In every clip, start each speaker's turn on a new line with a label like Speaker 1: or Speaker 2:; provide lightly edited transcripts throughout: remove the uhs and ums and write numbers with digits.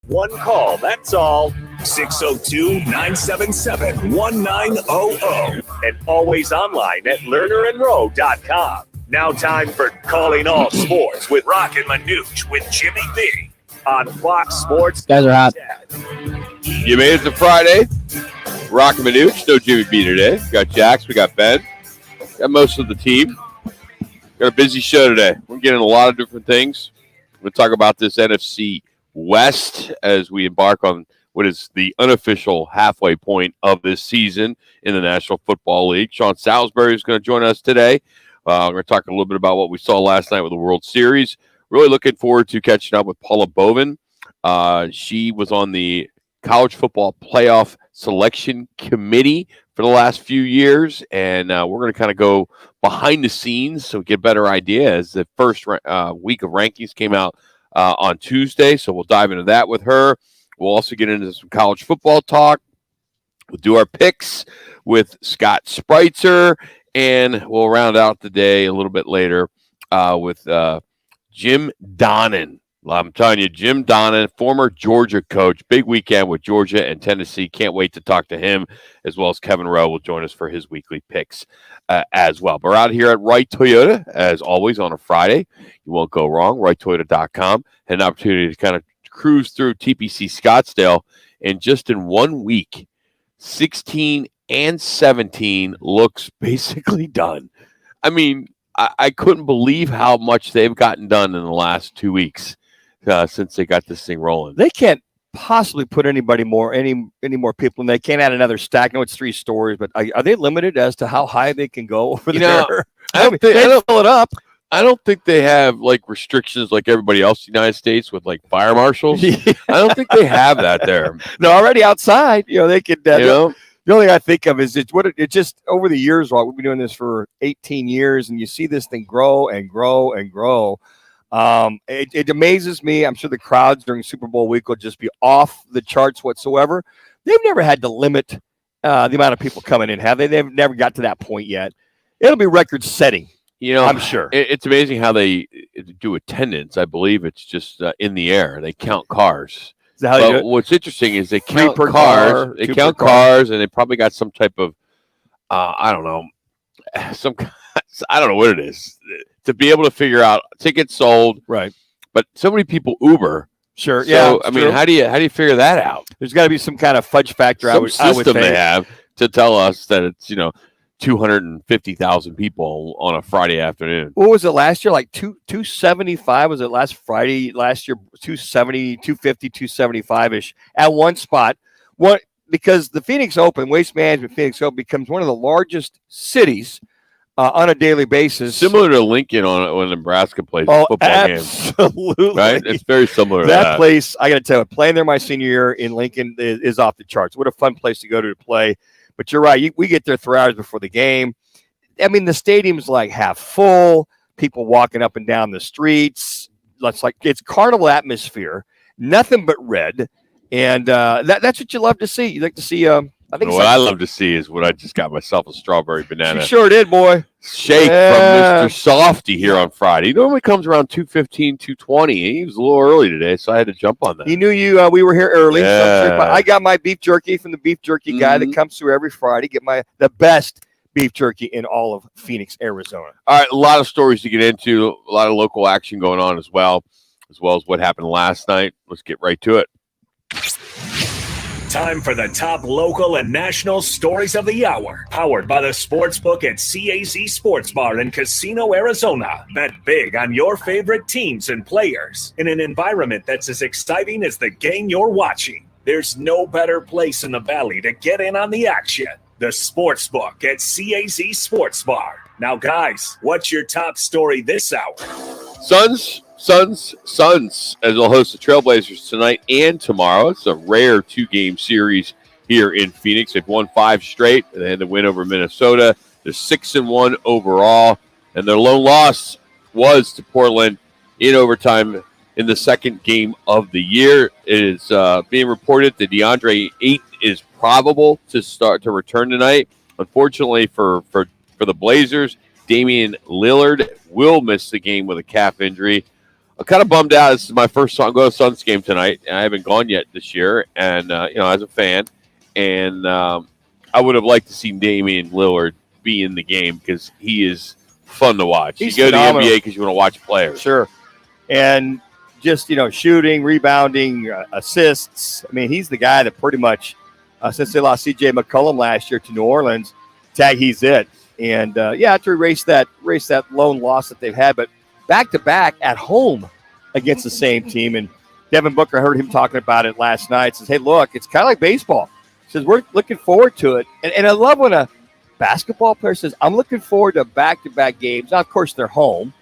Speaker 1: One call, that's all. 602-977-1900. And always online at lernerandrowe.com. Now time for Calling All Sports with Roc and Manuch with Jimmy B on Fox Sports.
Speaker 2: Guys are hot.
Speaker 3: You made it to Friday. Roc and Manuch, no Jimmy B today. We got Jax, we got Ben, got most of the team. Got a busy show today. We're getting a lot of different things. We'll talk about this NFC West as we embark on what is the unofficial halfway point of this season in the National Football League. Sean Salisbury is going to join us today. We're going to talk a little bit about what we saw last night with the World Series. Really looking forward to catching up with Paula Bovin. She was on the College Football Playoff Selection Committee for the last few years, and we're going to kind of go behind the scenes so we get a better idea as the first week of rankings came out on Tuesday, so we'll dive into that with her. We'll also get into some college football talk. We'll do our picks with Scott Spreitzer, and we'll round out the day a little bit later with Jim Donnan. I'm telling you, Jim Donnan, former Georgia coach, big weekend with Georgia and Tennessee. Can't wait to talk to him, as well as Kevin Rowe will join us for his weekly picks as well. But we're out here at Wright Toyota, as always, on a Friday. You won't go wrong, WrightToyota.com. Had an opportunity to kind of cruise through TPC Scottsdale, and just in 1 week, 16 and 17 looks basically done. I mean, I couldn't believe how much they've gotten done in the last 2 weeks. Since they got this thing rolling.
Speaker 2: They can't possibly put any more people in. They can't add another stack. I know it's 3 stories, but are they limited as to how high they can go over there?
Speaker 3: I
Speaker 2: they fill it up.
Speaker 3: I don't think they have like restrictions like everybody else in the United States with like fire marshals.
Speaker 2: Yeah.
Speaker 3: I don't think they have that there.
Speaker 2: They're already outside. They could.
Speaker 3: The
Speaker 2: only thing I think of is it just over the years, Rob, we've been doing this for 18 years, and you see this thing grow and grow and grow. It amazes me. I'm sure the crowds during Super Bowl week will just be off the charts whatsoever. They've never had to limit the amount of people coming in, have they? They've never got to that point yet. It'll be record setting. I'm sure.
Speaker 3: It's amazing how they do attendance. I believe it's just in the air. They count cars.
Speaker 2: Is that how they do it?
Speaker 3: What's interesting is they count
Speaker 2: per
Speaker 3: cars.
Speaker 2: car,
Speaker 3: They
Speaker 2: 2
Speaker 3: count
Speaker 2: per car.
Speaker 3: cars, and they probably got some type of I don't know, I don't know what it is to be able to figure out tickets sold.
Speaker 2: Right.
Speaker 3: But so many people Uber.
Speaker 2: Sure.
Speaker 3: So,
Speaker 2: Yeah.
Speaker 3: I mean, how do you figure that out?
Speaker 2: There's got to be some kind of fudge factor.
Speaker 3: Some
Speaker 2: I would
Speaker 3: system
Speaker 2: think.
Speaker 3: they have to tell us that it's 250,000 people on a Friday afternoon.
Speaker 2: What was it last year? Like 275? Was it last Friday last year? 270, 250, 275-ish at one spot. Because the Phoenix Open, Waste Management Phoenix Open, becomes one of the largest cities on a daily basis.
Speaker 3: Similar to Lincoln when Nebraska plays football games.
Speaker 2: Absolutely.
Speaker 3: Right? It's very similar to
Speaker 2: that place, I got to tell you, playing there my senior year in Lincoln is off the charts. What a fun place to go to play. But you're right. We get there 3 hours before the game. I mean, the stadium's like half full, people walking up and down the streets. It's carnival atmosphere, nothing but red. And that's what you love to see. You like to see
Speaker 3: what I love to see is what I just got myself, a strawberry banana.
Speaker 2: You sure did, boy.
Speaker 3: Shake from Mr. Softy here on Friday. He normally comes around 2:15, 2:20. He was a little early today, so I had to jump on that.
Speaker 2: He knew we were here early.
Speaker 3: Yeah.
Speaker 2: So I got my beef jerky from the beef jerky guy that comes through every Friday. Get the best beef jerky in all of Phoenix, Arizona.
Speaker 3: All right, a lot of stories to get into, a lot of local action going on as well as what happened last night. Let's get right to it.
Speaker 1: Time for the top local and national stories of the hour. Powered by the Sportsbook at CAZ Sports Bar in Casino, Arizona. Bet big on your favorite teams and players in an environment that's as exciting as the game you're watching. There's no better place in the Valley to get in on the action. The Sportsbook at CAZ Sports Bar. Now, guys, what's your top story this hour?
Speaker 3: Suns, as they'll host the Trailblazers tonight and tomorrow. It's a rare 2-game series here in Phoenix. They've won 5 straight. They had to win over Minnesota. They're 6-1 overall, and their lone loss was to Portland in overtime in the second game of the year. It is being reported that DeAndre Ayton is probable to return tonight. Unfortunately for the Blazers, Damian Lillard will miss the game with a calf injury. I'm kind of bummed out. This is my first I'm going to Suns game tonight, and I haven't gone yet this year. And as a fan, and I would have liked to see Damian Lillard be in the game because he is fun to watch.
Speaker 2: He's
Speaker 3: you go
Speaker 2: phenomenal.
Speaker 3: to the NBA because you want to watch players.
Speaker 2: Sure. And just, shooting, rebounding, assists. I mean, he's the guy that pretty much, since they lost C.J. McCollum last year to New Orleans, he's it. And, to erase that lone loss that they've had. But back-to-back at home against the same team. And Devin Booker, I heard him talking about it last night. Says, hey, look, it's kind of like baseball. Says, we're looking forward to it. And I love when a basketball player says, I'm looking forward to back-to-back games. Now, of course, they're home.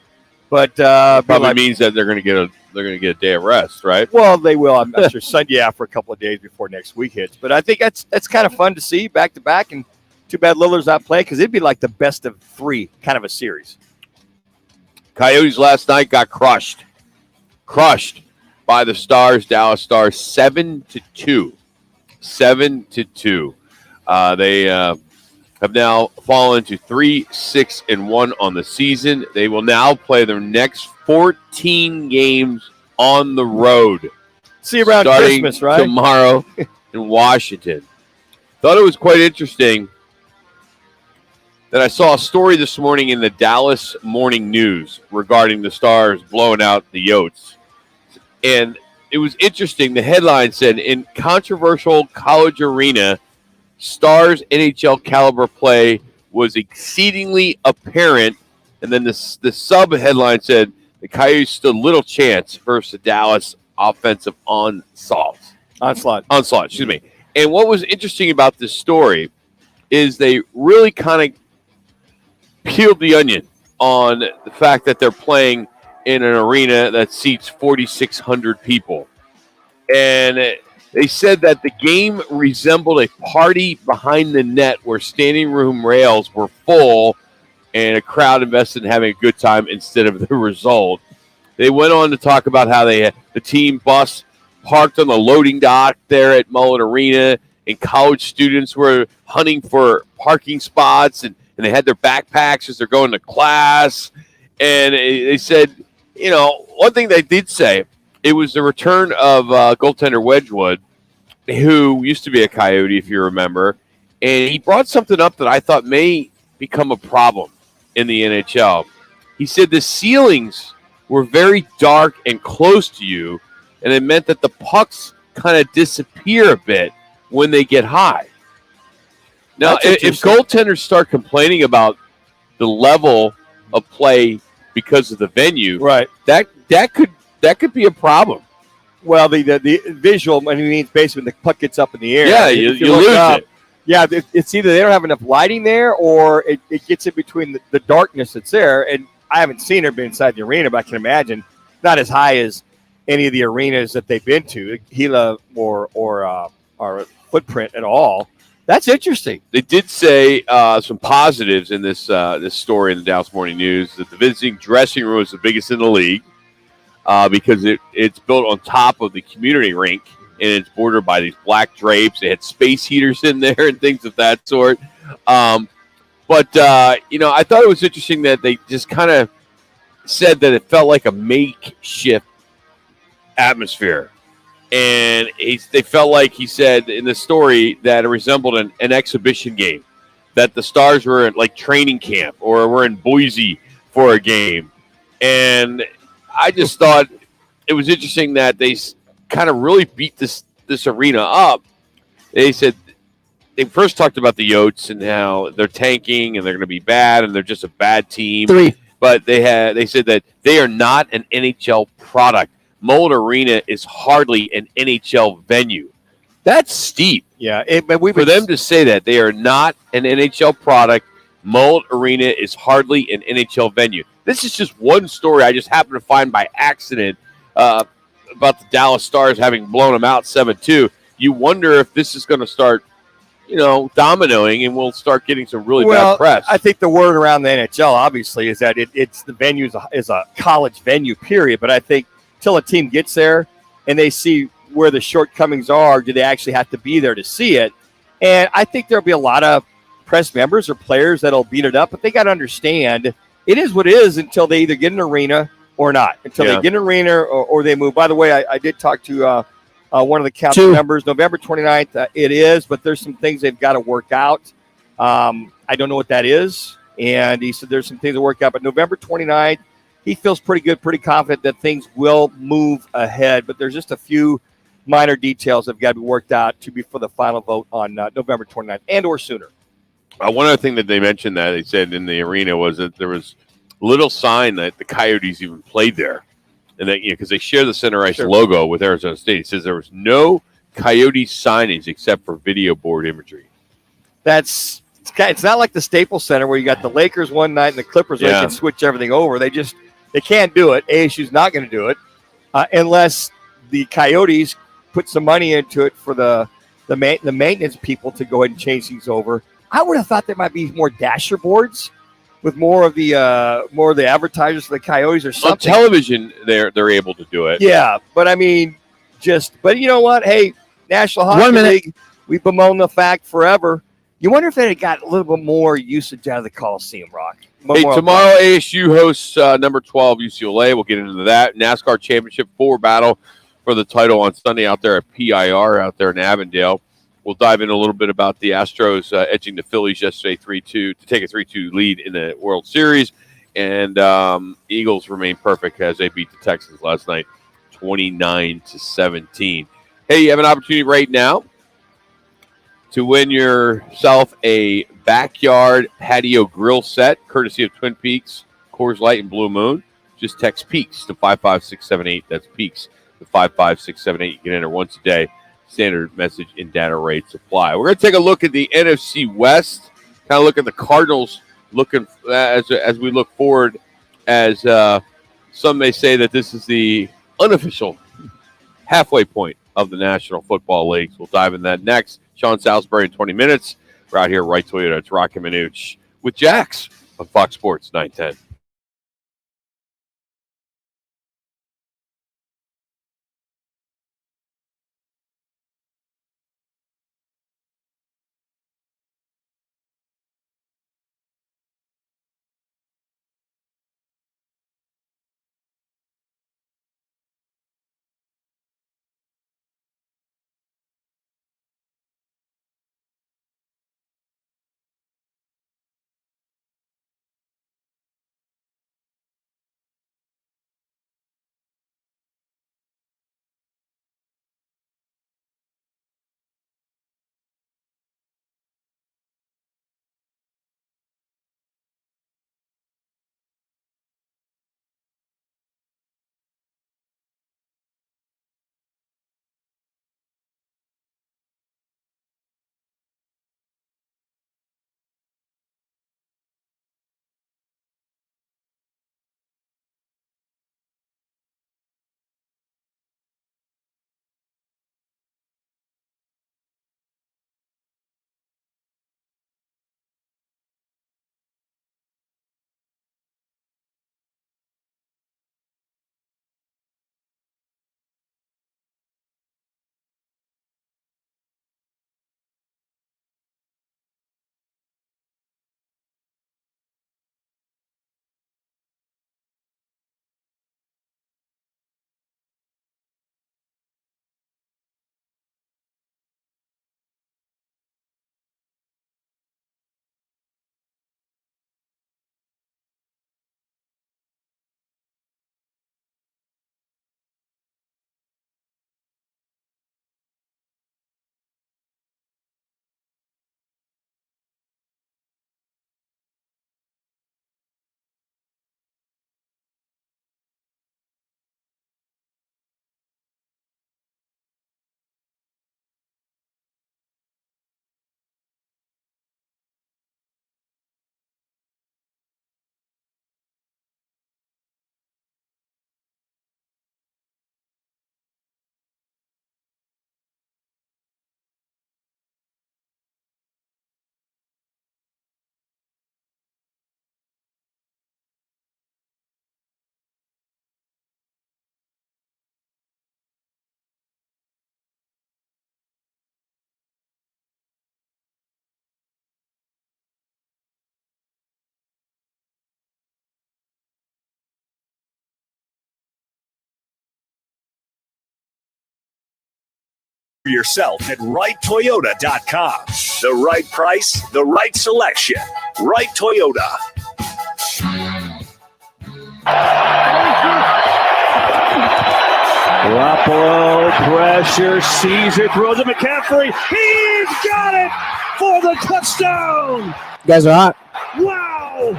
Speaker 2: But
Speaker 3: probably means that they're going to get a day of rest, right?
Speaker 2: Well, they will. I'm not sure Sunday for a couple of days before next week hits. But I think that's kind of fun to see back-to-back. And too bad Lillard's not playing because it'd be like the best of three kind of a series.
Speaker 3: Coyotes last night got crushed by the Stars, Dallas Stars, 7-2. 7-2. They have now fallen to 3-6-1 on the season. They will now play their next 14 games on the road.
Speaker 2: See you around
Speaker 3: starting
Speaker 2: Christmas, right?
Speaker 3: Tomorrow in Washington. Thought it was quite interesting that I saw a story this morning in the Dallas Morning News regarding the Stars blowing out the Yotes. And it was interesting. The headline said, in controversial college arena, Stars NHL caliber play was exceedingly apparent. And then the sub-headline said, the Coyotes stood little chance versus the Dallas offensive onslaught. Excuse me. And what was interesting about this story is they really kind of peeled the onion on the fact that they're playing in an arena that seats 4,600 people. And they said that the game resembled a party behind the net where standing room rails were full and a crowd invested in having a good time instead of the result. They went on to talk about how they had the team bus parked on the loading dock there at Mullet Arena, and college students were hunting for parking spots, and they had their backpacks as they're going to class. And they said, one thing they did say, it was the return of goaltender Wedgwood, who used to be a Coyote, if you remember. And he brought something up that I thought may become a problem in the NHL. He said the ceilings were very dark and close to you, and it meant that the pucks kind of disappear a bit when they get high. Now, if goaltenders start complaining about the level of play because of the venue,
Speaker 2: right,
Speaker 3: that could be a problem.
Speaker 2: Well, the visual, I mean, basically when the puck gets up in the air.
Speaker 3: Yeah, you lose it.
Speaker 2: Yeah, it's either they don't have enough lighting there or it gets in between the darkness that's there. And I haven't seen her be inside the arena, but I can imagine not as high as any of the arenas that they've been to, Gila or Footprint at all. That's interesting.
Speaker 3: They did say some positives in this story in the Dallas Morning News, that the visiting dressing room is the biggest in the league because it's built on top of the community rink, and it's bordered by these black drapes. They had space heaters in there and things of that sort. But I thought it was interesting that they just kind of said that it felt like a makeshift atmosphere. And they felt like, he said in the story, that it resembled an exhibition game, that the Stars were in like training camp or were in Boise for a game. And I just thought it was interesting that they kind of really beat this arena up. They said they first talked about the Yotes and how they're tanking and they're going to be bad and they're just a bad team. But they said that they are not an NHL product. Mullet Arena is hardly an NHL venue. That's steep.
Speaker 2: Yeah,
Speaker 3: for them to say that they are not an NHL product, Mullet Arena is hardly an NHL venue. This is just one story I just happened to find by accident about the Dallas Stars having blown them out 7-2. You wonder if this is going to start, dominoing, and we'll start getting some really bad press.
Speaker 2: I think the word around the NHL, obviously, is that it's the venue is a college venue, period. But I think till a team gets there and they see where the shortcomings are, do they actually have to be there to see it? And I think there'll be a lot of press members or players that'll beat it up, but they got to understand it is what it is until they either get an arena or not until they get an arena or they move. By the way, I did talk to one of the council members. November 29th, it is, but there's some things they've got to work out. I don't know what that is. And he said there's some things to work out. But November 29th, he feels pretty good, pretty confident that things will move ahead. But there's just a few minor details that have got to be worked out to be for the final vote on November 29th and or sooner.
Speaker 3: One other thing that they mentioned that they said in the arena was that there was little sign that the Coyotes even played there, and that because they share the center ice logo with Arizona State. It says there was no Coyote signage except for video board imagery.
Speaker 2: It's not like the Staples Center where you got the Lakers one night and the Clippers where they can switch everything over. They can't do it. ASU's not going to do it unless the Coyotes put some money into it for the maintenance people to go ahead and change things over. I would have thought there might be more dasher boards with more of the advertisers for the Coyotes or something.
Speaker 3: On television, they're able to do it.
Speaker 2: Yeah, but I mean, but you know what? Hey, National Hockey League, we've bemoaned the fact forever. You wonder if they had got a little bit more usage out of the Coliseum, Rock.
Speaker 3: Hey, tomorrow ASU hosts number 12 UCLA. We'll get into that. NASCAR Championship 4 battle for the title on Sunday out there at PIR out there in Avondale. We'll dive in a little bit about the Astros edging the Phillies yesterday 3-2 to take a 3-2 lead in the World Series. And Eagles remain perfect as they beat the Texans last night 29-17. Hey, you have an opportunity right now to win yourself a backyard patio grill set, courtesy of Twin Peaks, Coors Light, and Blue Moon. Just text PEAKS to 55678. That's PEAKS to 55678. You can enter once a day. Standard message and data rates apply. We're going to take a look at the NFC West, kind of look at the Cardinals looking as we look forward, as some may say that this is the unofficial halfway point of the National Football League. We'll dive into that next. Sean Salisbury in 20 minutes. We're out here, Right Toyota. It's Roc and Manuch with Jax on Fox Sports 910.
Speaker 1: yourself at righttoyota.com. The right price, the right selection. Right Toyota.
Speaker 4: Garoppolo, pressure, sees it, throws it, McCaffrey. He's got it for the touchdown.
Speaker 5: You guys are hot.
Speaker 4: Wow.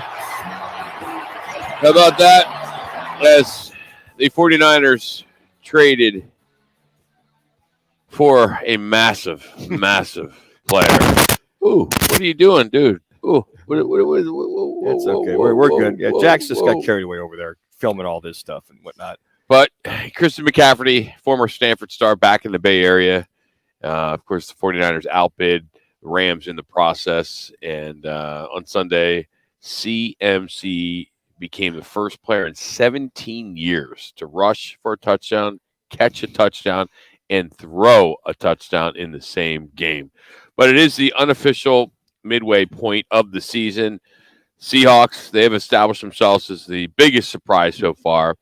Speaker 3: How about that? As the 49ers traded for a massive, massive player. Ooh, what are you doing, dude? Ooh,
Speaker 2: It's okay. We're good. Yeah, Jack's just got carried away over there filming all this stuff and whatnot.
Speaker 3: But Christian McCaffrey, former Stanford star, back in the Bay Area. Of course, the 49ers outbid the Rams in the process. And on Sunday, CMC became the first player in 17 years to rush for a touchdown, catch a touchdown, and throw a touchdown in the same game. But it is the unofficial midway point of the season. Seahawks, they have established themselves as the biggest surprise so far.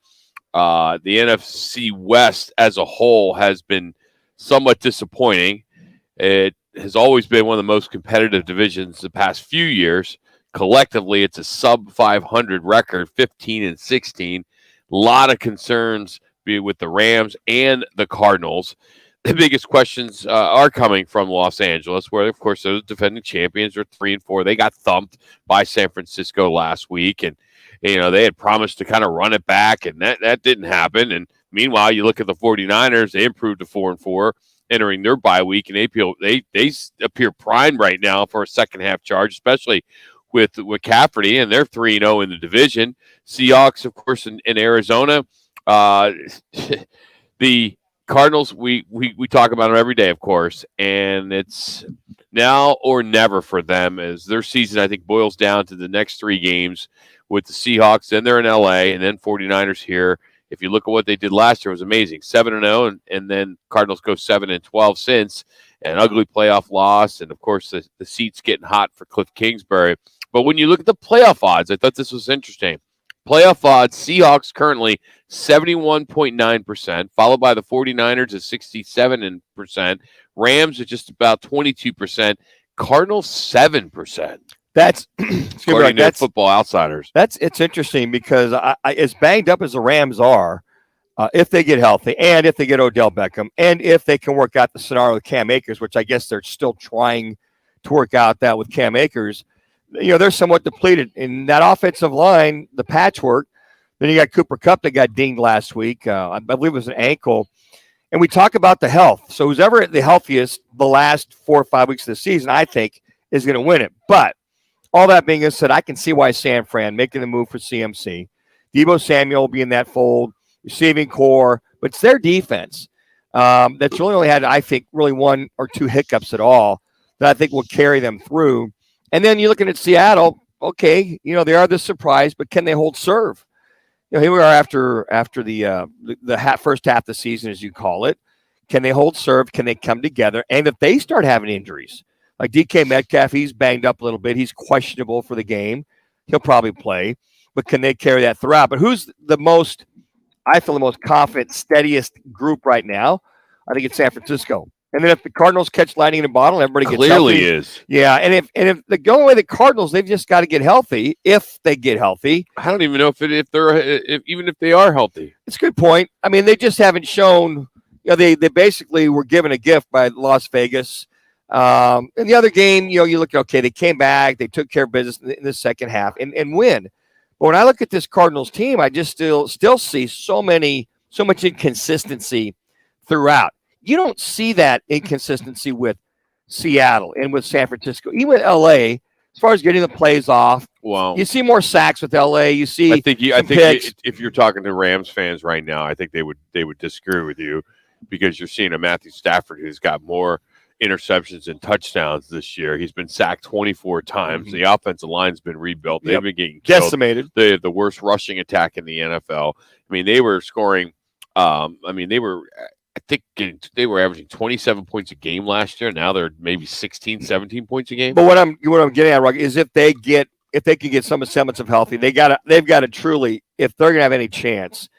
Speaker 3: The NFC West as a whole has been somewhat disappointing. It has always been one of the most competitive divisions the past few years. Collectively, it's a sub-500 record, 15-16. A lot of concerns with the Rams and the Cardinals. The biggest questions are coming from Los Angeles, where, of course, those defending champions are 3-4. They got thumped by San Francisco last week, and they had promised to kind of run it back, and that didn't happen. And meanwhile, you look at the 49ers, they improved to 4-4, entering their bye week, and they appear primed right now for a second-half charge, especially with McCaffrey, and they're 3-0 in the division. Seahawks, of course, in Arizona. The Cardinals, we talk about them every day, of course, and it's now or never for them, as their season, I think, boils down to the next 3 games with the Seahawks. Then they're in L.A., and then 49ers here. If you look at what they did last year, it was amazing. 7-0, and then Cardinals go 7-12 since, an ugly playoff loss, and, of course, the seat's getting hot for Cliff Kingsbury. But when you look at the playoff odds, I thought this was interesting. Playoff odds, Seahawks currently 71.9%, followed by the 49ers at 67%, Rams at just about 22%, Cardinals 7%.
Speaker 2: That's
Speaker 3: according to Football Outsiders.
Speaker 2: It's interesting because as banged up as the Rams are, if they get healthy and if they get Odell Beckham and if they can work out the scenario with Cam Akers, which I guess they're still trying to work out that with Cam Akers, they're somewhat depleted in that offensive line, the patchwork. Then you got Cooper Kupp that got dinged last week. I believe it was an ankle. And we talk about the health. So who's ever the healthiest the last 4 or 5 weeks of the season, I think, is going to win it. But all that being said, I can see why San Fran making the move for CMC. Deebo Samuel will be in that fold, receiving core. But it's their defense that's really only had, I think, really 1 or 2 hiccups at all that I think will carry them through. And then you're looking at Seattle. Okay, they are the surprise, but can they hold serve? Here we are after the first half of the season, as you call it. Can they hold serve? Can they come together? And if they start having injuries, like DK Metcalf, he's banged up a little bit. He's questionable for the game. He'll probably play, but can they carry that throughout? But who's the most confident, steadiest group right now? I think it's San Francisco. And then if the Cardinals catch lightning in a bottle, everybody gets
Speaker 3: clearly
Speaker 2: healthy.
Speaker 3: Is.
Speaker 2: Yeah, and if they go away the Cardinals, they've just got to get healthy. If they get healthy,
Speaker 3: I don't even know even if they are healthy.
Speaker 2: It's a good point. I mean, they just haven't shown. They basically were given a gift by Las Vegas. In the other game, you look at, okay, they came back, they took care of business in the second half and win. But when I look at this Cardinals team, I just still see so much inconsistency throughout. You don't see that inconsistency with Seattle and with San Francisco, even with LA, as far as getting the plays off.
Speaker 3: Well,
Speaker 2: you see more sacks with LA. You see,
Speaker 3: I think if you're talking to Rams fans right now, I think they would disagree with you, because you're seeing a Matthew Stafford who's got more interceptions and touchdowns this year. He's been sacked 24 times. Mm-hmm. The offensive line's been rebuilt. They've been getting killed.
Speaker 2: Decimated.
Speaker 3: They have the worst rushing attack in the NFL. I mean, they were scoring. I think they were averaging 27 points a game last year. Now they're maybe 16, 17 points a game.
Speaker 2: But what I'm getting at, Rock, is if they can get some semblance of healthy, they've got to truly, if they're going to have any chance,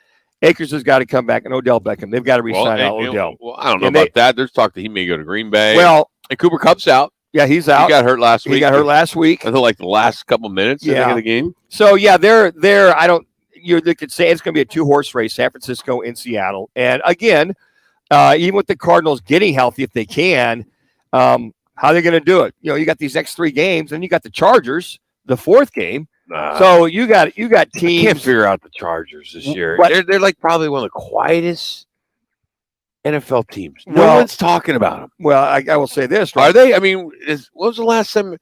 Speaker 2: Akers has got to come back, and Odell Beckham. They've got to re-sign Odell.
Speaker 3: Well, I don't know about that. There's talk that he may go to Green Bay.
Speaker 2: Well,
Speaker 3: and Cooper Kupp's out.
Speaker 2: Yeah, he's out.
Speaker 3: He got hurt last week.
Speaker 2: I
Speaker 3: think like the last couple minutes of the game.
Speaker 2: So yeah, they're. I don't. They could say it's going to be a 2-horse race: San Francisco and Seattle. And again, even with the Cardinals getting healthy, if they can, how are they going to do it? You got these next 3 games, and you got the Chargers, the 4th game. So you got teams.
Speaker 3: I can't figure out the Chargers this year. They're like probably one of the quietest NFL teams. No one's talking about them.
Speaker 2: Well, I will say this. Right?
Speaker 3: Are they? I mean, what was the last time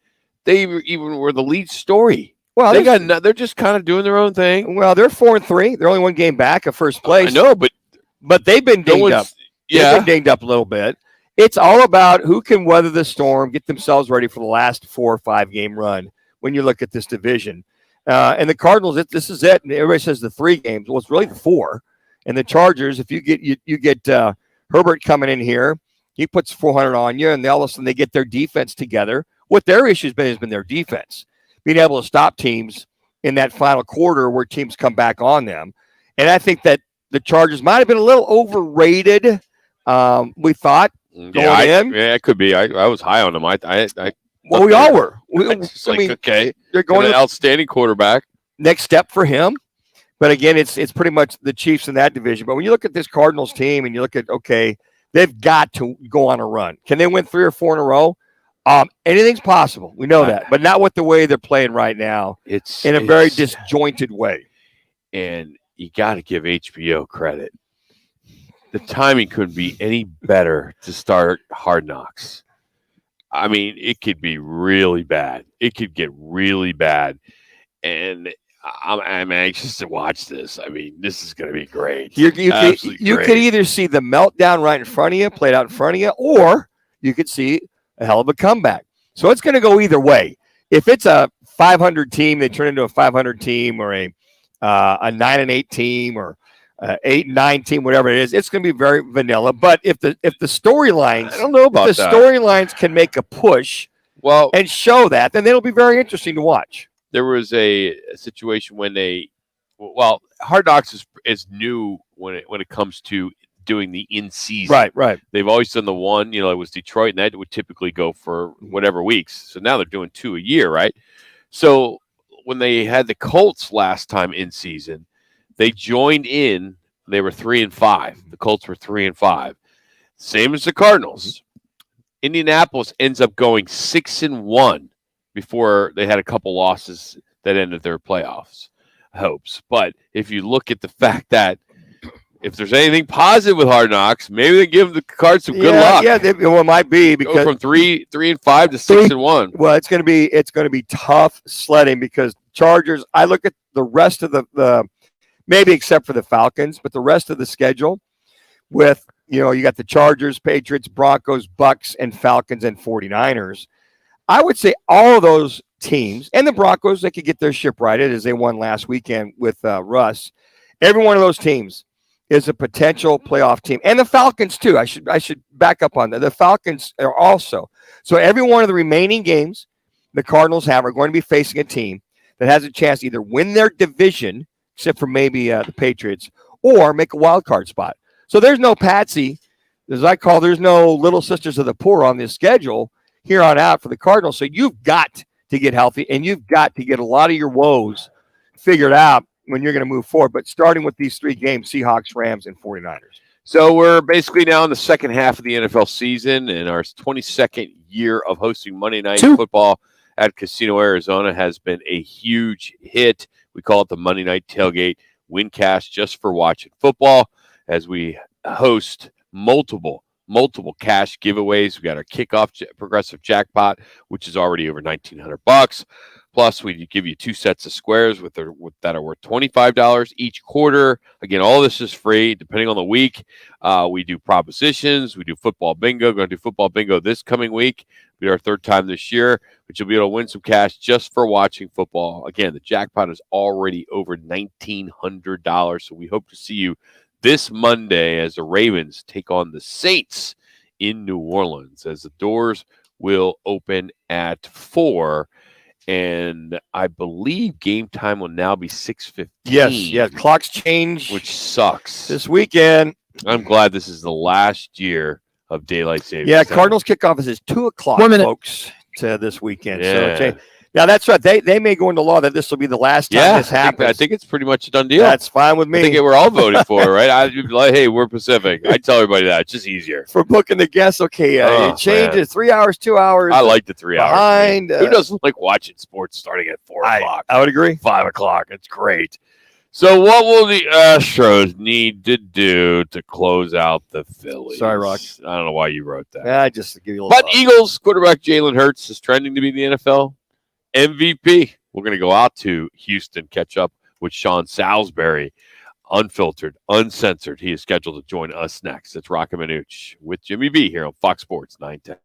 Speaker 3: they even were the lead story?
Speaker 2: Well,
Speaker 3: they're just kind of doing their own thing.
Speaker 2: Well, they're 4-3. They're only 1 game back of first place.
Speaker 3: I know,
Speaker 2: but they've been dinged up.
Speaker 3: Yeah,
Speaker 2: they've been dinged up a little bit. It's all about who can weather the storm, get themselves ready for the last 4 or 5 game run. When you look at this division, and the Cardinals, this is it. And everybody says the 3 games. Well, it's really the 4. And the Chargers, if you get Herbert coming in here, he puts 400 on you, and all of a sudden they get their defense together. What their issue has been their defense. Being able to stop teams in that final quarter where teams come back on them. And I think that the Chargers might have been a little overrated, we thought, going in.
Speaker 3: Yeah, it could be. I was high on them.
Speaker 2: Well, we all were.
Speaker 3: Okay.
Speaker 2: They're going
Speaker 3: an outstanding quarterback.
Speaker 2: Next step for him. But again, it's pretty much the Chiefs in that division. But when you look at this Cardinals team and you look at, okay, they've got to go on a run. Can they win 3 or 4 in a row? Anything's possible. We know that, but not with the way they're playing right now. It's in a very disjointed way.
Speaker 3: And you got to give HBO credit. The timing couldn't be any better to start Hard Knocks. I mean, it could be really bad. It could get really bad. And I'm anxious to watch this. I mean, this is going to be great.
Speaker 2: You could either see the meltdown right in front of you, played out in front of you, or you could see a hell of a comeback. So it's going to go either way. If it's a 500 team, they turn into a 500 team, or a 9-8 team, or 8-9 team, whatever it is, it's going to be very vanilla. But if the storylines,
Speaker 3: I don't know about that.
Speaker 2: Storylines can make a push, and show that, then it'll be very interesting to watch.
Speaker 3: There was a situation when Hard Knocks is new when it comes to doing the in-season.
Speaker 2: Right.
Speaker 3: They've always done the one, it was Detroit, and that would typically go for whatever weeks. So now they're doing 2 a year, right? So when they had the Colts last time in season, they joined in. They were 3-5. The Colts were 3-5. Same as the Cardinals. Indianapolis ends up going 6-1 before they had a couple losses that ended their playoffs hopes. But if you look at the fact that if there's anything positive with Hard Knocks, maybe they give the Cards some good luck.
Speaker 2: Yeah, it might be because
Speaker 3: go from 3-5 to 6-1.
Speaker 2: Well, it's going to be tough sledding because Chargers. I look at the rest of the maybe except for the Falcons, but the rest of the schedule with you got the Chargers, Patriots, Broncos, Bucks, and Falcons and 49ers. I would say all of those teams and the Broncos, they could get their ship righted as they won last weekend with Russ. Every one of those teams is a potential playoff team, and the Falcons too. I should back up on that. The Falcons are also. So every one of the remaining games the Cardinals have are going to be facing a team that has a chance to either win their division, except for maybe the Patriots, or make a wild card spot. So there's no patsy, as I call. There's no little sisters of the poor on this schedule here on out for the Cardinals. So you've got to get healthy, and you've got to get a lot of your woes figured out when you're going to move forward. But starting with these 3 games, Seahawks, Rams, and 49ers.
Speaker 3: So we're basically now in the second half of the NFL season, and our 22nd year of hosting Monday Night Football at Casino Arizona has been a huge hit. We call it the Monday Night Tailgate Windcast just for watching football, as we host multiple cash giveaways. We got our kickoff progressive jackpot, which is already over $1,900. Plus, we give you 2 sets of squares that are worth $25 each quarter. Again, all this is free, depending on the week. We do propositions. We do football bingo. We're going to do football bingo this coming week. It'll be our 3rd time this year, but you'll be able to win some cash just for watching football. Again, the jackpot is already over $1,900, so we hope to see you this Monday as the Ravens take on the Saints in New Orleans, as the doors will open at 4. And I believe game time will now be 6:15.
Speaker 2: Yes. Clocks change,
Speaker 3: which sucks.
Speaker 2: this weekend.
Speaker 3: I'm glad this is the last year of daylight savings.
Speaker 2: Yeah,
Speaker 3: time.
Speaker 2: Cardinals kickoff is at 2:00,
Speaker 5: 1 minute.
Speaker 2: folks, to this weekend.
Speaker 3: Yeah.
Speaker 2: So, yeah, that's right. They may go into law that this will be the last time this happens.
Speaker 3: I think it's pretty much a done deal.
Speaker 2: That's fine with me.
Speaker 3: I think we're all voting for it, right? I'd be like, hey, we're Pacific. I tell everybody that. It's just easier.
Speaker 2: For booking the guests, okay,
Speaker 3: Oh,
Speaker 2: it changes
Speaker 3: man.
Speaker 2: 3 hours, 2 hours.
Speaker 3: I like the 3 hours.
Speaker 2: behind.
Speaker 3: Who doesn't like watching sports starting at 4 o'clock?
Speaker 2: I would agree.
Speaker 3: 5 o'clock. It's great. So what will the Astros need to do to close out the Phillies?
Speaker 2: Sorry, Rock.
Speaker 3: I don't know why you wrote that.
Speaker 2: Yeah, just to give you a little
Speaker 3: But
Speaker 2: thought.
Speaker 3: Eagles quarterback Jalen Hurts is trending to be the NFL MVP. We're going to go out to Houston, catch up with Sean Salisbury, unfiltered, uncensored. He is scheduled to join us next. It's Roc and Manuch with Jimmy B here on Fox Sports 910.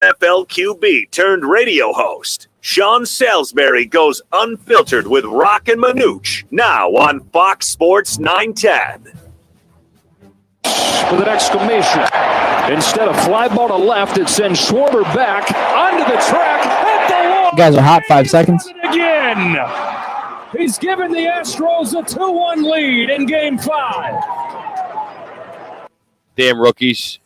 Speaker 1: NFL QB turned radio host. Sean Salisbury goes unfiltered with Roc and Manuch, now on Fox Sports 910.
Speaker 4: With an exclamation. Instead of fly ball to left, it sends Schwarber back onto the track at the wall.
Speaker 5: You guys are hot. 5 seconds.
Speaker 4: Again. He's given the Astros a 2-1 lead in Game 5.
Speaker 3: Damn rookies.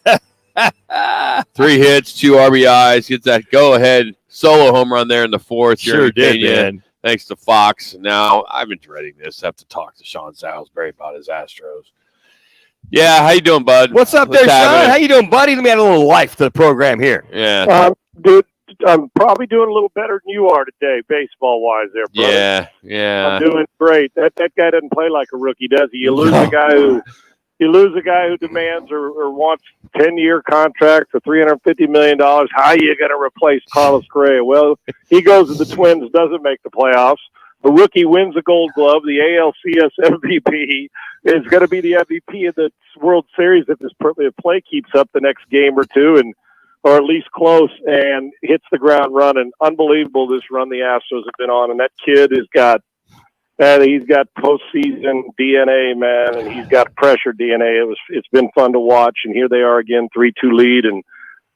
Speaker 3: 3 hits, 2 RBIs, gets that go-ahead solo home run there in the 4th.
Speaker 2: Sure did, man.
Speaker 3: Thanks to Fox. Now, I've been dreading this. I have to talk to Sean Salisbury about his Astros. Yeah, how you doing, bud?
Speaker 2: What's up there, Sean? How you doing, buddy? Let me add a little life to the program here.
Speaker 3: Yeah.
Speaker 5: Dude, I'm probably doing a little better than you are today, baseball-wise there, brother.
Speaker 3: Yeah.
Speaker 5: I'm doing great. That guy doesn't play like a rookie, does he? You lose a guy who demands or wants 10-year contract for $350 million. How are you going to replace Carlos Correa? Well, he goes to the Twins, doesn't make the playoffs. The rookie wins the Gold Glove. The ALCS MVP is going to be the MVP of the World Series if this play keeps up the next game or two, or at least close, and hits the ground running. Unbelievable this run the Astros have been on, and that kid has got he's got postseason DNA, man, and he's got pressure DNA. It's been fun to watch, and here they are again, 3-2 lead, and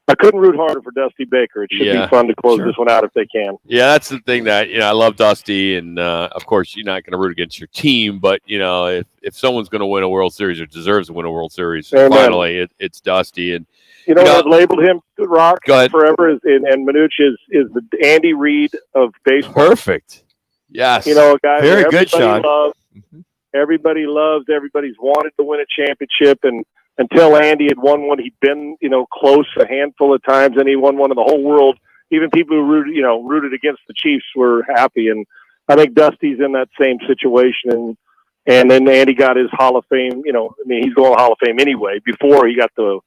Speaker 5: I couldn't root harder for Dusty Baker. It should be fun to close this one out if they can.
Speaker 3: Yeah, that's the thing that, I love Dusty, and of course you're not going to root against your team, but, if someone's going to win a World Series or deserves to win a World Series, finally it's Dusty. And
Speaker 5: I've labeled him, Rock, forever, and Manuch is the Andy Reid of baseball.
Speaker 3: Perfect. Yes.
Speaker 5: A guy
Speaker 2: very good, Sean.
Speaker 5: Everybody loves, everybody's wanted to win a championship, and until Andy had won one, he'd been, close a handful of times, and he won one in the whole world. Even people who rooted against the Chiefs were happy, and I think Dusty's in that same situation. And then Andy got his Hall of Fame. He's going to Hall of Fame anyway. Before he got the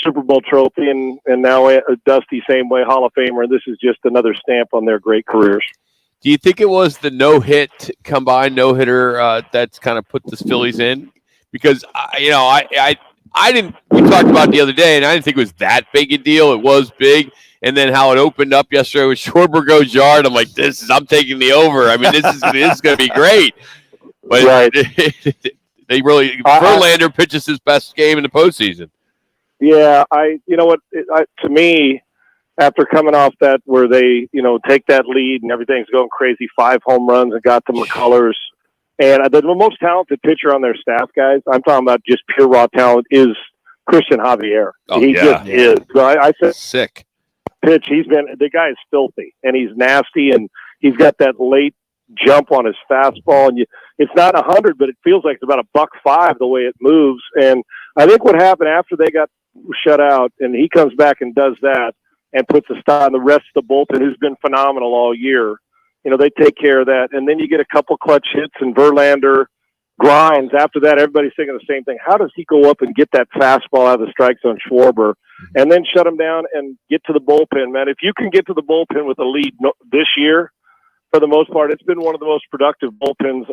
Speaker 5: Super Bowl trophy, and now Dusty same way, Hall of Famer. And this is just another stamp on their great careers.
Speaker 3: Do you think it was the combined no-hitter that's kind of put the Phillies in? Because I didn't. We talked about it the other day, and I didn't think it was that big a deal. It was big, and then how it opened up yesterday with Schwarber goes yard. I'm like, I'm taking the over. I mean, this is going to be great. But
Speaker 5: right.
Speaker 3: They really Verlander pitches his best game in the postseason.
Speaker 5: Yeah, to me, after coming off that where they take that lead and everything's going crazy, 5 home runs and got the McCullers. And the most talented pitcher on their staff, guys, I'm talking about just pure raw talent, is Christian Javier. He just is. So I said,
Speaker 3: sick
Speaker 5: pitch. The guy is filthy, and he's nasty, and he's got that late jump on his fastball. And it's not 100, but it feels like it's about $105 the way it moves. And I think what happened after they got shut out, and he comes back and does that and puts a stop on the rest of the bullpen, who's been phenomenal all year. They take care of that. And then you get a couple clutch hits, and Verlander grinds. After that, everybody's thinking the same thing. How does he go up and get that fastball out of the strike zone, Schwarber, and then shut him down and get to the bullpen, man? If you can get to the bullpen with a lead this year, for the most part, it's been one of the most productive bullpens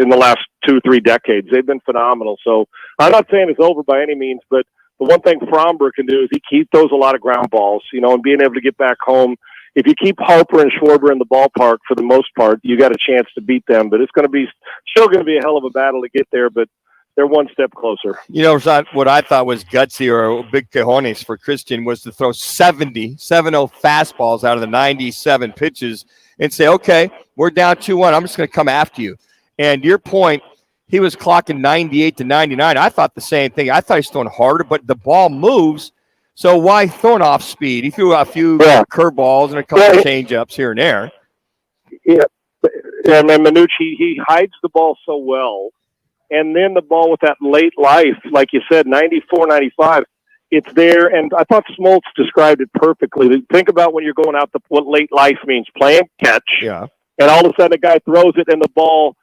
Speaker 5: in the last 2-3 decades. They've been phenomenal. So I'm not saying it's over by any means, but the one thing Fromber can do is he throws a lot of ground balls, and being able to get back home. If you keep Harper and Schwarber in the ballpark, for the most part, you got a chance to beat them. But it's still going to be a hell of a battle to get there, but they're one step closer.
Speaker 2: What I thought was gutsy or big cojones for Christian was to throw 70 fastballs out of the 97 pitches and say, okay, we're down 2-1. I'm just going to come after you. And your point, he was clocking 98 to 99. I thought the same thing. I thought he was throwing harder, but the ball moves. So why throwing off speed? He threw a few curveballs and a couple of change-ups here and there.
Speaker 5: Yeah, and then Manuch, he hides the ball so well. And then the ball with that late life, like you said, 94, 95, it's there. And I thought Smoltz described it perfectly. Think about when you're going out what late life means, playing catch. Yeah. And all of a sudden a guy throws it and the ball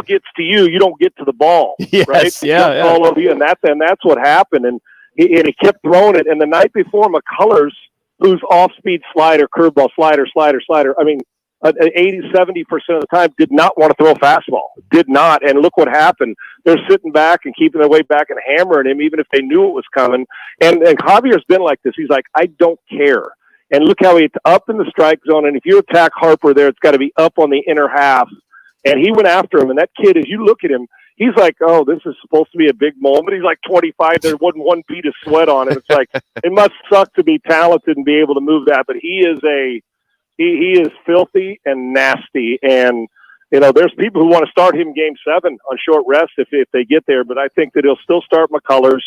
Speaker 5: gets to you. You don't get to the ball,
Speaker 2: yes,
Speaker 5: right?
Speaker 2: Yeah.
Speaker 5: All over you, and that's what happened. And he kept throwing it. And the night before, McCullers, who's off-speed slider, curveball, slider. I mean, 80-70% of the time did not want to throw a fastball. Did not. And look what happened. They're sitting back and keeping their way back and hammering him, even if they knew it was coming. And Javier's been like this. He's like, I don't care. And look how he's up in the strike zone. And if you attack Harper there, it's got to be up on the inner half. And he went after him. And that kid, as you look at him, he's like, oh, this is supposed to be a big moment. He's like 25. There wasn't one bead of sweat on it. It's like, it must suck to be talented and be able to move that. But he is filthy and nasty. And, there's people who want to start him Game 7 on short rest if they get there. But I think that he'll still start McCullers.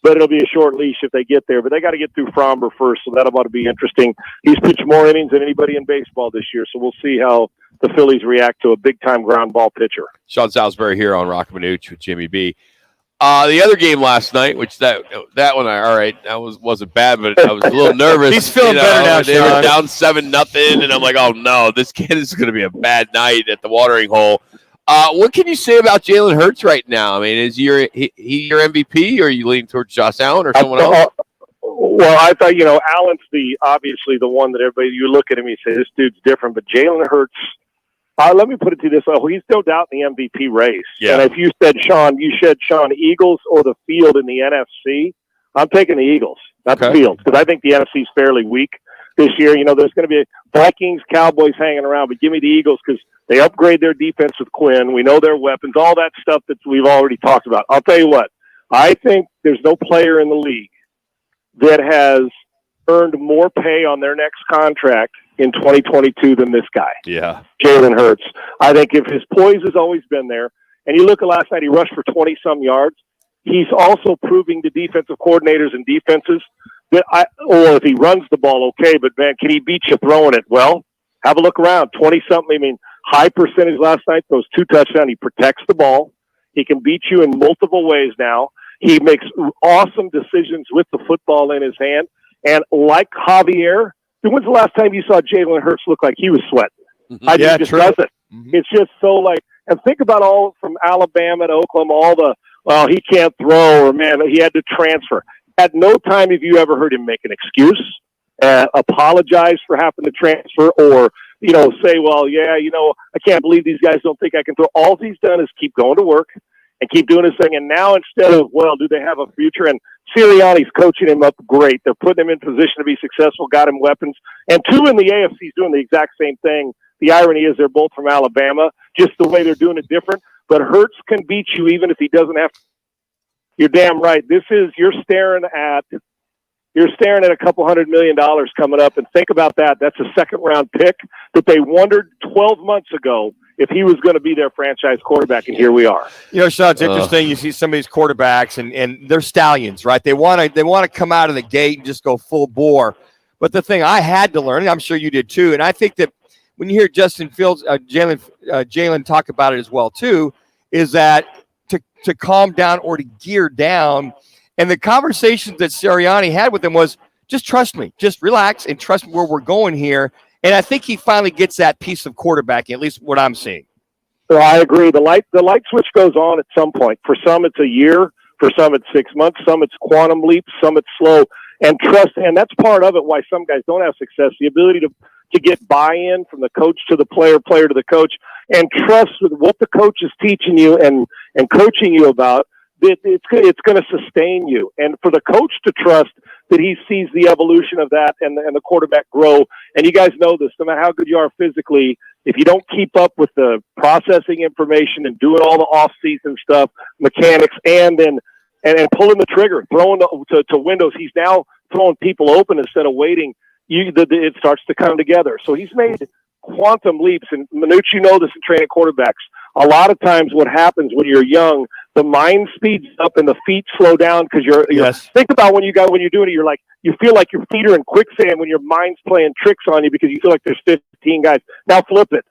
Speaker 5: but it'll be a short leash if they get there. But they got to get through Fromber first, so that ought to be interesting. He's pitched more innings than anybody in baseball this year, so we'll see how the Phillies react to a big-time ground ball pitcher.
Speaker 3: Sean Salisbury here on Roc and Manuch with Jimmy B. The other game last night, which that one, that wasn't bad, but I was a little nervous.
Speaker 2: He's feeling better now,
Speaker 3: They were down 7-0, and I'm like, oh no, this kid is going to be a bad night at the watering hole. What can you say about Jalen Hurts right now? I mean, is he your MVP, or are you leaning towards Josh Allen or someone else?
Speaker 5: Well, I thought, Allen's obviously the one that everybody, you look at him, you say, this dude's different, but Jalen Hurts, let me put it to you this way. He's no doubt in the MVP race.
Speaker 3: Yeah.
Speaker 5: And if you said, Sean, Eagles or the field in the NFC, I'm taking the Eagles, not the field, because I think the NFC is fairly weak this year. There's going to be Vikings, Cowboys hanging around, but give me the Eagles because they upgrade their defense with Quinn. We know their weapons, all that stuff that we've already talked about. I'll tell you what, I think there's no player in the league that has earned more pay on their next contract in 2022 than this guy.
Speaker 3: Yeah.
Speaker 5: Jalen Hurts. I think if his poise has always been there, and you look at last night, he rushed for 20-some yards. He's also proving to defensive coordinators and defenses that or if he runs the ball, okay, but man, can he beat you throwing it? Well, have a look around. 20-something, I mean, high percentage last night, those 2 touchdowns. He protects the ball. He can beat you in multiple ways now. He makes awesome decisions with the football in his hand. And like Javier, when's the last time you saw Jalen Hurts look like he was sweating? He just doesn't. Mm-hmm. It's just so and think about all from Alabama to Oklahoma, he can't throw, or man, he had to transfer. At no time have you ever heard him make an excuse, apologize for having to transfer, or, say, well, yeah, I can't believe these guys don't think I can throw. All he's done is keep going to work and keep doing his thing. And now instead of, do they have a future? And Sirianni's coaching him up great. They're putting him in position to be successful, got him weapons. And 2 in the AFC is doing the exact same thing. The irony is they're both from Alabama, just the way they're doing it different. But Hurts can beat you even if he doesn't have to. You're damn right. You're staring at a couple $100 million coming up. And think about that. That's a second-round pick that they wondered 12 months ago if he was going to be their franchise quarterback, and here we are.
Speaker 2: Sean, it's interesting. You see some of these quarterbacks, and they're stallions, right? They want to come out of the gate and just go full bore. But the thing I had to learn, and I'm sure you did too, and I think that when you hear Justin Fields, Jalen talk about it as well too, is that to calm down or to gear down. And the conversations that Sirianni had with him was, just trust me, just relax and trust where we're going here. And I think he finally gets that piece of quarterbacking, at least what I'm seeing.
Speaker 5: So I agree. The light switch goes on at some point. For some, it's a year. For some, it's 6 months. Some, it's quantum leaps. Some, it's slow. And trust, and that's part of it why some guys don't have success, the ability to get buy-in from the coach to the player to the coach, and trust with what the coach is teaching you and coaching you about, that it's going to sustain you. And for the coach to trust that he sees the evolution of that and the quarterback grow. And you guys know this, no matter how good you are physically, if you don't keep up with the processing information and doing all the off-season stuff, mechanics, and pulling the trigger, throwing to windows, he's now throwing people open instead of waiting. It starts to come together. So he's made quantum leaps. And Manuch, you know this in training quarterbacks. A lot of times what happens when you're young, the mind speeds up and the feet slow down because you're think about when you're doing it, you feel like your feet are in quicksand when your mind's playing tricks on you because you feel like there's 15 guys. Now flip it.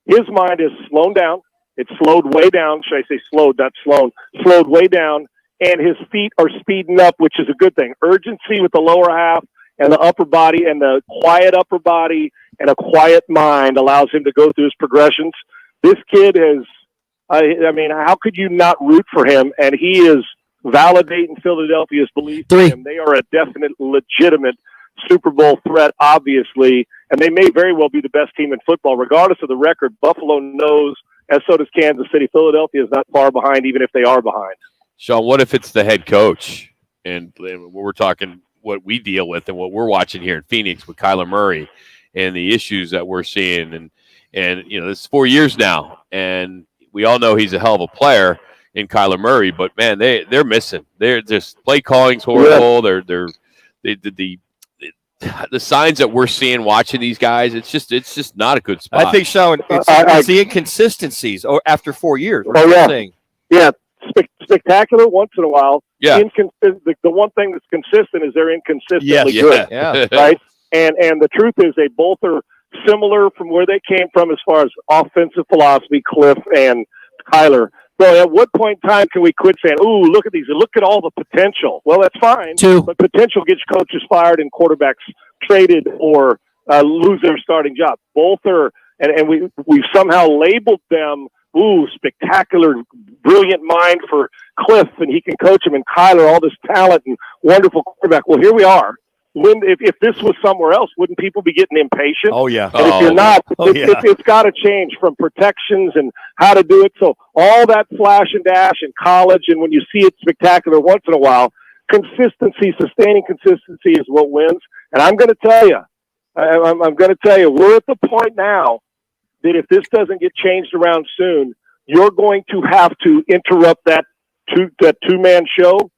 Speaker 5: His mind is slowed down. It's slowed way down. Should I say slowed, not slown? Slowed way down. And his feet are speeding up, which is a good thing. Urgency with the lower half and the upper body, and the quiet upper body and a quiet mind allows him to go through his progressions. This kid has, how could you not root for him? And he is validating Philadelphia's belief in him. They are a definite, legitimate Super Bowl threat, obviously, and they may very well be the best team in football. Regardless of the record, Buffalo knows, as so does Kansas City. Philadelphia is not far behind, even if they are behind.
Speaker 3: Sean, what if it's the head coach? And we're talking what we deal with and what we're watching here in Phoenix with Kyler Murray and the issues that we're seeing. And this is 4 years now, and we all know he's a hell of a player in Kyler Murray, but man, they're missing. They're just play calling's horrible. Yeah. The signs that we're seeing watching these guys, it's just not a good spot.
Speaker 2: I think, Sean, it's the inconsistencies after 4 years.
Speaker 5: Yeah. spectacular once in a while.
Speaker 3: Yeah.
Speaker 5: The one thing that's consistent is they're inconsistently
Speaker 2: Yes.
Speaker 5: good.
Speaker 2: Yeah.
Speaker 5: Right? And the truth is they both are similar from where they came from as far as offensive philosophy, Cliff and Kyler. So at what point in time can we quit saying, ooh, look at these, look at all the potential? Well, that's fine, but potential gets coaches fired and quarterbacks traded or lose their starting job. Both are, and we've somehow labeled them, ooh, spectacular, brilliant mind for Cliff, and he can coach him, and Kyler, all this talent and wonderful quarterback. Well, here we are. If this was somewhere else, wouldn't people be getting impatient?
Speaker 2: Oh, yeah.
Speaker 5: And if you're not, it's got to change from protections and how to do it. So all that flash and dash in college, and when you see it spectacular once in a while, consistency, sustaining consistency is what wins. And I'm going to tell you, we're at the point now that if this doesn't get changed around soon, you're going to have to interrupt that two-man show,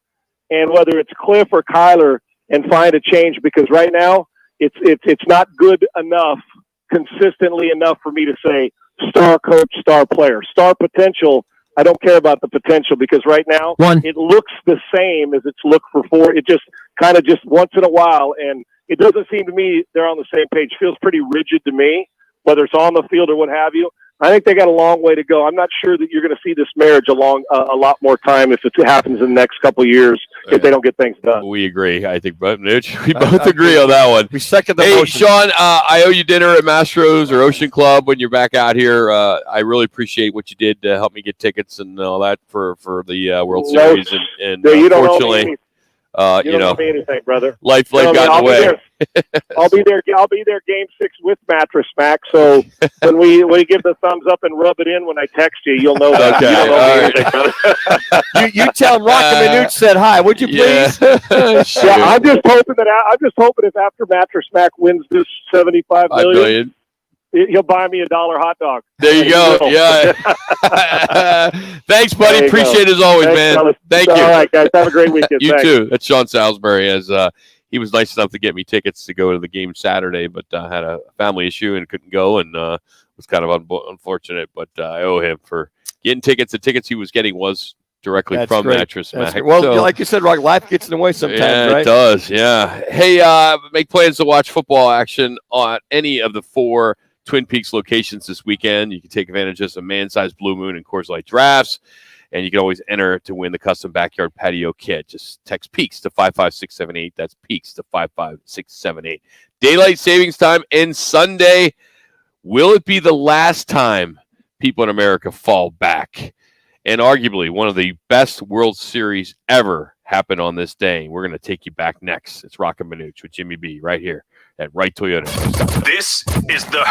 Speaker 5: and whether it's Cliff or Kyler, and find a change, because right now it's not good enough, consistently enough for me to say star coach, star player, star potential. I don't care about the potential, because right now it looks the same as it's looked before. It just kind of just once in a while, and it doesn't seem to me they're on the same page. Feels pretty rigid to me, whether it's on the field or what have you. I think they got a long way to go. I'm not sure that you're going to see this marriage a lot more time if it happens in the next couple of years, if they don't get things done.
Speaker 3: We agree. I think, Manuch, we both agree on that one.
Speaker 2: We second the
Speaker 3: motion.
Speaker 2: Sean,
Speaker 3: I owe you dinner at Mastro's or Ocean Club when you're back out here. I really appreciate what you did to help me get tickets and all that for the World Series. And
Speaker 5: you don't
Speaker 3: unfortunately,
Speaker 5: you don't know me anything, brother.
Speaker 3: Life got in the way.
Speaker 5: I'll be there Game 6 with Mattress Mac. So when we give the thumbs up and rub it in when I text you, you'll know that.
Speaker 3: Okay.
Speaker 5: You don't know me anything, brother.
Speaker 2: you tell him Roc and Manuch said hi, would you please?
Speaker 5: Yeah, I'm just hoping if after Mattress Mac wins this $75 million, he'll buy me $1 hot dog.
Speaker 3: There you go. Yeah. Thanks, buddy. Appreciate it as always, man.
Speaker 5: Fellas.
Speaker 3: Thank you.
Speaker 5: All right, guys. Have a great weekend.
Speaker 3: You
Speaker 5: Thanks.
Speaker 3: too. That's Sean Salisbury. He was nice enough to get me tickets to go to the game Saturday, but had a family issue and couldn't go, and was kind of unfortunate. But I owe him for getting tickets. The tickets he was getting was directly from Mattress Mac.
Speaker 2: Well, like you said, Rock, life gets in the way sometimes, right?
Speaker 3: It does, yeah. Hey, make plans to watch football action on any of the 4 Twin Peaks locations this weekend. You can take advantage of some man-sized Blue Moon and Coors Light drafts, and you can always enter to win the custom backyard patio kit. Just text PEAKS to 55678. That's PEAKS to 55678. Daylight savings time ends Sunday. Will it be the last time people in America fall back? And arguably one of the best World Series ever happened on this day. We're going to take you back next. It's Roc and Manuch with Jimmy B right here at Wright Toyota.
Speaker 1: This is the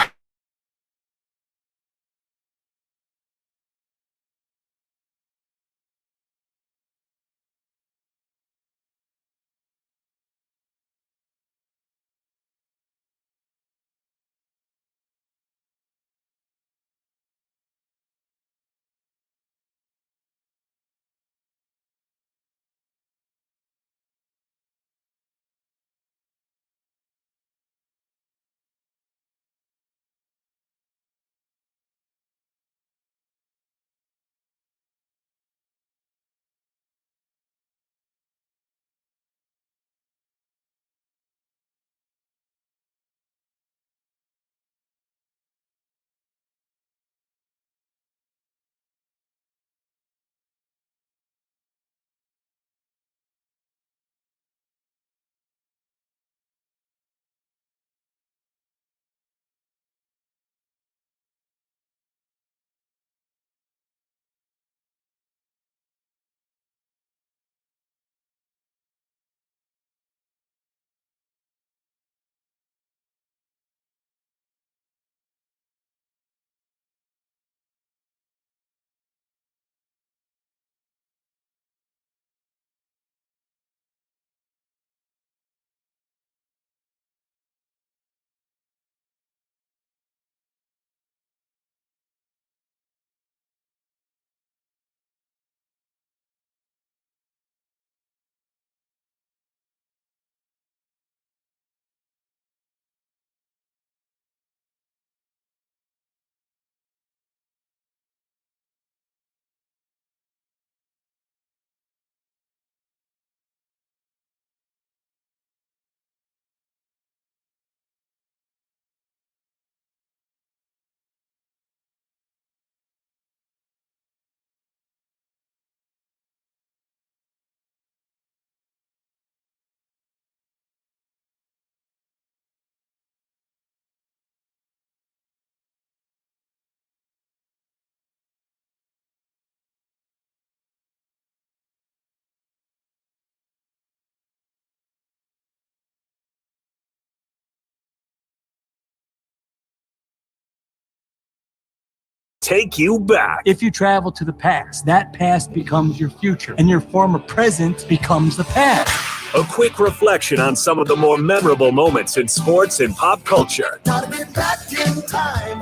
Speaker 1: take you back.
Speaker 6: If you travel to the past, that past becomes your future, and your former present becomes the past.
Speaker 1: A quick reflection on some of the more memorable moments in sports and pop culture.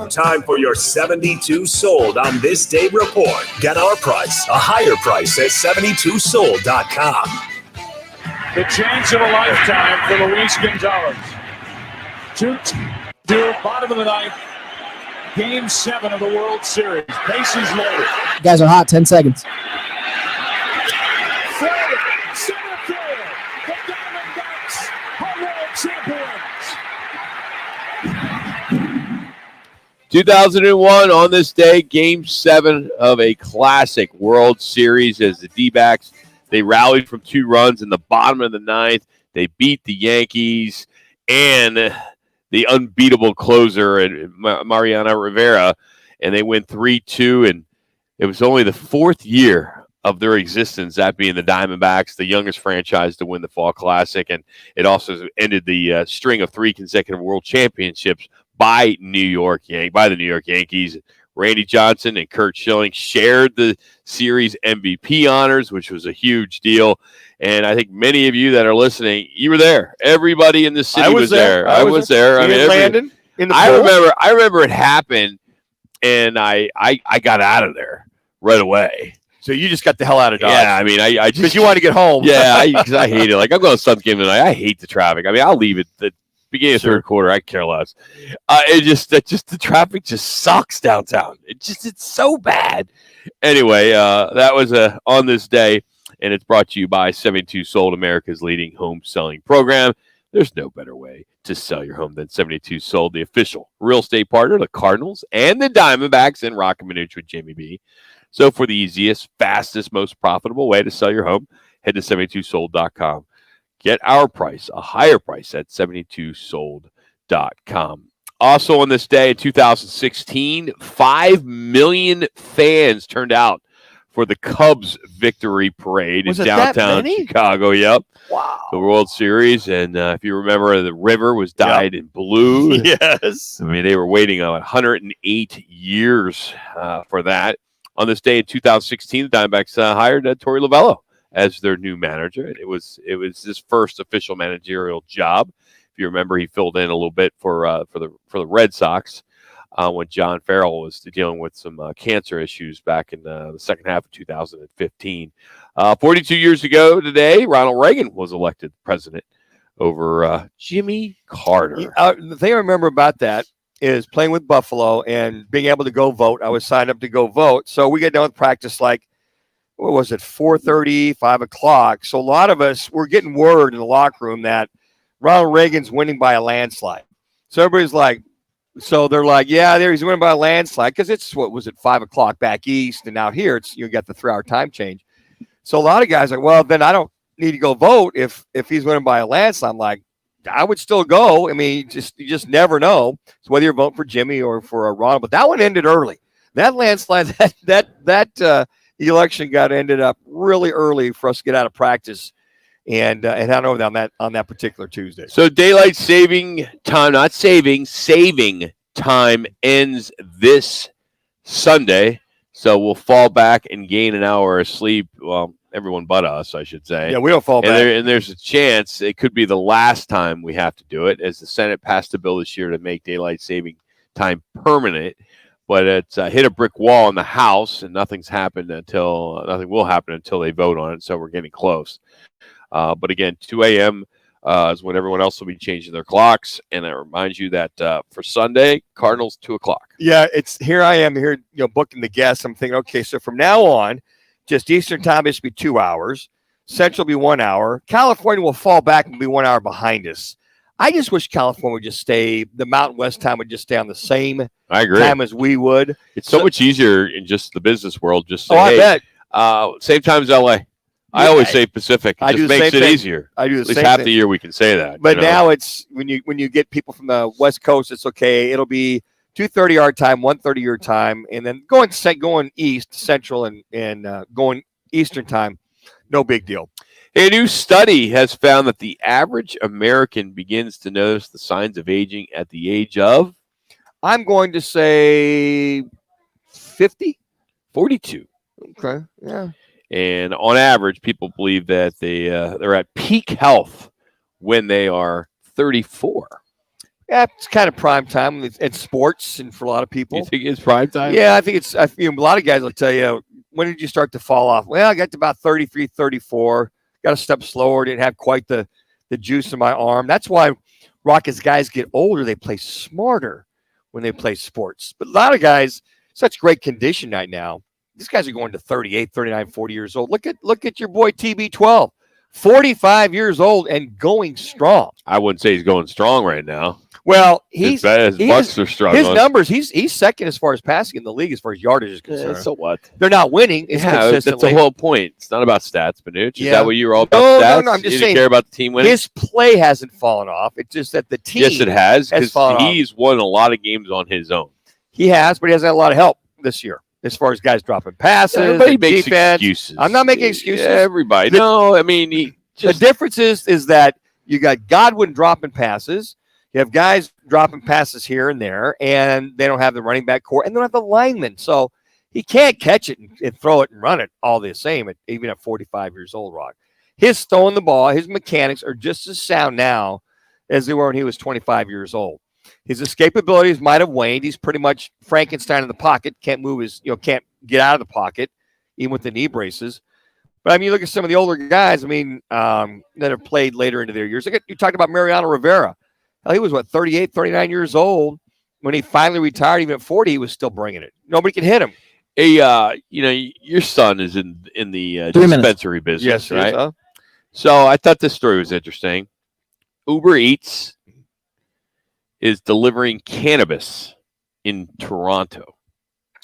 Speaker 1: Time for your 72 Sold on This Day report. Get our price, a higher price at 72sold.com.
Speaker 4: The chance of a lifetime for Luis Gonzalez. 2-2, bottom of the ninth. Game 7 of the World Series. Bases loaded.
Speaker 7: You guys are hot. 10 seconds.
Speaker 4: Forward, center field. The Diamondbacks are world champions.
Speaker 3: 2001 on this day, Game 7 of a classic World Series as the D-backs, they rallied from 2 runs in the bottom of the ninth. They beat the Yankees and the unbeatable closer, Mariano Rivera, and they win 3-2, and it was only the 4th year of their existence, that being the Diamondbacks, the youngest franchise to win the Fall Classic, and it also ended the string of 3 consecutive World Championships by the New York Yankees. Randy Johnson and Curt Schilling shared the series MVP honors, which was a huge deal. And I think many of you that are listening, you were there. Everybody in the city was there. I was there. I mean,
Speaker 2: Landon in the
Speaker 3: I remember it happened, and I got out of there right away.
Speaker 2: So you just got the hell out of Dodge.
Speaker 3: Yeah, I mean, I just
Speaker 2: because you wanted to get home.
Speaker 3: Yeah, because I hate it. Like, I'm going to Suns game tonight. I hate the traffic. I mean, I'll leave it the beginning of third quarter. I care less. The traffic just sucks downtown. It's so bad. Anyway, that was on this day, and it's brought to you by 72 Sold, America's leading home selling program. There's no better way to sell your home than 72 Sold, the official real estate partner of the Cardinals and the Diamondbacks and Roc and Manuch with Jimmy B. So for the easiest, fastest, most profitable way to sell your home, head to 72sold.com. Get our price, a higher price at 72sold.com. Also on this day in 2016, 5 million fans turned out for the Cubs victory parade in downtown Chicago. Yep.
Speaker 2: Wow.
Speaker 3: The World Series. And if you remember, the river was dyed in blue.
Speaker 2: Yes.
Speaker 3: I mean, they were waiting 108 years for that. On this day in 2016, the Diamondbacks hired Torey Lovello as their new manager. And it was his first official managerial job. If you remember, he filled in a little bit for the Red Sox when John Farrell was dealing with some cancer issues back in the second half of 2015. 42 years ago today, Ronald Reagan was elected president over Jimmy Carter.
Speaker 2: The thing I remember about that is playing with Buffalo and being able to go vote. I was signed up to go vote. So we get done with practice like, what was it, 4:30, 5 o'clock. So a lot of us were getting word in the locker room that Ronald Reagan's winning by a landslide. So everybody's like, they're like, yeah, he's winning by a landslide because it's, 5 o'clock back east, and out here it's you got the 3-hour time change. So a lot of guys are like, well, then I don't need to go vote if he's winning by a landslide. I'm like, I would still go. I mean, you just never know. So whether you're voting for Jimmy or for Ronald, but that one ended early. That landslide, that election ended up really early for us to get out of practice and head over on that particular Tuesday.
Speaker 3: So daylight saving time time ends this Sunday. So we'll fall back and gain an hour of sleep. Well, everyone but us, I should say.
Speaker 2: Yeah, we don't fall back.
Speaker 3: And there's a chance it could be the last time we have to do it, as the Senate passed a bill this year to make daylight saving time permanent. But it's hit a brick wall in the House, and nothing will happen until they vote on it. So we're getting close. But again, 2 a.m. Is when everyone else will be changing their clocks. And I remind you that for Sunday, Cardinals 2 o'clock.
Speaker 2: Yeah, I am here, booking the guests. I'm thinking, okay, so from now on, just Eastern time is to be 2 hours. Central will be 1 hour. California will fall back and be 1 hour behind us. I just wish California would just stay, the Mountain West time would just stay on the same time as we would.
Speaker 3: It's so much easier in just the business world. Just say,
Speaker 2: I bet.
Speaker 3: Same time as LA. I always say Pacific. It just makes it easier.
Speaker 2: I do the
Speaker 3: At least
Speaker 2: same
Speaker 3: half
Speaker 2: thing.
Speaker 3: the year we can say that.
Speaker 2: But now it's when you get people from the West Coast, it's okay. It'll be 2:30 our time, 1:30 your time, and then going east, Central, and going Eastern time, no big deal.
Speaker 3: A new study has found that the average American begins to notice the signs of aging at the age of,
Speaker 2: I'm going to say 50?
Speaker 3: 42.
Speaker 2: Okay, yeah.
Speaker 3: And on average, people believe that they're at peak health when they are 34.
Speaker 2: Yeah, it's kind of prime time. It's sports, and for a lot of people.
Speaker 3: You think it's prime time?
Speaker 2: Yeah, I think it's. A lot of guys will tell you, when did you start to fall off? Well, I got to about 33, 34. Got a step slower. Didn't have quite the juice in my arm. That's why, Rock, as guys get older, they play smarter when they play sports. But a lot of guys, such great condition right now. These guys are going to 38, 39, 40 years old. Look at your boy TB12. 45 years old and going strong.
Speaker 3: I wouldn't say he's going strong right now.
Speaker 2: Well,
Speaker 3: His Bucks are struggling.
Speaker 2: His numbers, he's second as far as passing in the league as far as yardage is concerned.
Speaker 3: So what?
Speaker 2: They're not winning. It's
Speaker 3: That's the whole point. It's not about stats, Manuch. Is that what you were all about? Stats?
Speaker 2: No. I'm just
Speaker 3: you
Speaker 2: saying.
Speaker 3: Didn't care about the team winning.
Speaker 2: His play hasn't fallen off. It's just that the team.
Speaker 3: Yes, it has. Because he's
Speaker 2: off.
Speaker 3: won a lot of games on his own.
Speaker 2: He has, but he hasn't had a lot of help this year as far as guys dropping passes.
Speaker 3: Everybody makes
Speaker 2: defense.
Speaker 3: excuses.
Speaker 2: I'm not making excuses.
Speaker 3: Everybody.
Speaker 2: The difference is that you got Godwin dropping passes. You have guys dropping passes here and there, and they don't have the running back core, and they don't have the linemen. So he can't catch it and throw it and run it all the same, even at 45 years old, Rock. His throwing the ball, his mechanics are just as sound now as they were when he was 25 years old. His escapabilities might have waned. He's pretty much Frankenstein in the pocket, can't move can't get out of the pocket, even with the knee braces. But, I mean, you look at some of the older guys, that have played later into their years. You talked about Mariano Rivera. Hell, he was, 38, 39 years old. When he finally retired, even at 40, he was still bringing it. Nobody could hit him.
Speaker 3: Your son is in the dispensary business, right?
Speaker 2: Yes,
Speaker 3: So I thought this story was interesting. Uber Eats is delivering cannabis in Toronto.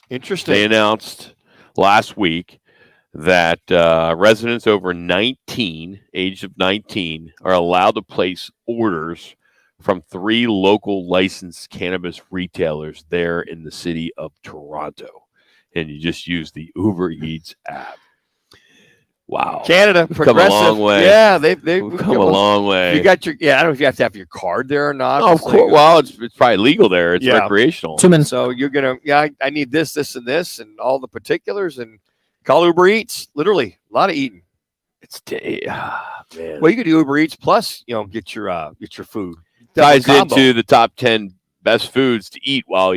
Speaker 2: Interesting.
Speaker 3: They announced last week that residents over 19, age of 19, are allowed to place orders from 3 local licensed cannabis retailers there in the city of Toronto. And you just use the Uber Eats app. Wow.
Speaker 2: Canada,
Speaker 3: We've come a long way.
Speaker 2: Yeah, they've
Speaker 3: come a long way.
Speaker 2: You got I don't know if you have to have your card there or not.
Speaker 3: Oh, of course. Well, it's probably legal there. It's recreational.
Speaker 6: 2 minutes.
Speaker 2: So you're going to, I need this, and this, and all the particulars, and call Uber Eats. Literally, a lot of eating.
Speaker 3: Man.
Speaker 2: Well, you could do Uber Eats plus, get your food.
Speaker 3: Ties into the top 10 best foods to eat while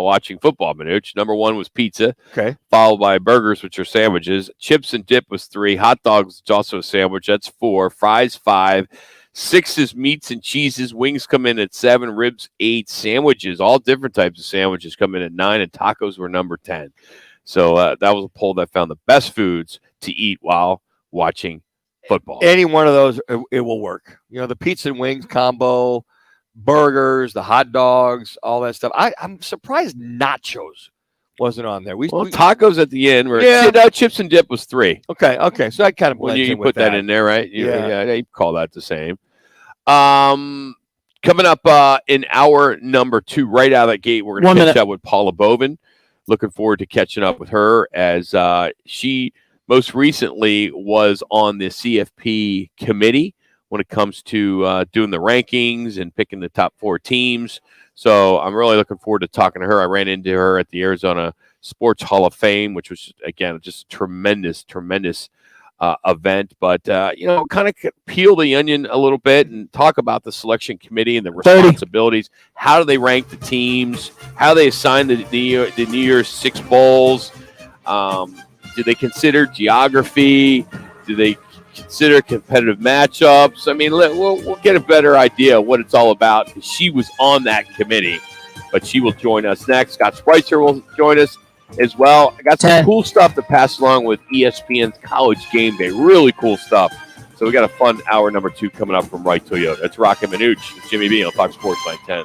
Speaker 3: watching football, Manuch. Number 1 was pizza.
Speaker 2: Okay.
Speaker 3: Followed by burgers, which are sandwiches. Chips and dip was 3. Hot dogs, which is also a sandwich. That's 4. Fries, 5. 6 is meats and cheeses. Wings come in at 7. Ribs, 8. Sandwiches, all different types of sandwiches, come in at 9. And tacos were number 10. So that was a poll that found the best foods to eat while watching football.
Speaker 2: Any one of those, it will work. The pizza and wings combo, burgers, the hot dogs, all that stuff. I'm surprised nachos wasn't on there.
Speaker 3: Tacos at the end. Chips and dip was 3.
Speaker 2: Okay. So I kind of
Speaker 3: when you put that in there, right? You call that the same. Coming up in hour number 2, right out of the gate, we're going to catch up with Paula Bovin. Looking forward to catching up with her as she most recently was on the CFP committee when it comes to doing the rankings and picking the top 4 teams. So I'm really looking forward to talking to her. I ran into her at the Arizona Sports Hall of Fame, which was, again, just a tremendous event. But, kind of peel the onion a little bit and talk about the selection committee and the responsibilities. 30. How do they rank the teams? How they assign the New Year's 6 bowls? Do they consider geography? Do they consider competitive matchups? I mean, we'll get a better idea of what it's all about because she was on that committee. But she will join us next. Scott Spreitzer will join us as well. I got some cool stuff to pass along with ESPN's College Game Day. Really cool stuff. So we got a fun hour number 2 coming up from Wright Toyota. It's Roc and Manuch with Jimmy B on Fox Sports 910.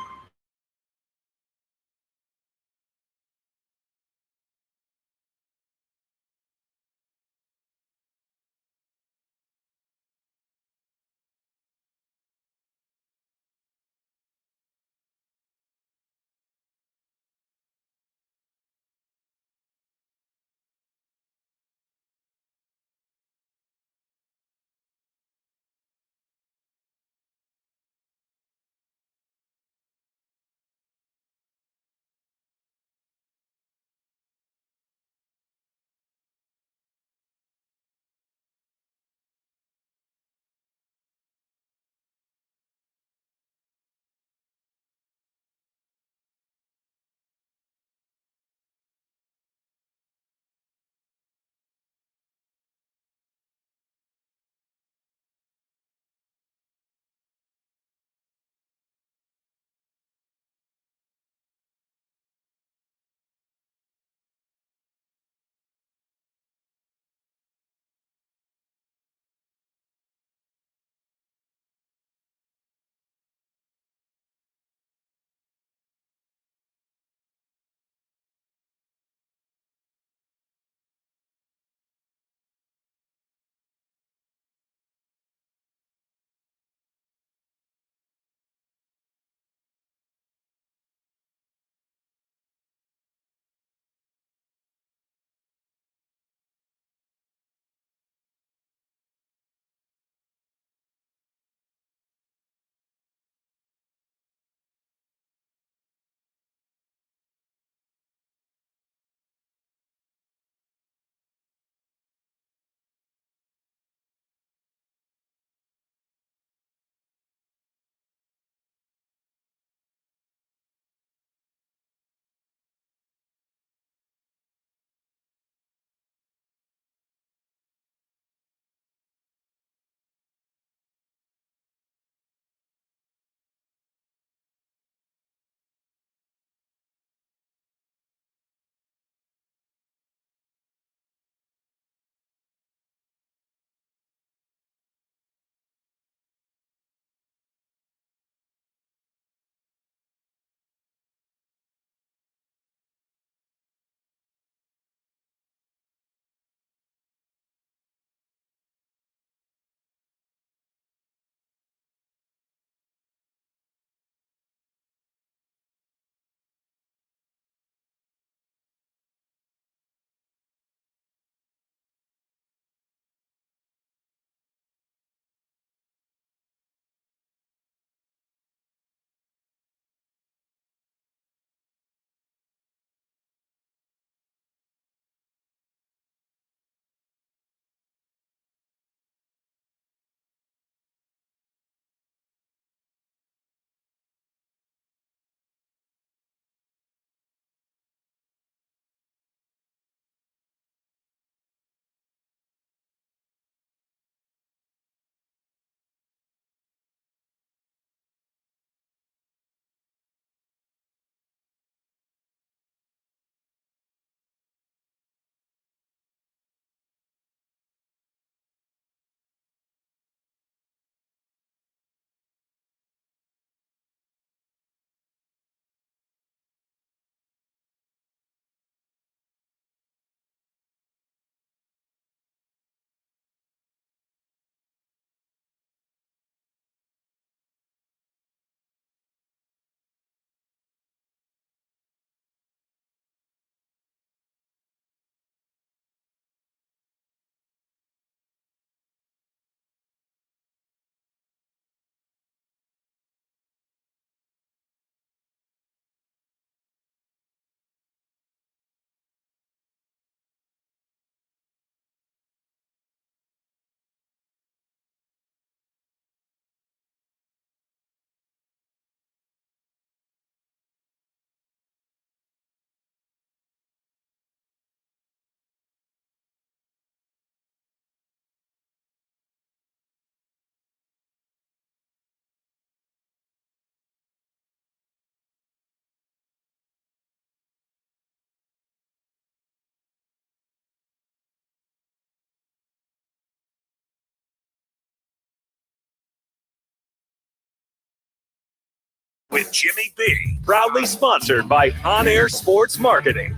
Speaker 1: with Jimmy B. Proudly sponsored by On Air Sports Marketing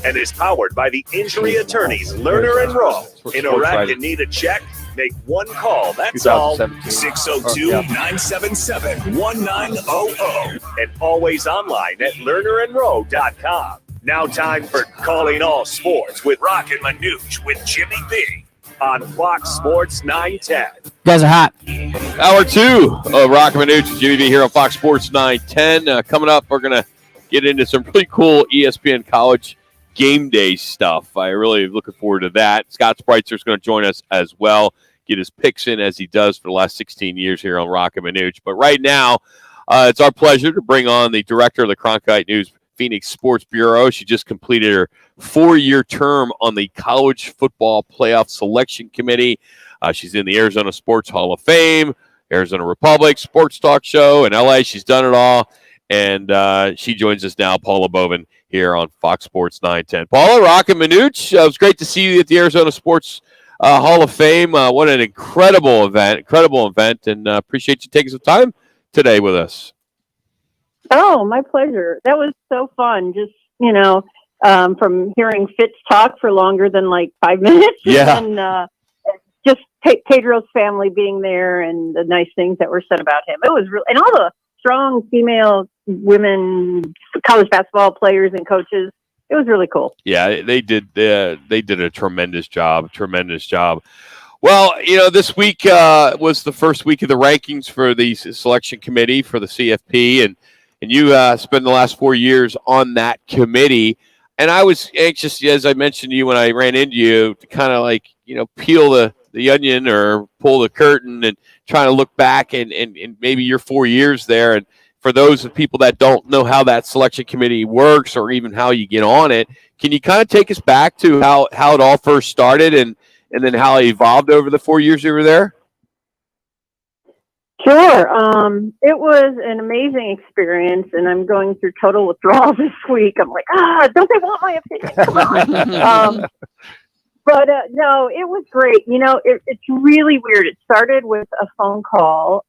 Speaker 1: and is powered by the injury attorneys Lerner and Rowe. In a wreck and need a check? Make one call. That's all. 602-977-1900. And always online at lernerandrowe.com. Now time for Calling All Sports with Roc and Manuch with Jimmy B. on Fox Sports 910.
Speaker 7: You guys are hot.
Speaker 3: Hour 2 of Roc and Manuch and Jimmy B here on Fox Sports 910. Coming up, we're going to get into some pretty cool ESPN College game day stuff. I really am looking forward to that. Scott Spreitzer is going to join us as well, get his picks in as he does for the last 16 years here on Roc and Manuch. But right now, it's our pleasure to bring on the director of the Cronkite News Phoenix Sports Bureau. She just completed her 4-year term on the College Football Playoff Selection Committee. She's in the Arizona Sports Hall of Fame, Arizona Republic, Sports Talk Show in LA. She's done it all. And she joins us now, Paula Bovin, here on Fox Sports 910. Paula, Roc and Manuch, it was great to see you at the Arizona Sports Hall of Fame. What an incredible event, and appreciate you taking some time today with us.
Speaker 8: Oh, my pleasure. That was so fun. Just, from hearing Fitz talk for longer than like 5 minutes.
Speaker 3: Yeah.
Speaker 8: And just Pedro's family being there and the nice things that were said about him. It was real. And all the strong female, women, college basketball players and coaches. It was really cool.
Speaker 3: Yeah, they did a tremendous job. Well, this week was the first week of the rankings for the selection committee for the CFP, and you spent the last 4 years on that committee. And I was anxious, as I mentioned to you when I ran into you, to kind of peel the onion or pull the curtain and trying to look back and maybe your 4 years there. And for those of people that don't know how that selection committee works or even how you get on it, can you kind of take us back to how it all first started and then how it evolved over the 4 years you were there?
Speaker 8: Sure. It was an amazing experience, and I'm going through total withdrawal this week. I'm like, don't they want my opinion? Come on. But no, it was great. It's really weird. It started with a phone call.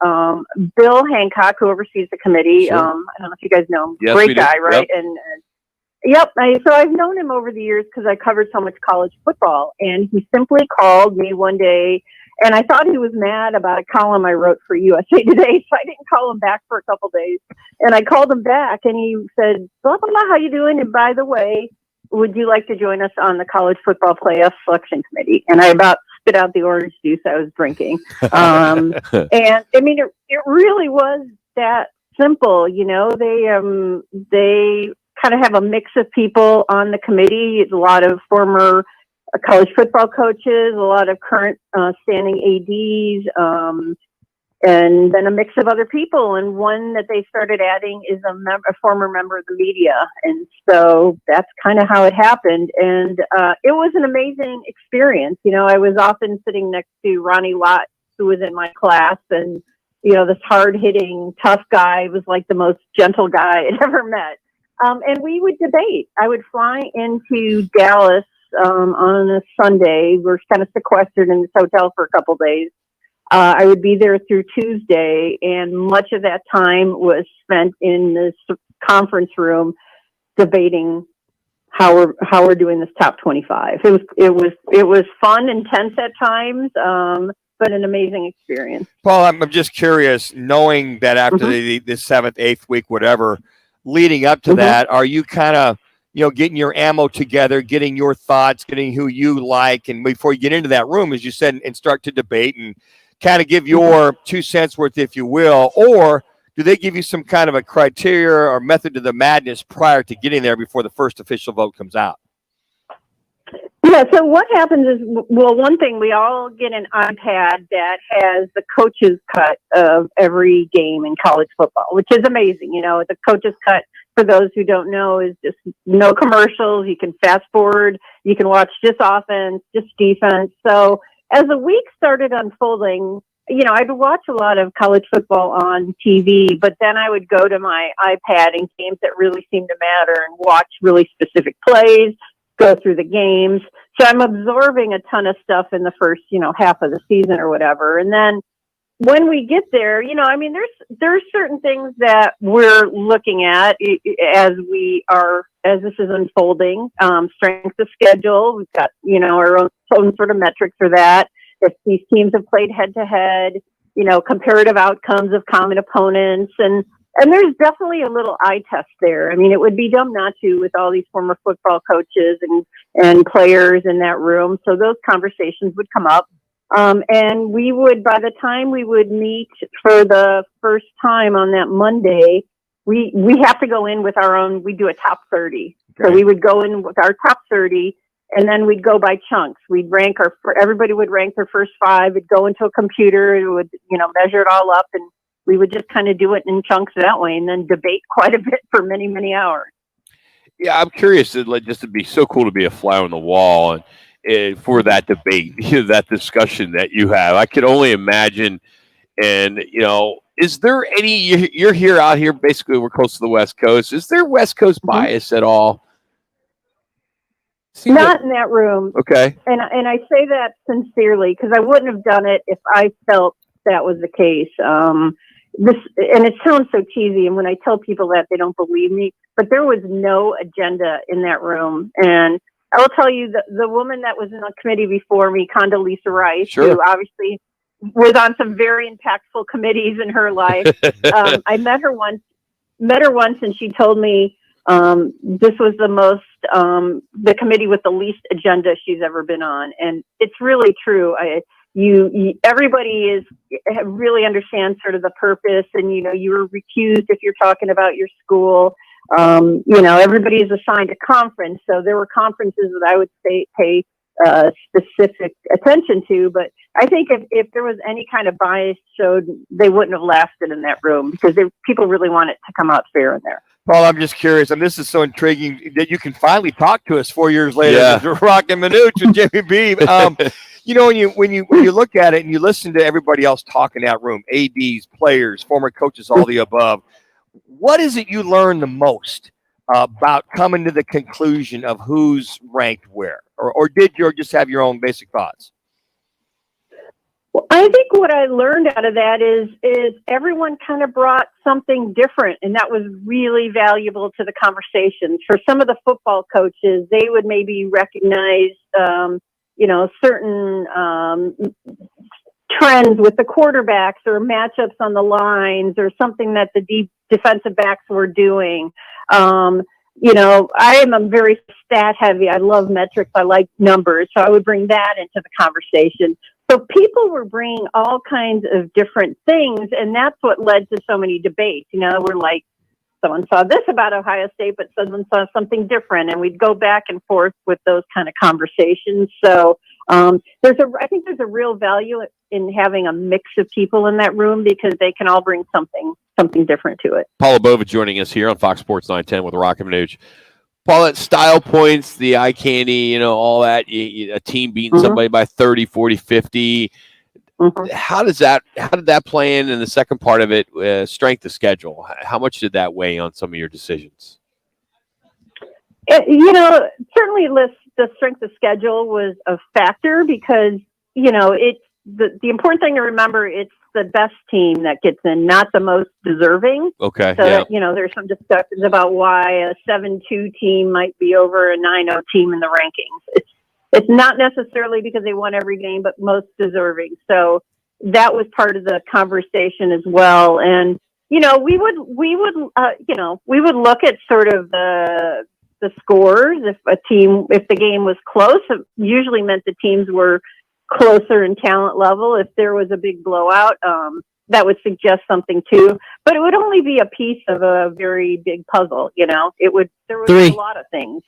Speaker 8: Bill Hancock, who oversees the committee,
Speaker 3: Sure.
Speaker 8: I don't know if you guys know him.
Speaker 3: Yes,
Speaker 8: Great
Speaker 3: we do.
Speaker 8: guy, right?
Speaker 3: Yep.
Speaker 8: Yep. So I've known him over the years because I covered so much college football. And he simply called me one day, and I thought he was mad about a column I wrote for USA Today, so I didn't call him back for a couple days. And I called him back, and he said, blah, blah, blah, how you doing? And by the way, would you like to join us on the College Football Playoff Selection Committee? And I about spit out the orange juice I was drinking. And I mean, it really was that simple. They kind of have a mix of people on the committee, a lot of former college football coaches, a lot of current standing ADs, and then a mix of other people. And one that they started adding is a former member of the media. And so that's kind of how it happened. And it was an amazing experience. I was often sitting next to Ronnie Lott, who was in my class. And, this hard-hitting, tough guy was like the most gentle guy I'd ever met. And we would debate. I would fly into Dallas on a Sunday. We're kind of sequestered in this hotel for a couple days. I would be there through Tuesday, and much of that time was spent in this conference room debating how we're doing this top 25. It was fun, intense at times, but an amazing experience.
Speaker 2: Paul, I'm just curious, knowing that after the 7th, 8th week, whatever, leading up to that, are you kind of getting your ammo together, getting your thoughts, getting who you like, and before you get into that room, as you said, and start to debate and kind of give your 2 cents worth, if you will, or do they give you some kind of a criteria or method to the madness prior to getting there before the first official vote comes out?
Speaker 8: Yeah, so what happens is, well, one thing, we all get an iPad that has the coach's cut of every game in college football, which is amazing. The coach's cut, for those who don't know, is just no commercials. You can fast forward. You can watch just offense, just defense. So as the week started unfolding, I'd watch a lot of college football on TV, but then I would go to my iPad and games that really seemed to matter and watch really specific plays, go through the games. So I'm absorbing a ton of stuff in the first, half of the season or whatever. And then, when we get there, I mean, there's certain things that we're looking at as this is unfolding. Strength of schedule, we've got, our own sort of metrics for that. If these teams have played head to head, comparative outcomes of common opponents, and there's definitely a little eye test there. I mean, it would be dumb not to, with all these former football coaches and players in that room. So those conversations would come up. And we would, by the time we would meet for the first time on that Monday, we have to go in with we do a top 30. Okay. So we would go in with our top 30, and then we'd go by chunks. Everybody would rank their first 5. It'd go into a computer. It would, measure it all up, and we would just kind of do it in chunks that way, and then debate quite a bit for many, many hours.
Speaker 3: Yeah, I'm curious. Just to be so cool to be a fly on the wall and for that debate, that discussion that you have. I could only imagine. And is there any? You're out here. Basically, we're close to the West Coast. Is there West Coast bias at all?
Speaker 8: Not in that room.
Speaker 3: Okay.
Speaker 8: And I say that sincerely because I wouldn't have done it if I felt that was the case. And it sounds so cheesy, and when I tell people that, they don't believe me. But there was no agenda in that room, and I will tell you the woman that was in the committee before me, Condoleezza Rice,
Speaker 3: sure,
Speaker 8: who obviously was on some very impactful committees in her life. I met her once, and she told me this was the committee with the least agenda she's ever been on, and it's really true. Everybody really understands sort of the purpose, and you were recused if you're talking about your school. Everybody is assigned a conference, so there were conferences that I would pay specific attention to. But I think if there was any kind of bias showed, they wouldn't have lasted in that room because people really want it to come out fair in there.
Speaker 2: Paul, I'm just curious, and this is so intriguing that you can finally talk to us 4 years later.
Speaker 3: Yeah.
Speaker 2: Roc and Manuch and Jimmy B. When you look at it and you listen to everybody else talk in that room, ADs, players, former coaches, all the above, what is it you learn the most about coming to the conclusion of who's ranked where? Or did you just have your own basic thoughts?
Speaker 8: Well, I think what I learned out of that is everyone kind of brought something different, and that was really valuable to the conversations. For some of the football coaches, they would maybe recognize, certain trends with the quarterbacks or matchups on the lines or something that the defensive backs were doing. I'm very stat heavy. I love metrics. I like numbers. So I would bring that into the conversation. So people were bringing all kinds of different things, and that's what led to so many debates. We're like, someone saw this about Ohio State, but someone saw something different, and we'd go back and forth with those kind of conversations. So I think there's a real value in having a mix of people in that room because they can all bring something different to it.
Speaker 3: Paula Bova joining us here on Fox Sports 910 with Roc and Manuch. Paula, style points, the eye candy, all that, a team beating somebody by 30, 40, 50. How did that play in the second part of it, strength of schedule? How much did that weigh on some of your decisions?
Speaker 8: Certainly the strength of schedule was a factor because, it's the important thing to remember, it's the best team that gets in, not the most deserving.
Speaker 3: Okay.
Speaker 8: So that, there's some discussions about why a 7-2 team might be over a 9-0 team in the rankings. It's not necessarily because they won every game, but most deserving. So that was part of the conversation as well. And, we would look at sort of the scores. If the game was close, it usually meant the teams were closer in talent level. If there was a big blowout, that would suggest something too, but it would only be a piece of a very big puzzle. There was a lot of things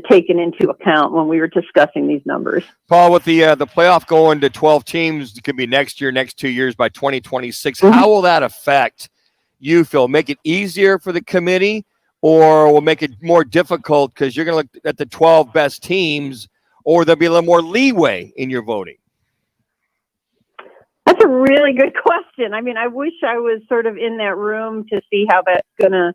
Speaker 8: taken into account when we were discussing these numbers.
Speaker 2: Paul, with the playoff going to 12 teams, it could be next 2 years by 2026. How will that affect you, Phil? Make it easier for the committee, or will make it more difficult because you're going to look at the 12 best teams, or there'll be a little more leeway in your voting?
Speaker 8: That's a really good question. I mean, I wish I was sort of in that room to see how that's going to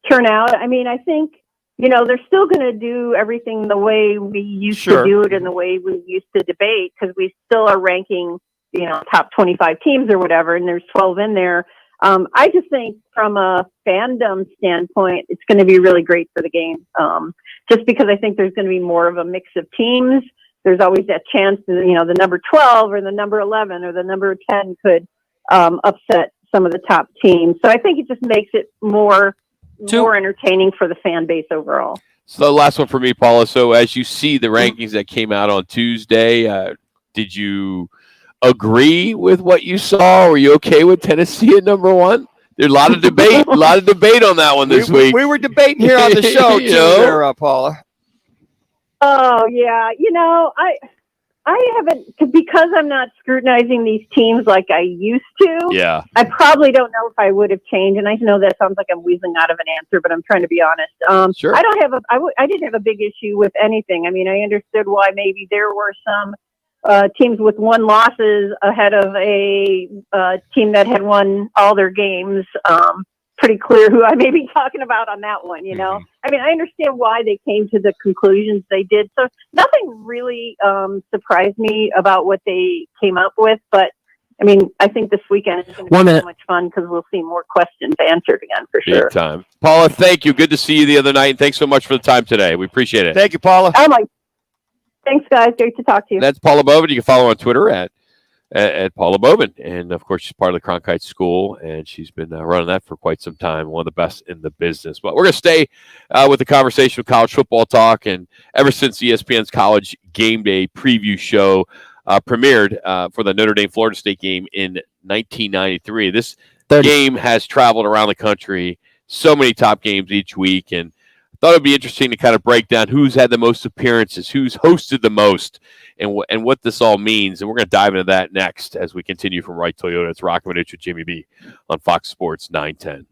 Speaker 8: turn out. I mean, I think, they're still going to do everything the way we used to do it and the way we used to debate, because we still are ranking, top 25 teams or whatever, and there's 12 in there. I just think from a fandom standpoint, it's going to be really great for the game. Just because I think there's going to be more of a mix of teams. There's always that chance that, the number 12 or the number 11 or the number 10 could upset some of the top teams. So I think it just makes it more entertaining for the fan base overall.
Speaker 3: So the last one for me, Paula. So as you see the rankings that came out on Tuesday, did you agree with what you saw? Were you okay with Tennessee at number one? There's a lot of debate, on that one this week.
Speaker 2: We were debating here on the show too, there, Paula.
Speaker 8: Oh yeah, I haven't, because I'm not scrutinizing these teams like I used to.
Speaker 3: Yeah,
Speaker 8: I probably don't know if I would have changed, and I know that sounds like I'm wheezing out of an answer, but I'm trying to be honest.
Speaker 3: Sure.
Speaker 8: I didn't have a big issue with anything. I mean, I understood why maybe there were some teams with one losses ahead of a team that had won all their games. Pretty clear who I may be talking about on that one,
Speaker 3: Mm-hmm.
Speaker 8: I mean, I understand why they came to the conclusions they did. So nothing really surprised me about what they came up with. But, I mean, I think this weekend is going to be so much fun because we'll see more questions answered again for sure.
Speaker 3: Big time. Paula, thank you. Good to see you the other night. And thanks so much for the time today. We appreciate it.
Speaker 2: Thank you, Paula.
Speaker 8: Thanks, guys. Great to talk to you.
Speaker 3: That's Paula Bovin. You can follow her on Twitter at Paula Bovin. And, of course, she's part of the Cronkite School, and she's been running that for quite some time, one of the best in the business. But we're going to stay with the conversation of college football talk. And ever since ESPN's College Game Day preview show premiered for the Notre Dame-Florida State game in 1993, this game has traveled around the country, so many top games each week, and thought it'd be interesting to kind of break down who's had the most appearances, who's hosted the most, and what this all means. And we're going to dive into that next as we continue from Wright Toyota. It's Roc and Manuch with Jimmy B on Fox Sports 910.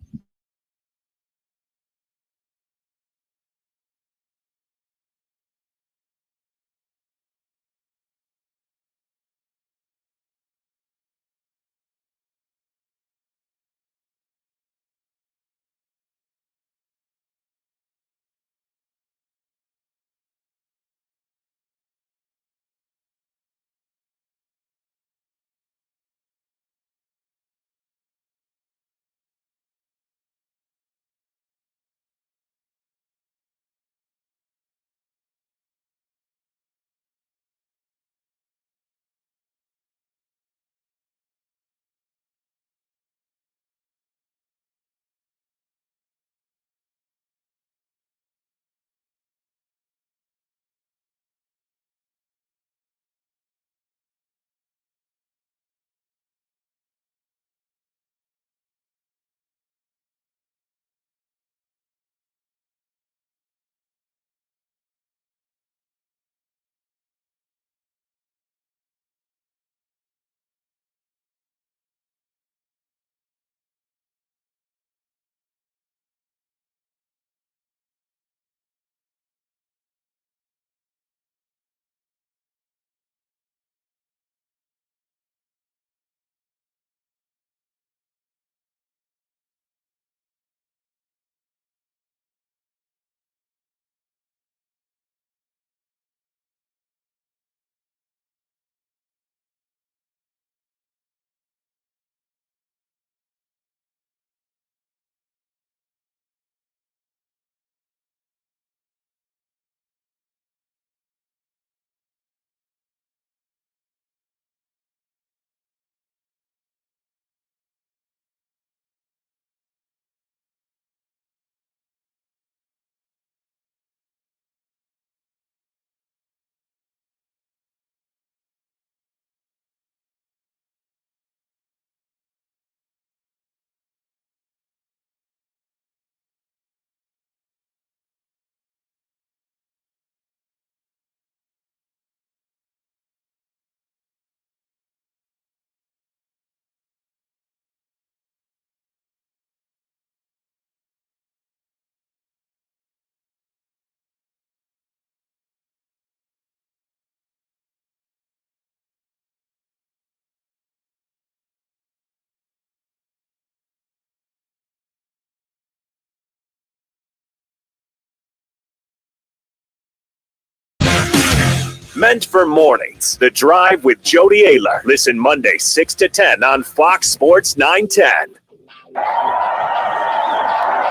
Speaker 1: Meant for mornings. The Drive with Jody Ayler. Listen Monday 6 to 10 on Fox Sports 910.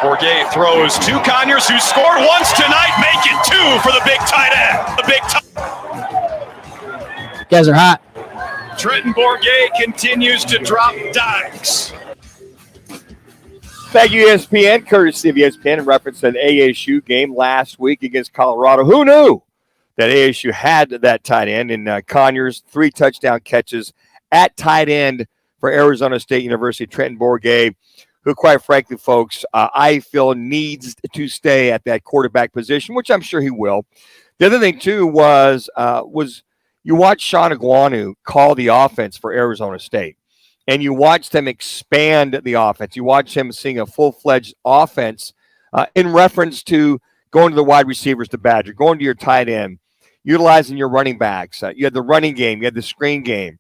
Speaker 7: Bourget throws to Conyers, who scored once tonight, make it 2 for the big tight end.
Speaker 9: You guys are hot.
Speaker 7: Trenton Bourget continues to drop dimes.
Speaker 2: Thank you, ESPN. Courtesy of ESPN in reference to an ASU game last week against Colorado. Who knew that ASU had that tight end in Conyers? 3 touchdown catches at tight end for Arizona State University, Trenton Bourget, who, quite frankly, folks, I feel needs to stay at that quarterback position, which I'm sure he will. The other thing, too, was you watch Sean Iguanu call the offense for Arizona State, and you watched him expand the offense. You watch him seeing a full-fledged offense in reference to going to the wide receivers to Badger, going to your tight end, utilizing your running backs. You had the running game. You had the screen game.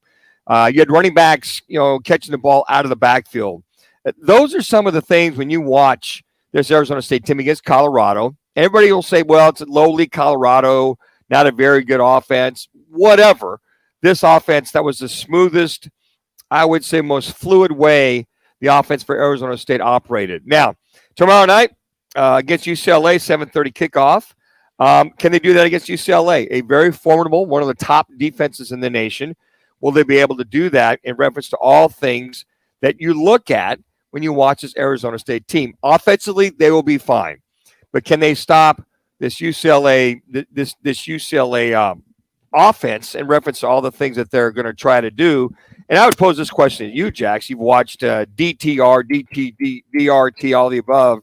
Speaker 2: You had running backs, catching the ball out of the backfield. Those are some of the things when you watch this Arizona State team against Colorado. Everybody will say, well, it's a lowly Colorado, not a very good offense, whatever. This offense, that was the smoothest, I would say, most fluid way the offense for Arizona State operated. Now, tomorrow night against UCLA, 7:30 kickoff. Can they do that against UCLA? A very formidable, one of the top defenses in the nation. Will they be able to do that in reference to all things that you look at when you watch this Arizona State team? Offensively, they will be fine. But can they stop this UCLA offense in reference to all the things that they're going to try to do? And I would pose this question to you, Jax. You've watched DTR, DRT, all the above.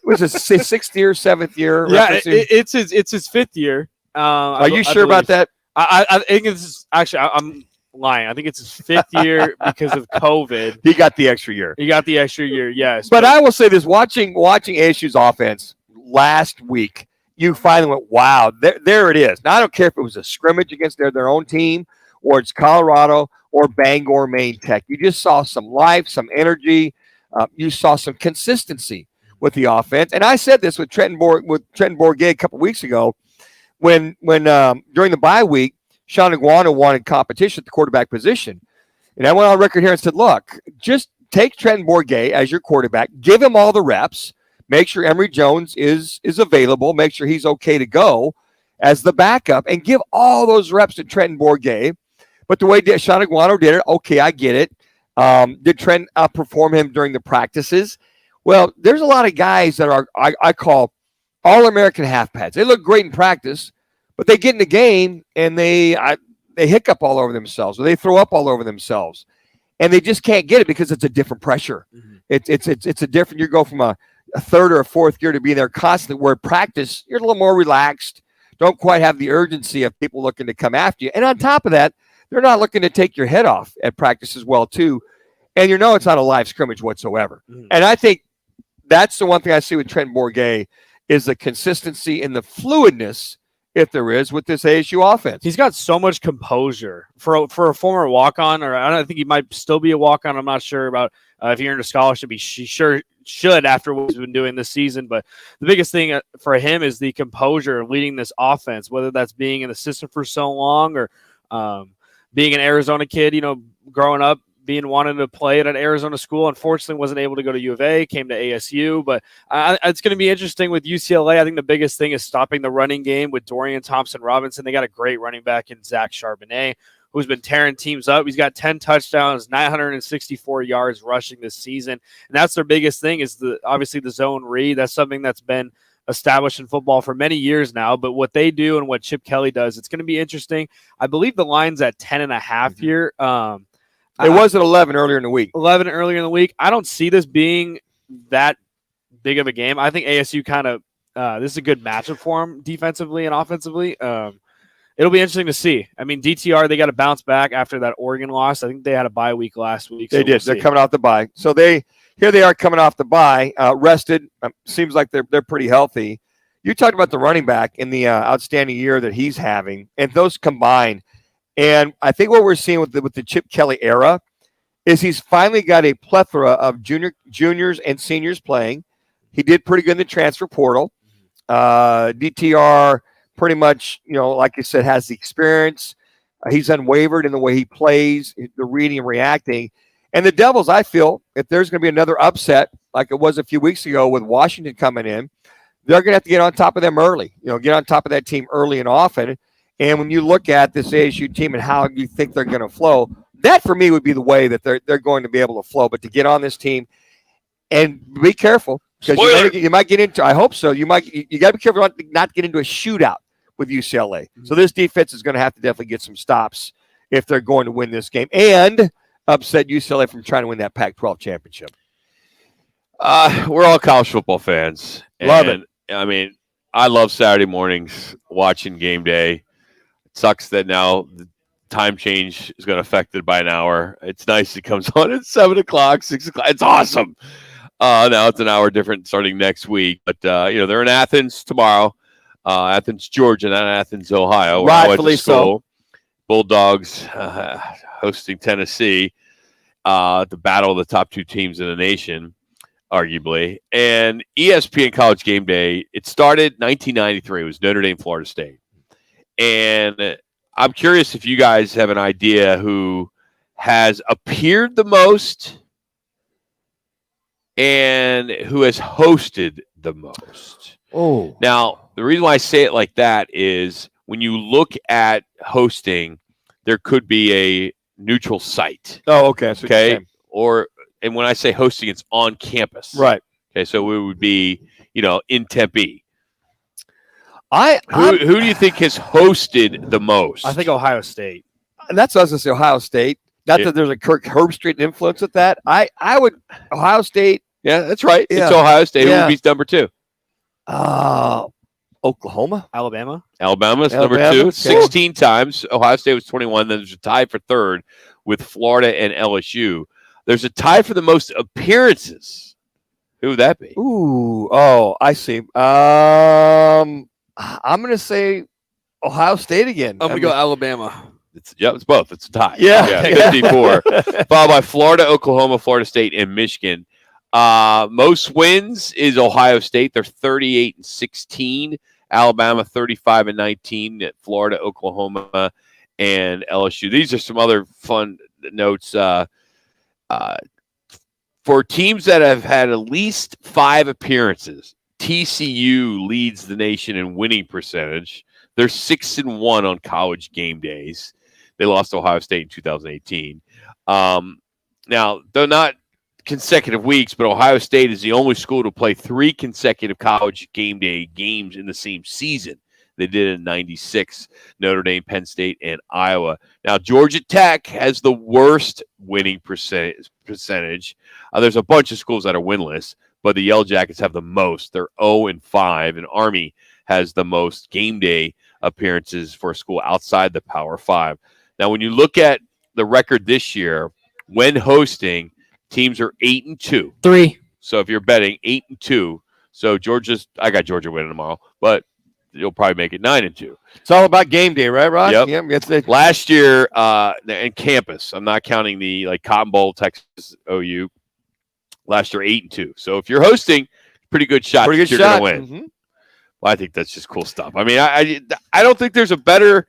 Speaker 2: Was it 6th year, 7th year?
Speaker 9: Yeah, it's his 5th year.
Speaker 2: Are you sure about that?
Speaker 9: I think it's actually, I'm lying. I think it's his 5th year because of COVID.
Speaker 2: He got the extra year.
Speaker 9: Yes.
Speaker 2: But I will say this, watching ASU's offense last week, you finally went, wow, there it is. Now, I don't care if it was a scrimmage against their own team or it's Colorado or Bangor Maine Tech. You just saw some life, some energy. You saw some consistency with the offense. And I said this with Trenton Bourget a couple weeks ago when during the bye week, Sean Iguanu wanted competition at the quarterback position. And I went on record here and said, look, just take Trenton Bourget as your quarterback, give him all the reps, make sure Emory Jones is available, make sure he's okay to go as the backup, and give all those reps to Trenton Bourget. But the way Sean Iguanu did it, okay, I get it. Did Trent outperform him during the practices? Well, there's a lot of guys that are, I call all-American half-pads. They look great in practice, but they get in the game and they hiccup all over themselves, or they throw up all over themselves, and they just can't get it because it's a different pressure. Mm-hmm. It's a different. You go from a 3rd or a 4th year to be there constantly, where practice you're a little more relaxed, don't quite have the urgency of people looking to come after you, and on top of that, they're not looking to take your head off at practice as well too, and it's not a live scrimmage whatsoever. Mm-hmm. And I think that's the one thing I see with Trenton Bourget is the consistency and the fluidness, if there is, with this ASU offense.
Speaker 9: He's got so much composure for a former walk-on, or I don't think he might still be a walk-on. I'm not sure about if he earned a scholarship. He sure should after what he's been doing this season. But the biggest thing for him is the composure of leading this offense, whether that's being in the system for so long or being an Arizona kid, growing up, being wanted to play at an Arizona school. Unfortunately, wasn't able to go to U of A, came to ASU. But it's going to be interesting with UCLA. I think the biggest thing is stopping the running game with Dorian Thompson-Robinson. They got a great running back in Zach Charbonnet, who's been tearing teams up. He's got 10 touchdowns, 964 yards rushing this season. And that's their biggest thing is obviously the zone read. That's something that's been established in football for many years now. But what they do and what Chip Kelly does, it's going to be interesting. I believe the line's at 10.5 here.
Speaker 2: It was at 11 earlier in the week.
Speaker 9: 11 earlier in the week. I don't see this being that big of a game. I think ASU kind of this is a good matchup for them defensively and offensively. It'll be interesting to see. I mean, DTR, they got to bounce back after that Oregon loss. I think they had a bye week last week.
Speaker 2: They did. They're coming off the bye. So here they are coming off the bye, rested. Seems like they're pretty healthy. You talked about the running back in the outstanding year that he's having, and those combined. And I think what we're seeing with the Chip Kelly era is he's finally got a plethora of juniors and seniors playing. He did pretty good in the transfer portal. DTR pretty much, like you said, has the experience. He's unwavered in the way he plays, the reading and reacting. And the Devils, I feel, if there's going to be another upset like it was a few weeks ago with Washington coming in, they're going to have to get on top of them early, get on top of that team early and often. And when you look at this ASU team and how you think they're going to flow, that for me would be the way that they're going to be able to flow. But to get on this team and be careful, because you might get into, I hope so, you got to be careful not to get into a shootout with UCLA. So this defense is going to have to definitely get some stops if they're going to win this game and upset UCLA from trying to win that Pac-12 championship.
Speaker 3: We're all college football fans.
Speaker 2: Love it.
Speaker 3: I mean, I love Saturday mornings watching game day. It sucks that now the time change is going to affect it by an hour. It's nice it comes on at 7 o'clock, 6 o'clock. It's awesome. Now it's an hour different starting next week. But, they're in Athens tomorrow. Athens, Georgia, not Athens, Ohio.
Speaker 2: Rightfully so.
Speaker 3: Bulldogs hosting Tennessee. The battle of the top two teams in the nation, arguably. And ESPN College Game Day, it started 1993. It was Notre Dame, Florida State. And I'm curious if you guys have an idea who has appeared the most and who has hosted the most.
Speaker 2: Oh.
Speaker 3: Now, the reason why I say it like that is when you look at hosting, there could be a neutral site.
Speaker 2: Oh, okay.
Speaker 3: Okay. And when I say hosting, it's on campus.
Speaker 2: Right.
Speaker 3: Okay. So it would be, in Tempe.
Speaker 2: Who
Speaker 3: do you think has hosted the most?
Speaker 9: I think Ohio State.
Speaker 2: That's what I was going to say, Ohio State. Not that there's a Kirk Herbstreit influence with that. I would Ohio State.
Speaker 3: Yeah, that's right.
Speaker 2: Yeah.
Speaker 3: It's Ohio State. Who would be number 2?
Speaker 2: Oklahoma.
Speaker 3: Alabama's number 2.
Speaker 2: Okay.
Speaker 3: 16 times. Ohio State was 21. Then there's a tie for third with Florida and LSU. There's a tie for the most appearances. Who would that be?
Speaker 2: Ooh. Oh, I see. I'm going to say Ohio State again.
Speaker 9: I'm going to go Alabama.
Speaker 3: It's both. It's a tie.
Speaker 2: Yeah.
Speaker 3: 54. Followed by Florida, Oklahoma, Florida State, and Michigan. Most wins is Ohio State. They're 38-16. Alabama 35-19. Florida, Oklahoma, and LSU. These are some other fun notes. For teams that have had at least 5 appearances, TCU leads the nation in winning percentage. They're 6-1 on college game days. They lost to Ohio State in 2018. Now, they're not consecutive weeks, but Ohio State is the only school to play 3 consecutive college game day games in the same season. They did it in 96, Notre Dame, Penn State, and Iowa. Now, Georgia Tech has the worst winning percentage. There's a bunch of schools that are winless, but the Yellow Jackets have the most. They're 0-5, and Army has the most game day appearances for a school outside the Power 5. Now, when you look at the record this year, when hosting, teams are 8-2.
Speaker 6: 3.
Speaker 3: So if you're betting 8-2, so I got Georgia winning tomorrow, but you'll probably make it 9-2.
Speaker 2: It's all about game day, right, Ross?
Speaker 3: Yep. Last year, and campus, I'm not counting the Cotton Bowl, Texas OU. Last year, 8-2. So if you're hosting, pretty good shot you're going to win.
Speaker 2: Mm-hmm.
Speaker 3: Well, I think that's just cool stuff. I mean, I don't think there's a better.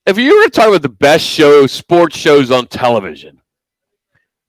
Speaker 3: If you were to talk about the best sports shows on television,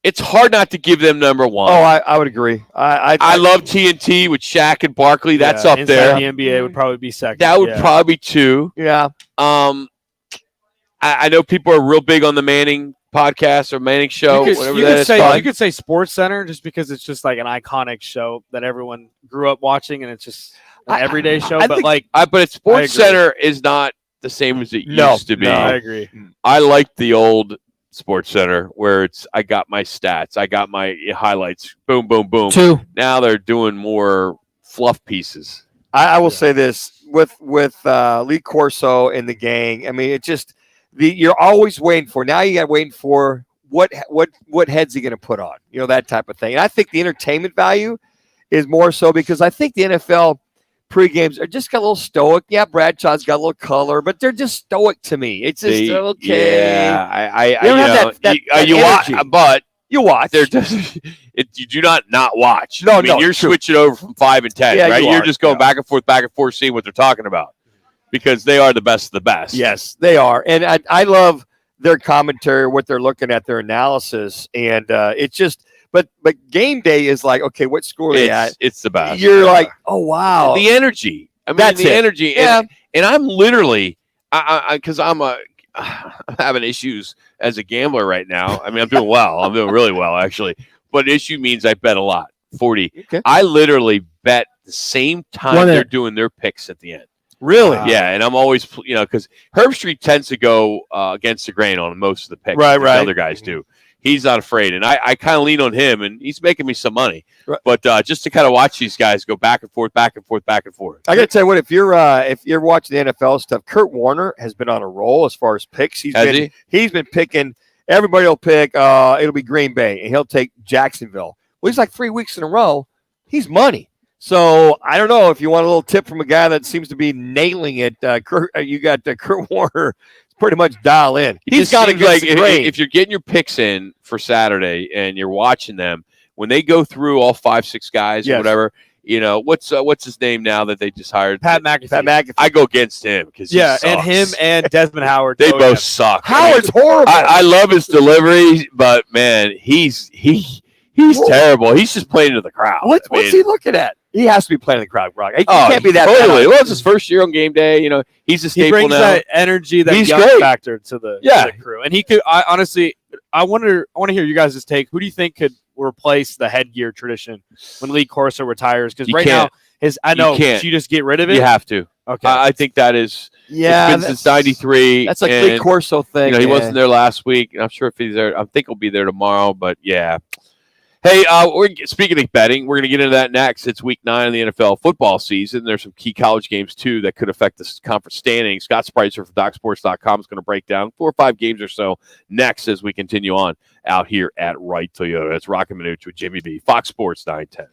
Speaker 3: it's hard not to give them number 1.
Speaker 2: Oh, I would agree. I
Speaker 3: love TNT with Shaq and Barkley. That's up there.
Speaker 9: The NBA would probably be second.
Speaker 3: That would probably be 2.
Speaker 2: Yeah.
Speaker 3: I know people are real big on the Manning podcast or Manning show.
Speaker 9: You could say Sports Center just because it's just like an iconic show that everyone grew up watching, and it's just an everyday show.
Speaker 3: But Sports Center is not the same as it used to be.
Speaker 9: No, I agree.
Speaker 3: I like the old Sports Center where I got my stats, I got my highlights, boom, boom, boom.
Speaker 6: 2.
Speaker 3: Now they're doing more fluff pieces.
Speaker 2: I will say this with Lee Corso and the gang. I mean, it just you're always waiting for. Now you got waiting for what head's he going to put on? That type of thing. And I think the entertainment value is more so because I think the NFL pre-games are just got a little stoic. Yeah, Bradshaw's got a little color, but they're just stoic to me. It's just okay.
Speaker 3: Yeah, you watch, but
Speaker 2: you watch.
Speaker 3: They're just you do not watch.
Speaker 2: No,
Speaker 3: you're
Speaker 2: true.
Speaker 3: switching over from 5 and 10,
Speaker 2: yeah,
Speaker 3: right? You're just going back and forth, seeing what they're talking about. because they are the best of the best.
Speaker 2: Yes, they are. And I love their commentary, what they're looking at, their analysis. And it's just, but game day is like, okay, what score are they at?
Speaker 3: It's the best.
Speaker 2: You're like, oh, wow.
Speaker 3: The energy. I mean,
Speaker 2: That's
Speaker 3: the
Speaker 2: it.
Speaker 3: energy.
Speaker 2: Yeah.
Speaker 3: And I'm literally, because I'm having issues as a gambler right now. I mean, I'm doing well. I'm doing really well, actually. But issue means I bet a lot, 40.
Speaker 2: Okay.
Speaker 3: I literally bet the same time they're doing their picks at the end.
Speaker 2: Really?
Speaker 3: Yeah, and I'm always, because Herb Street tends to go against the grain on most of the picks.
Speaker 2: Right.
Speaker 3: The other guys do. He's not afraid, and I kind of lean on him, and he's making me some money.
Speaker 2: Right.
Speaker 3: But just to kind of watch these guys go back and forth, back and forth, back and forth.
Speaker 2: I got to tell you what, if you're watching the NFL stuff, Kurt Warner has been on a roll as far as picks. He's been picking. Everybody will pick. It'll be Green Bay, and he'll take Jacksonville. Well, he's like 3 weeks in a row. He's money. So I don't know if you want a little tip from a guy that seems to be nailing it. You got Kurt Warner. Pretty much dial in.
Speaker 3: He's got to like if you're getting your picks in for Saturday and you're watching them when they go through all 5-6 guys or whatever. What's his name now that they just hired?
Speaker 9: Pat McAfee.
Speaker 2: Pat McAfee.
Speaker 3: I go against him because
Speaker 9: and him and Desmond Howard.
Speaker 3: They both suck.
Speaker 2: Howard's horrible.
Speaker 3: I love his delivery, but man, he's terrible. He's just playing to the crowd.
Speaker 2: What's he looking at? He has to be playing the crowd, Brock. He can't be that
Speaker 3: totally. Well, it's his first year on game day. He's a staple.
Speaker 9: He brings
Speaker 3: now.
Speaker 9: that energy, that
Speaker 3: he's
Speaker 9: young
Speaker 3: great.
Speaker 9: factor to the crew. And he could. I honestly, I want to hear you guys' take. Who do you think could replace the headgear tradition when Lee Corso retires? Because now you just get rid of it.
Speaker 3: You have to.
Speaker 9: Okay,
Speaker 3: I think that is.
Speaker 2: Yeah,
Speaker 3: it's been since '93.
Speaker 2: That's like Lee Corso thing.
Speaker 3: He wasn't there last week. I'm sure if he's there, I think he'll be there tomorrow. But yeah. Hey, speaking of betting, we're going to get into that next. It's week 9 of the NFL football season. There's some key college games, too, that could affect the conference standings. Scott Spreitzer from DocSports.com is going to break down 4 or 5 games or so next as we continue on out here at Wright Toyota. It's Roc and Manuch with Jimmy B. Fox Sports 910.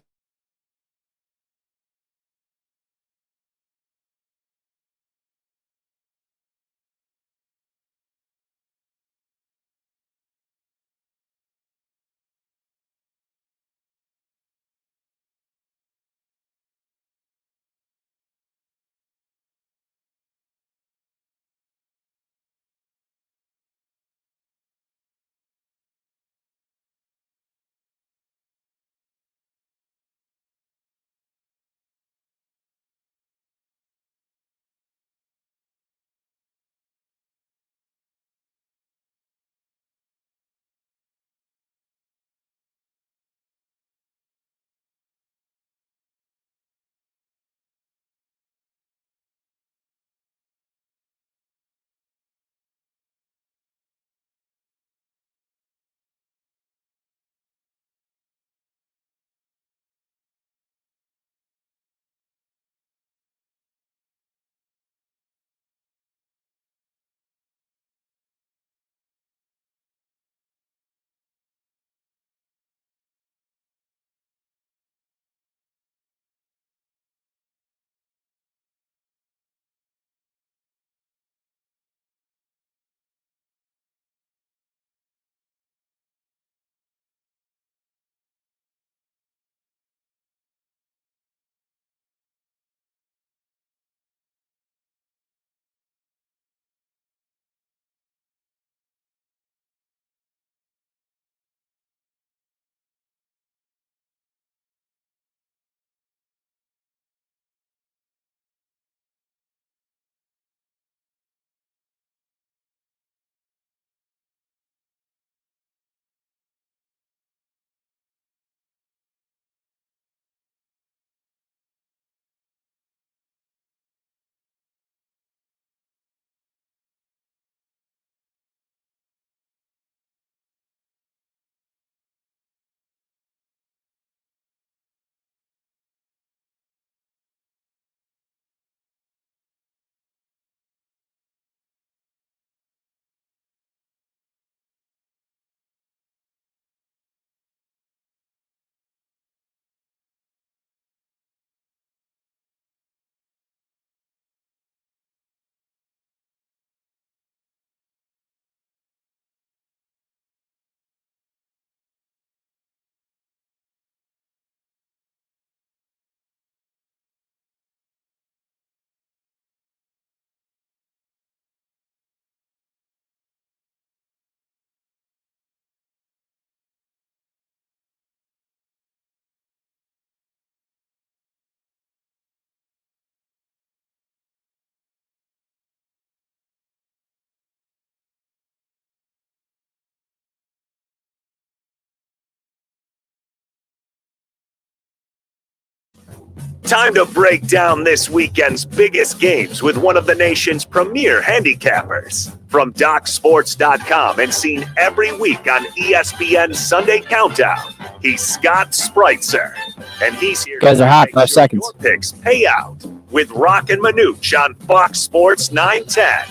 Speaker 1: Time to break down this weekend's biggest games with one of the nation's premier handicappers. From DocSports.com and seen every week on ESPN's Sunday Countdown, he's Scott Spreitzer. And he's here.
Speaker 10: Guys are hot. 5 seconds.
Speaker 1: Your picks pay out with Roc and Manuch on Fox Sports 910.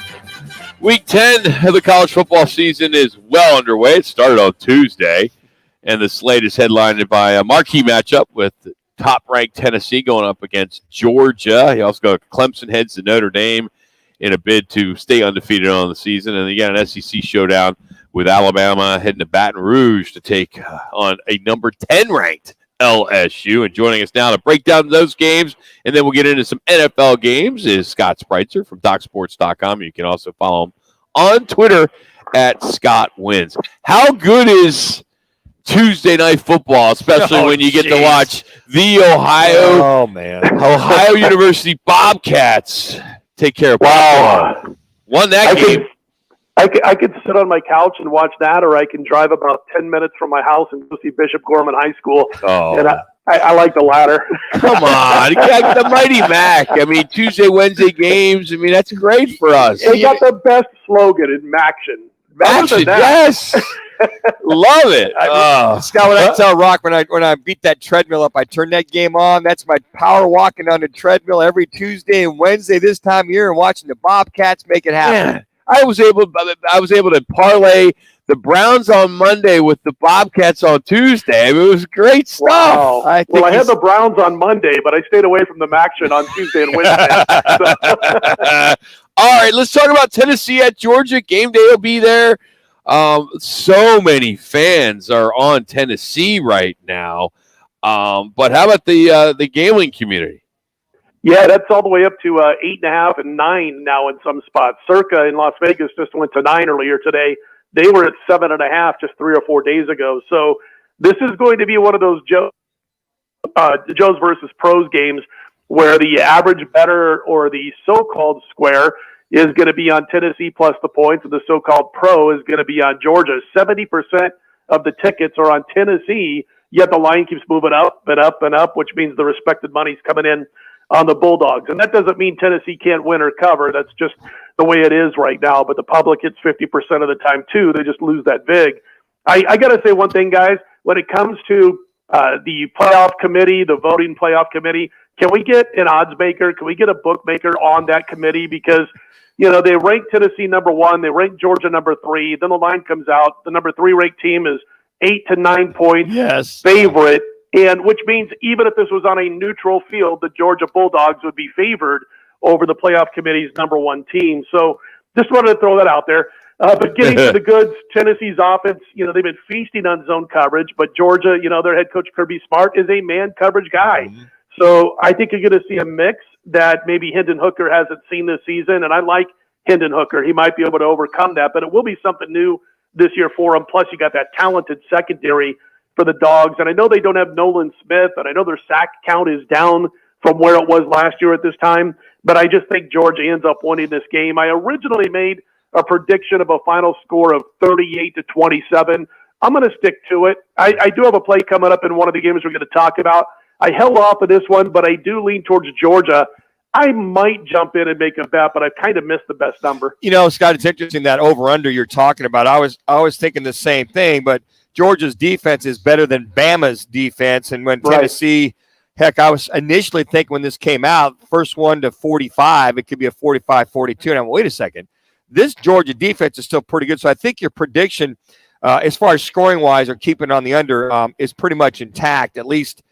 Speaker 3: Week 10 of the college football season is well underway. It started on Tuesday, and the slate is headlined by a marquee matchup with top-ranked Tennessee going up against Georgia. You also got Clemson heads to Notre Dame in a bid to stay undefeated on the season. And again, an SEC showdown with Alabama heading to Baton Rouge to take on a number 10 ranked LSU. And joining us now to break down those games, and then we'll get into some NFL games, is Scott Spreitzer from DocSports.com. You can also follow him on Twitter at Scott Wins. How good is Tuesday night football, especially when you get to watch the Ohio University Bobcats take care of Baltimore? Won that game.
Speaker 5: I could sit on my couch and watch that, or I can drive about 10 minutes from my house and go see Bishop Gorman High School.
Speaker 3: Oh.
Speaker 5: And I like the latter.
Speaker 3: Come on. The Mighty Mac. I mean, Tuesday, Wednesday games. I mean, that's great for us.
Speaker 5: They got the best slogan in Maction.
Speaker 3: Maction, yes. Love it.
Speaker 2: Scott, when I tell Rock, when I beat that treadmill up, I turn that game on. That's my power walking on the treadmill every Tuesday and Wednesday this time of year and watching the Bobcats make it happen.
Speaker 3: Man, I was able to parlay the Browns on Monday with the Bobcats on Tuesday. I mean, it was great stuff.
Speaker 5: Wow. I had the Browns on Monday, but I stayed away from the Maction on Tuesday and Wednesday.
Speaker 3: All right, let's talk about Tennessee at Georgia. Game day will be there. So many fans are on Tennessee right now. But how about the gambling community?
Speaker 5: Yeah, that's all the way up to 8.5 and 9 now in some spots. Circa in Las Vegas just went to 9 earlier today. They were at 7.5 just 3 or 4 days ago. So this is going to be one of those Joes versus pros games where the average bettor or the so-called square is going to be on Tennessee plus the points, and the so-called pro is going to be on Georgia. 70% of the tickets are on Tennessee, yet the line keeps moving up and up and up, which means the respected money's coming in on the Bulldogs. And that doesn't mean Tennessee can't win or cover. That's just the way it is right now. But the public hits 50% of the time, too. They just lose that big. I got to say one thing, guys. When it comes to the playoff committee, the voting playoff committee, can we get an odds maker? Can we get a bookmaker on that committee? Because they rank Tennessee number 1. They rank Georgia number 3. Then the line comes out. The number 3 ranked team is 8 to 9 points favorite. And which means even if this was on a neutral field, the Georgia Bulldogs would be favored over the playoff committee's number 1 team. So just wanted to throw that out there. But getting to the goods, Tennessee's offense, they've been feasting on zone coverage. But Georgia, their head coach Kirby Smart is a man coverage guy. Mm-hmm. So I think you're going to see a mix that maybe Hendon Hooker hasn't seen this season. And I like Hendon Hooker. He might be able to overcome that. But it will be something new this year for him. Plus, you got that talented secondary for the Dogs. And I know they don't have Nolan Smith, and I know their sack count is down from where it was last year at this time. But I just think Georgia ends up winning this game. I originally made a prediction of a final score of 38-27. I'm going to stick to it. I do have a play coming up in one of the games we're going to talk about. I held off of this one, but I do lean towards Georgia. I might jump in and make a bet, but I kind of missed the best number.
Speaker 2: Scott, it's interesting that over-under you're talking about. I was thinking the same thing, but Georgia's defense is better than Bama's defense. And when Tennessee, heck, I was initially thinking when this came out, first one to 45, it could be a 45-42. And I'm, wait a second, this Georgia defense is still pretty good. So I think your prediction, as far as scoring-wise or keeping on the under, is pretty much intact, at least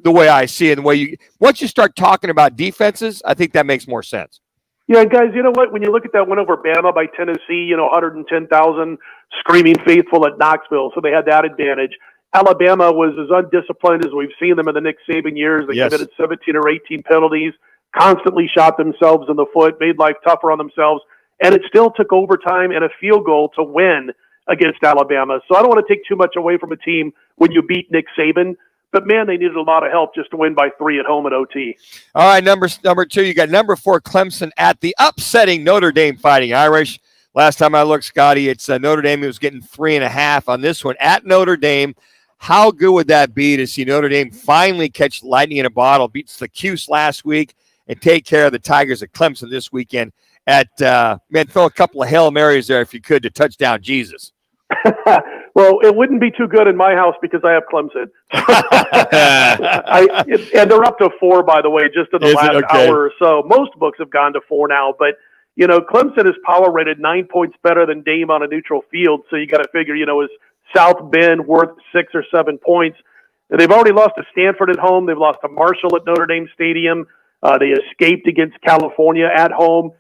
Speaker 2: the way I see it. The way once you start talking about defenses, I think that makes more sense.
Speaker 5: Yeah, guys, you know what? When you look at that win over Bama by Tennessee, 110,000 screaming faithful at Knoxville, so they had that advantage. Alabama was as undisciplined as we've seen them in the Nick Saban years. They committed 17 or 18 penalties, constantly shot themselves in the foot, made life tougher on themselves, and it still took overtime and a field goal to win against Alabama. So I don't want to take too much away from a team when you beat Nick Saban. But, man, they needed a lot of help just to win by 3 at home at OT.
Speaker 2: All right, number 2, you got number 4, Clemson at the upsetting Notre Dame Fighting Irish. Last time I looked, Scotty, it's Notre Dame who was getting 3.5 on this one at Notre Dame. How good would that be to see Notre Dame finally catch lightning in a bottle, beats the Cuse last week, and take care of the Tigers at Clemson this weekend at, throw a couple of Hail Marys there if you could to touchdown Jesus.
Speaker 5: Well, it wouldn't be too good in my house because I have Clemson. And they're up to 4, by the way, just in the last hour or so. Most books have gone to 4 now, but Clemson is power rated 9 points better than Dame on a neutral field. So you got to figure, is South Bend worth 6 or 7 points? And they've already lost to Stanford at home. They've lost to Marshall at Notre Dame Stadium. They escaped against California at home.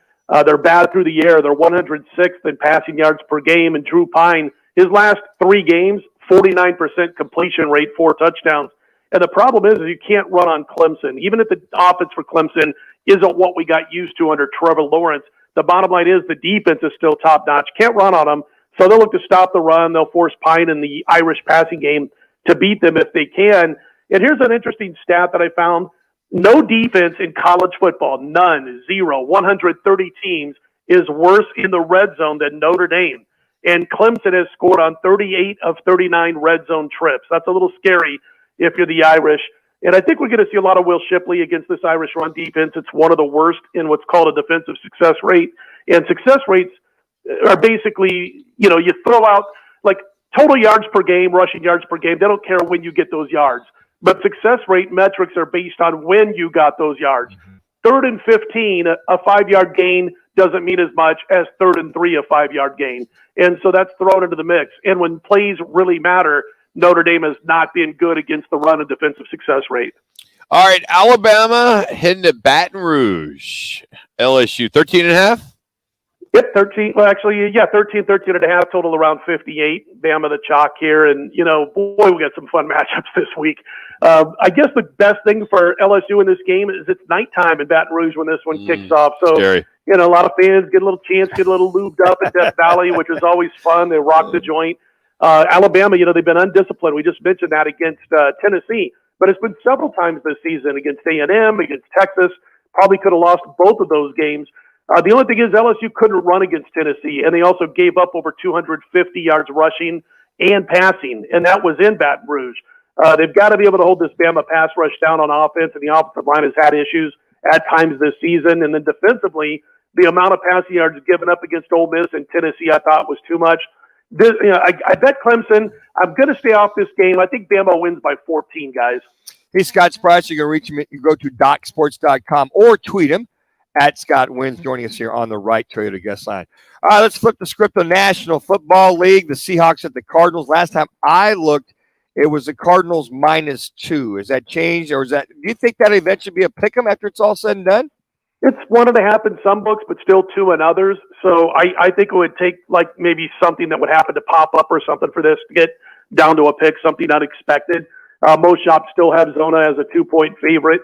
Speaker 5: They're bad through the air. They're 106th in passing yards per game. And Drew Pine, his last 3 games, 49% completion rate, 4 touchdowns. And the problem is you can't run on Clemson. Even if the offense for Clemson isn't what we got used to under Trevor Lawrence, the bottom line is the defense is still top-notch. Can't run on them, so they'll look to stop the run. They'll force Pine in the Irish passing game to beat them if they can. And here's an interesting stat that I found. No defense in college football, none, 0, 130 teams, is worse in the red zone than Notre Dame. And Clemson has scored on 38 of 39 red zone trips. That's a little scary if you're the Irish. And I think we're going to see a lot of Will Shipley against this Irish run defense. It's one of the worst in what's called a defensive success rate. And success rates are basically, you throw out like total yards per game, rushing yards per game. They don't care when you get those yards. But success rate metrics are based on when you got those yards. 3rd and 15, a 5-yard gain doesn't mean as much as 3rd and 3, a 5-yard gain. And so that's thrown into the mix. And when plays really matter, Notre Dame has not been good against the run and defensive success rate.
Speaker 3: All right, Alabama heading to Baton Rouge. LSU, 13.5?
Speaker 5: Yep, 13. Well, actually, 13.5, total around 58. Bama the chalk here. And, boy, we got some fun matchups this week. I guess the best thing for LSU in this game is it's nighttime in Baton Rouge when this one kicks off. So,
Speaker 3: scary.
Speaker 5: A lot of fans get a little chance, get a little lubed up at Death Valley, which is always fun. They rock the joint. Alabama, they've been undisciplined. We just mentioned that against Tennessee. But it's been several times this season against A&M, against Texas. Probably could have lost both of those games. The only thing is LSU couldn't run against Tennessee, and they also gave up over 250 yards rushing and passing, and that was in Baton Rouge. They've got to be able to hold this Bama pass rush down on offense, and the offensive line has had issues at times this season. And then defensively, the amount of passing yards given up against Ole Miss and Tennessee I thought was too much. I bet Clemson. I'm going to stay off this game. I think Bama wins by 14, guys.
Speaker 2: Hey, Scott Sprice, you can reach him. You can go to docsports.com or tweet him at Scott Wins, joining us here on the right Toyota guest line. All right, let's flip the script on National Football League. The Seahawks at the Cardinals. Last time I looked, it was the Cardinals -2. Has that changed, or do you think that eventually be a pick 'em after it's all said and done?
Speaker 5: It's 1.5 in some books, but still 2 in others. So I think it would take like maybe something that would happen to pop up or something for this to get down to a pick, something unexpected. Most shops still have Zona as a 2-point favorite.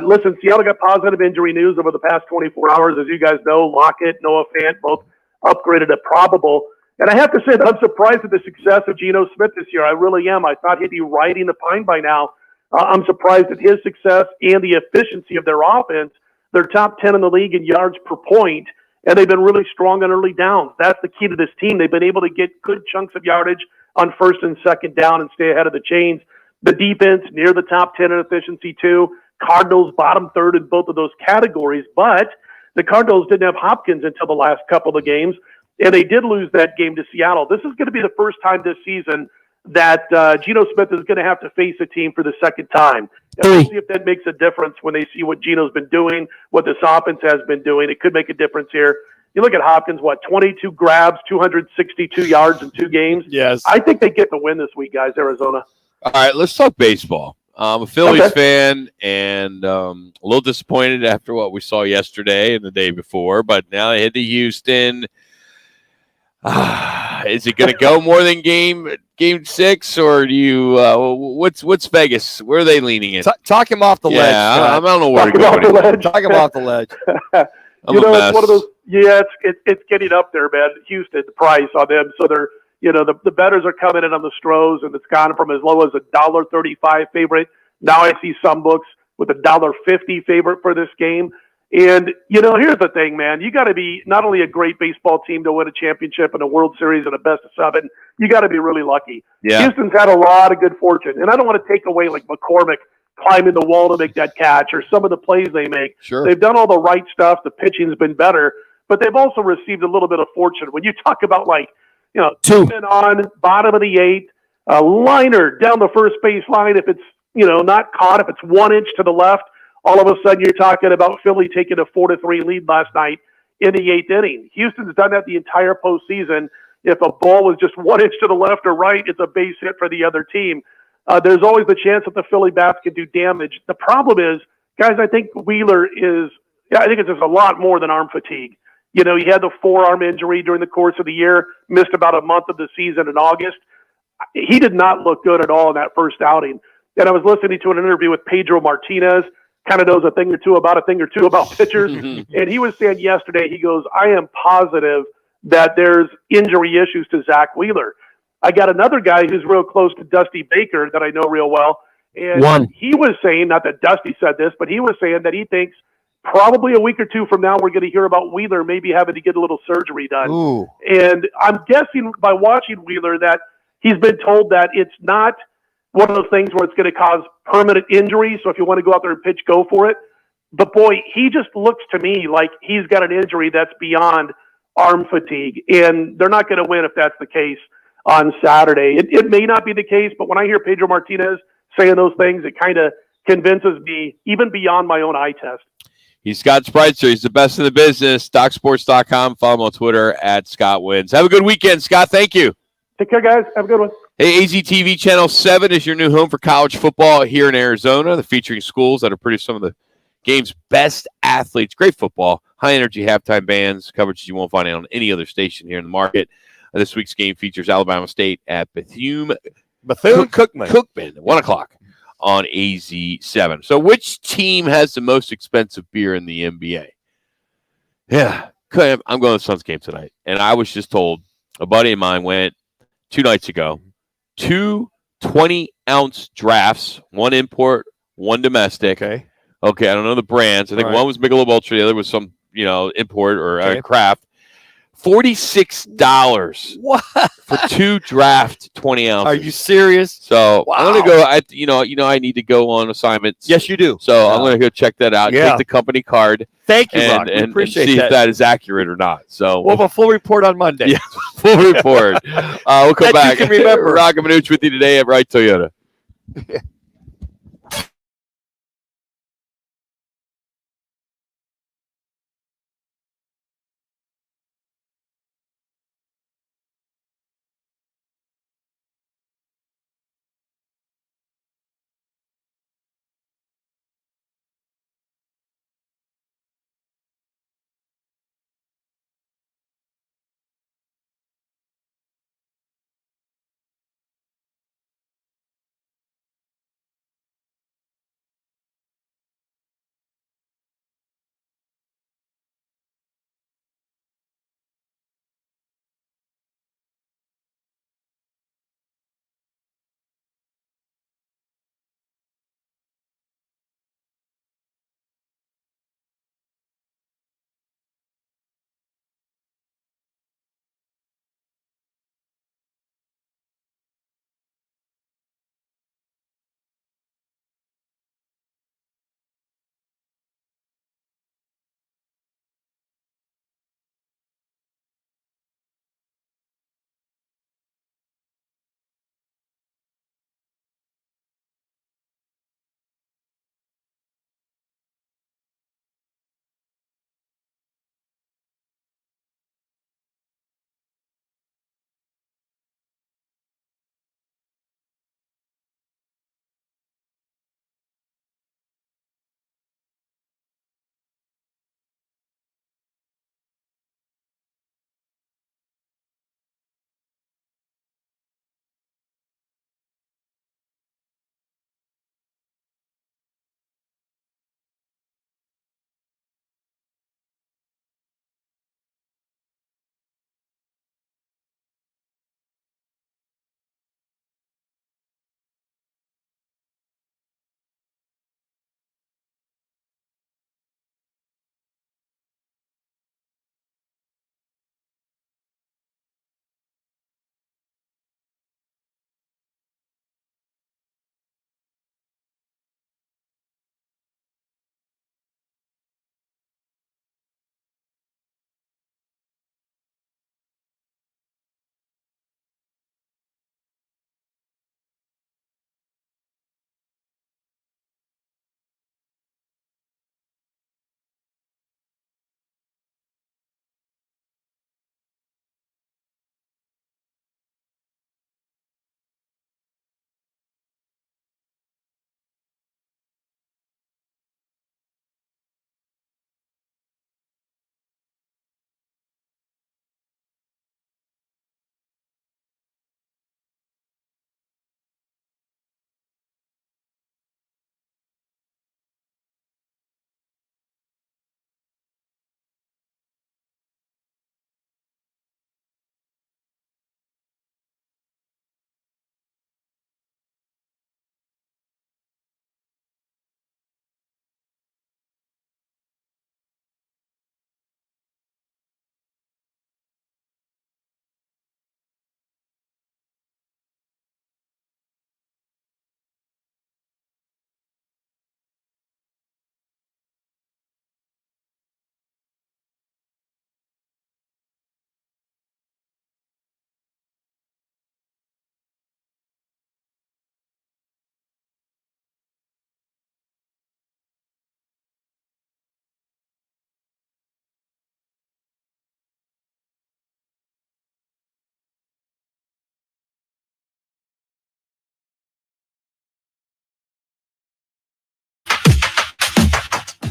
Speaker 5: Listen, Seattle got positive injury news over the past 24 hours. As you guys know, Lockett, Noah Fant, both upgraded to probable. And I have to say that I'm surprised at the success of Geno Smith this year. I really am. I thought he'd be riding the pine by now. I'm surprised at his success and the efficiency of their offense. They're top 10 in the league in yards per point, and they've been really strong on early downs. That's the key to this team. They've been able to get good chunks of yardage on 1st and 2nd down and stay ahead of the chains. The defense near the top 10 in efficiency too. Cardinals bottom 3rd in both of those categories, but the Cardinals didn't have Hopkins until the last couple of games, and they did lose that game to Seattle. This is going to be the first time this season that Geno Smith is going to have to face a team for the second time. And we'll see if that makes a difference when they see what Geno's been doing, what this offense has been doing. It could make a difference here. You look at Hopkins, 22 grabs, 262 yards in 2 games.
Speaker 9: Yes.
Speaker 5: I think they get the win this week, guys, Arizona.
Speaker 3: All right, let's talk baseball. I'm a Phillies fan and a little disappointed after what we saw yesterday and the day before, but now they head to Houston. Is it going to go more than game 6, or do you? What's Vegas? Where are they leaning in?
Speaker 2: Talk him off the ledge.
Speaker 3: I don't know where to go.
Speaker 2: Talk him off the ledge.
Speaker 5: It's one of those. Yeah, it's getting up there, man. Houston, the price on them, so they're the bettors are coming in on the Stros, and it's gone from as low as $1.35 favorite. Now I see some books with $1.50 favorite for this game.
Speaker 10: And, here's the thing, man. You got to be not only a great baseball team to win a championship and a World Series and a best of 7, you got to be really lucky.
Speaker 3: Yeah.
Speaker 10: Houston's had a lot of good fortune. And I don't want to take away like McCormick climbing the wall to make that catch or some of the plays they make.
Speaker 3: Sure.
Speaker 10: They've done all the right stuff. The pitching's been better. But they've also received a little bit of fortune. When you talk about two men on, bottom of the 8th, a liner down the first base line, if it's, not caught, if it's 1 inch to the left, all of a sudden you're talking about Philly taking a 4-3 lead last night in the 8th inning. Houston's done that the entire postseason. If a ball was just 1 inch to the left or right, it's a base hit for the other team. There's always the chance that the Philly bats can do damage. The problem is, guys, I think Wheeler I think it's just a lot more than arm fatigue. He had the forearm injury during the course of the year, missed about a month of the season in August. He did not look good at all in that first outing. And I was listening to an interview with Pedro Martinez, kind of knows a thing or two about pitchers. And he was saying yesterday, he goes, I am positive that there's injury issues to Zach Wheeler. I got another guy who's real close to Dusty Baker that I know real well. And he was saying, not that Dusty said this, but he was saying that he thinks probably a week or two from now, we're going to hear about Wheeler maybe having to get a little surgery done.
Speaker 2: Ooh.
Speaker 10: And I'm guessing by watching Wheeler that he's been told that it's not one of those things where it's going to cause permanent injury. So if you want to go out there and pitch, go for it. But boy, he just looks to me like he's got an injury that's beyond arm fatigue. And they're not going to win if that's the case on Saturday. It may not be the case, but when I hear Pedro Martinez saying those things, it kind of convinces me even beyond my own eye test.
Speaker 3: He's Scott Spreitzer. He's the best in the business. DocSports.com. Follow him on Twitter @ScottWins. Have a good weekend, Scott. Thank you.
Speaker 10: Take care, guys. Have a good one.
Speaker 3: Hey, AZTV Channel 7 is your new home for college football here in Arizona. They're featuring schools that are producing some of the game's best athletes. Great football, high-energy halftime bands, coverage you won't find on any other station here in the market. This week's game features Alabama State at Bethune-Cookman, 1 o'clock on AZ7. So which team has the most expensive beer in the NBA? Yeah, I'm going to the Suns game tonight. And I was just told, a buddy of mine went 2 nights ago, 2 20-ounce drafts, 1 import, 1 domestic.
Speaker 2: Okay,
Speaker 3: I don't know the brands. I think one was Michelob Ultra, the other was some, import or craft. $46 for 2 draft 20 ounces.
Speaker 2: Are you serious?
Speaker 3: So I'm going to go. I need to go on assignments.
Speaker 2: Yes, you do.
Speaker 3: So I'm going to go check that out.
Speaker 2: Yeah.
Speaker 3: Take the company card.
Speaker 2: Thank you, Rock.
Speaker 3: And
Speaker 2: Appreciate
Speaker 3: see
Speaker 2: that.
Speaker 3: if that is accurate or not. So
Speaker 2: we'll have a full report on Monday.
Speaker 3: Yeah, full report. We'll come back.
Speaker 2: You can remember.
Speaker 3: Roc and Manuch with you today at Wright Toyota.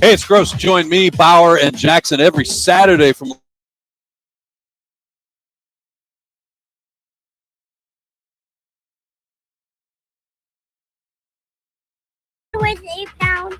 Speaker 11: Hey, it's Gross. Join me, Bauer, and Jackson every Saturday from
Speaker 12: was 8 pounds.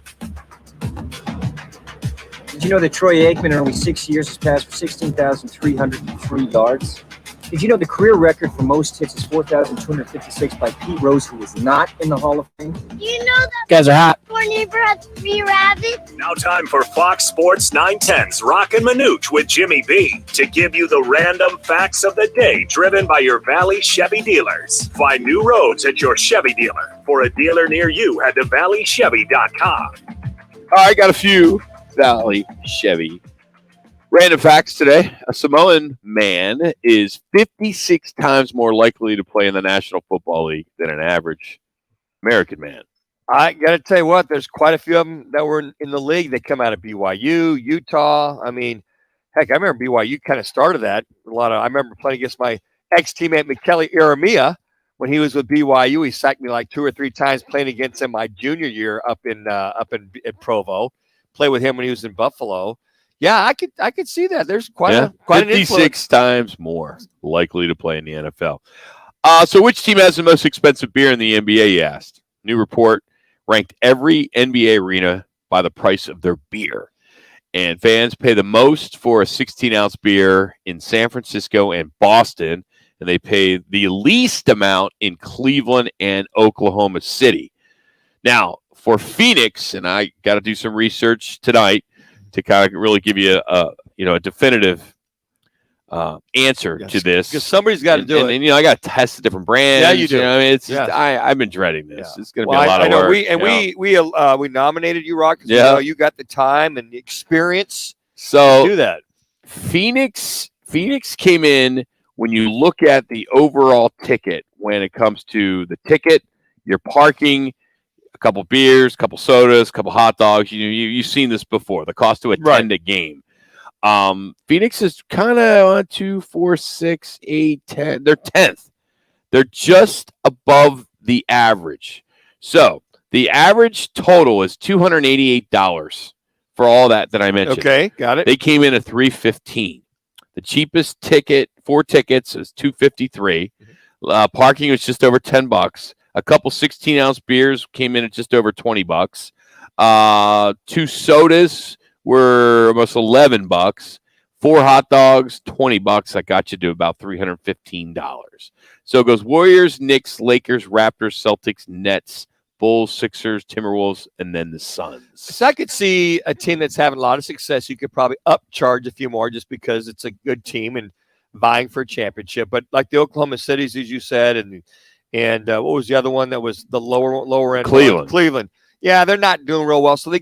Speaker 13: Did you know that Troy Aikman in only 6 years has passed for 16,303 yards? Did you know the career record for most hits is 4,256 by Pete Rose, who is not in the Hall of Fame?
Speaker 12: Do you know that
Speaker 13: Guys are hot.
Speaker 12: our neighbor had 3 rabbits?
Speaker 1: Now time for Fox Sports 910's Roc and Manuch with Jimmy B to give you the random facts of the day driven by your Valley Chevy dealers. Find new roads at your Chevy dealer. For a dealer near you, head to valleychevy.com.
Speaker 3: All right, got a few Valley Chevy random facts today. A Samoan man is 56 times more likely to play in the National Football League than an average American man.
Speaker 2: I got to tell you what, there's quite a few of them that were in the league that come out of BYU, Utah. I mean, heck, I remember BYU kind of started that. I remember playing against my ex-teammate, Michele Iramia, when he was with BYU. He sacked me like 2 or 3 times playing against him my junior year up in Provo. Played with him when he was in Buffalo. Yeah, I could see that. There's quite an
Speaker 3: 56 times more likely to play in the NFL. So which team has the most expensive beer in the NBA, you asked? New report ranked every NBA arena by the price of their beer. And fans pay the most for a 16-ounce beer in San Francisco and Boston, and they pay the least amount in Cleveland and Oklahoma City. Now, for Phoenix, and I got to do some research tonight to kind of really give you a definitive answer to this.
Speaker 2: Because somebody's got to do it.
Speaker 3: And I got to test the different brands.
Speaker 2: Yeah, you do.
Speaker 3: I mean, it's just, I've been dreading this.
Speaker 2: Yeah.
Speaker 3: It's going to be a lot of work.
Speaker 2: We nominated you, Rock.
Speaker 3: Yeah.
Speaker 2: You got the time and the experience
Speaker 3: to
Speaker 2: do that.
Speaker 3: Phoenix came in when you look at the overall ticket when it comes to the ticket, your parking, a couple beers, a couple sodas, a couple hot dogs. You've seen this before. The cost to attend a game. Phoenix is kind of 1, 2, 4, 6, 8, 10. They're 10th. They're just above the average. So the average total is $288 for all that I mentioned.
Speaker 2: Okay, got it.
Speaker 3: They came in at $315. The cheapest ticket, 4 tickets, is $253. Parking was just over $10. A couple 16-ounce beers came in at just over $20. 2 sodas were almost $11. 4 hot dogs, $20. That got you to about $315. So it goes Warriors, Knicks, Lakers, Raptors, Celtics, Nets, Bulls, Sixers, Timberwolves, and then the Suns.
Speaker 2: So I could see a team that's having a lot of success. You could probably upcharge a few more just because it's a good team and vying for a championship. But like the Oklahoma Cities, as you said, and what was the other one that was the lower end? Cleveland. Yeah, they're not doing real well. So you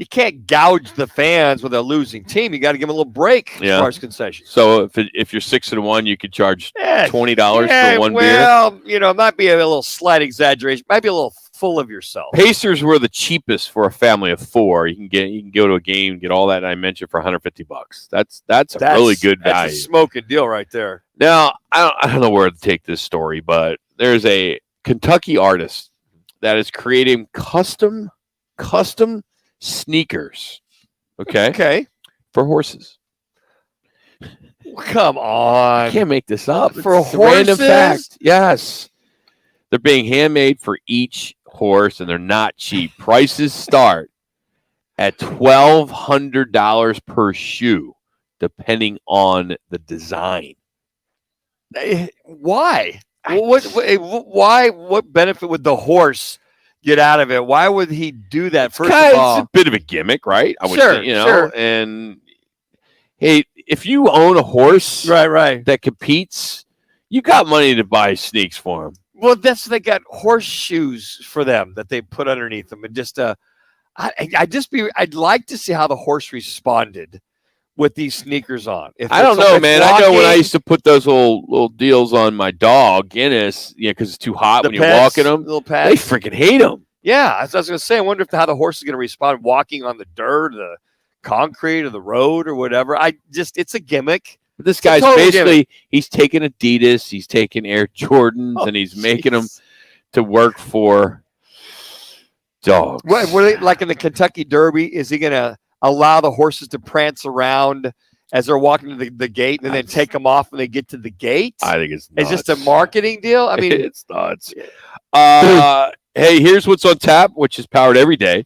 Speaker 2: can't gouge the fans with a losing team. You got to give them a little break as far as concessions.
Speaker 3: So if you're 6-1, you could charge $20 for one beer.
Speaker 2: Well, it might be a little slight exaggeration. Might be a little full of yourself.
Speaker 3: Pacers were the cheapest for a family of 4. You can go to a game, get all that I mentioned for $150. That's a really good value.
Speaker 2: That's a smoking deal right there.
Speaker 3: Now I don't know where to take this story, but there's a Kentucky artist that is creating custom sneakers. Okay. For horses.
Speaker 2: Come on.
Speaker 3: I can't make this up.
Speaker 2: For
Speaker 3: it's
Speaker 2: horses?
Speaker 3: A random fact. Yes. They're being handmade for each horse, and they're not cheap. Prices start at $1,200 per shoe, depending on the design.
Speaker 2: Why? What benefit would the horse get out of it? Why would he do that? First of all,
Speaker 3: it's a bit of a gimmick, right? I would say,
Speaker 2: sure.
Speaker 3: And hey, if you own a horse,
Speaker 2: right,
Speaker 3: that competes, you got money to buy sneaks for him.
Speaker 2: Well, they got horseshoes for them that they put underneath them, and just I'd like to see how the horse responded with these sneakers on.
Speaker 3: I don't know, man. I know when I used to put those little deals on my dog Guinness, because it's too hot when you're walking them.
Speaker 2: Little
Speaker 3: they
Speaker 2: pads.
Speaker 3: freaking hate them.
Speaker 2: Yeah, as I was going to say, I wonder how the horse is going to respond walking on the dirt, the concrete, or the road, or whatever. It's a gimmick.
Speaker 3: But this guy's basically he's taking Adidas, he's taking Air Jordans, and he's making them to work for Dogs.
Speaker 2: What were they like in the Kentucky Derby? Is he going to allow the horses to prance around as they're walking to the gate and then take them off when they get to the gate?
Speaker 3: I think it's nuts.
Speaker 2: It's just a marketing deal. I mean,
Speaker 3: it's nuts. Hey, here's what's on tap, which is powered every day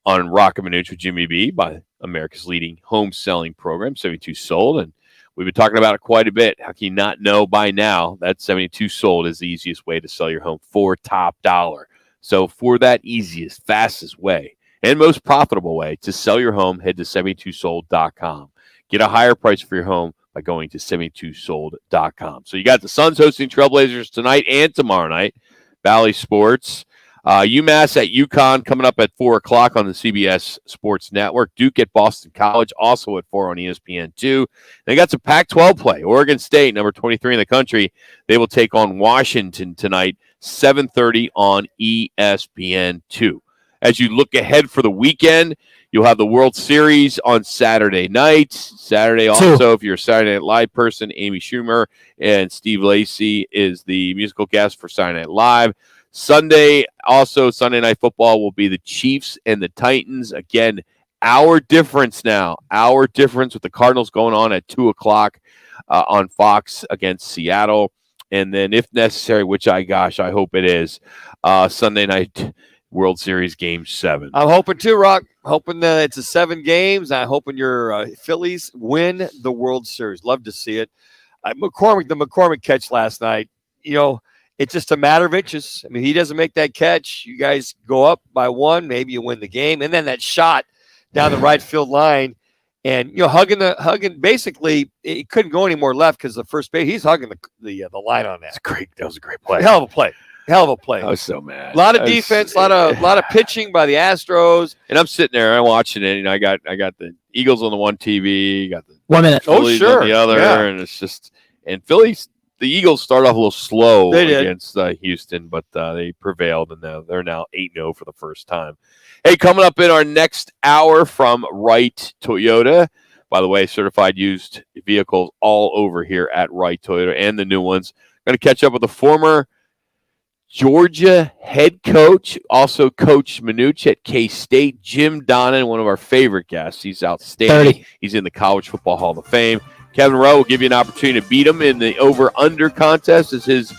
Speaker 3: on Roc and Manuch with Jimmy B by America's leading home selling program, 72 Sold. And we've been talking about it quite a bit. How can you not know by now that 72 Sold is the easiest way to sell your home for top dollar? So for that easiest, fastest way, and most profitable way to sell your home, head to 72sold.com. Get a higher price for your home by going to 72sold.com. So you got the Suns hosting Trailblazers tonight and tomorrow night. Valley Sports. UMass at UConn coming up at 4 o'clock on the CBS Sports Network. Duke at Boston College, also at 4 on ESPN2. They got some Pac-12 play. Oregon State, number 23 in the country. They will take on Washington tonight, 7:30 on ESPN2. As you look ahead for the weekend, you'll have the World Series on Saturday night. Saturday also, if you're a Saturday Night Live person, Amy Schumer and Steve Lacy is the musical guest for Saturday Night Live. Sunday, also Sunday Night Football will be the Chiefs and the Titans. Again, hour difference now. Hour difference with the Cardinals going on at 2 o'clock on Fox against Seattle. And then if necessary, which I hope it is, Sunday night World Series Game 7.
Speaker 2: I'm hoping too, Rock. Hoping that it's a 7 games. I'm hoping your Phillies win the World Series. Love to see it. The McCormick catch last night, it's just a matter of inches. I mean, he doesn't make that catch. You guys go up by 1, maybe you win the game. And then that shot down the right field line and, hugging, basically, he couldn't go any more left because the first base, he's hugging the line on that.
Speaker 3: That was a great play.
Speaker 2: Hell of a play. I
Speaker 3: was so mad.
Speaker 2: A lot of defense, a lot of pitching by the Astros.
Speaker 3: And I'm sitting there, I'm watching it. I got the Eagles on the one TV, got the
Speaker 13: 1 minute.
Speaker 3: Phillies on the other, and it's just Phillies. The Eagles started off a little slow against Houston, but they prevailed, and they're now 8-0 for the first time. Hey, coming up in our next hour from Wright Toyota. By the way, certified used vehicles all over here at Wright Toyota and the new ones. Going to catch up with the former Georgia head coach, also Coach Manuch at K-State, Jim Donnan, one of our favorite guests. He's outstanding.
Speaker 13: 30.
Speaker 3: He's in the College Football Hall of Fame. Kevin Rowe will give you an opportunity to beat him in the over-under contest as his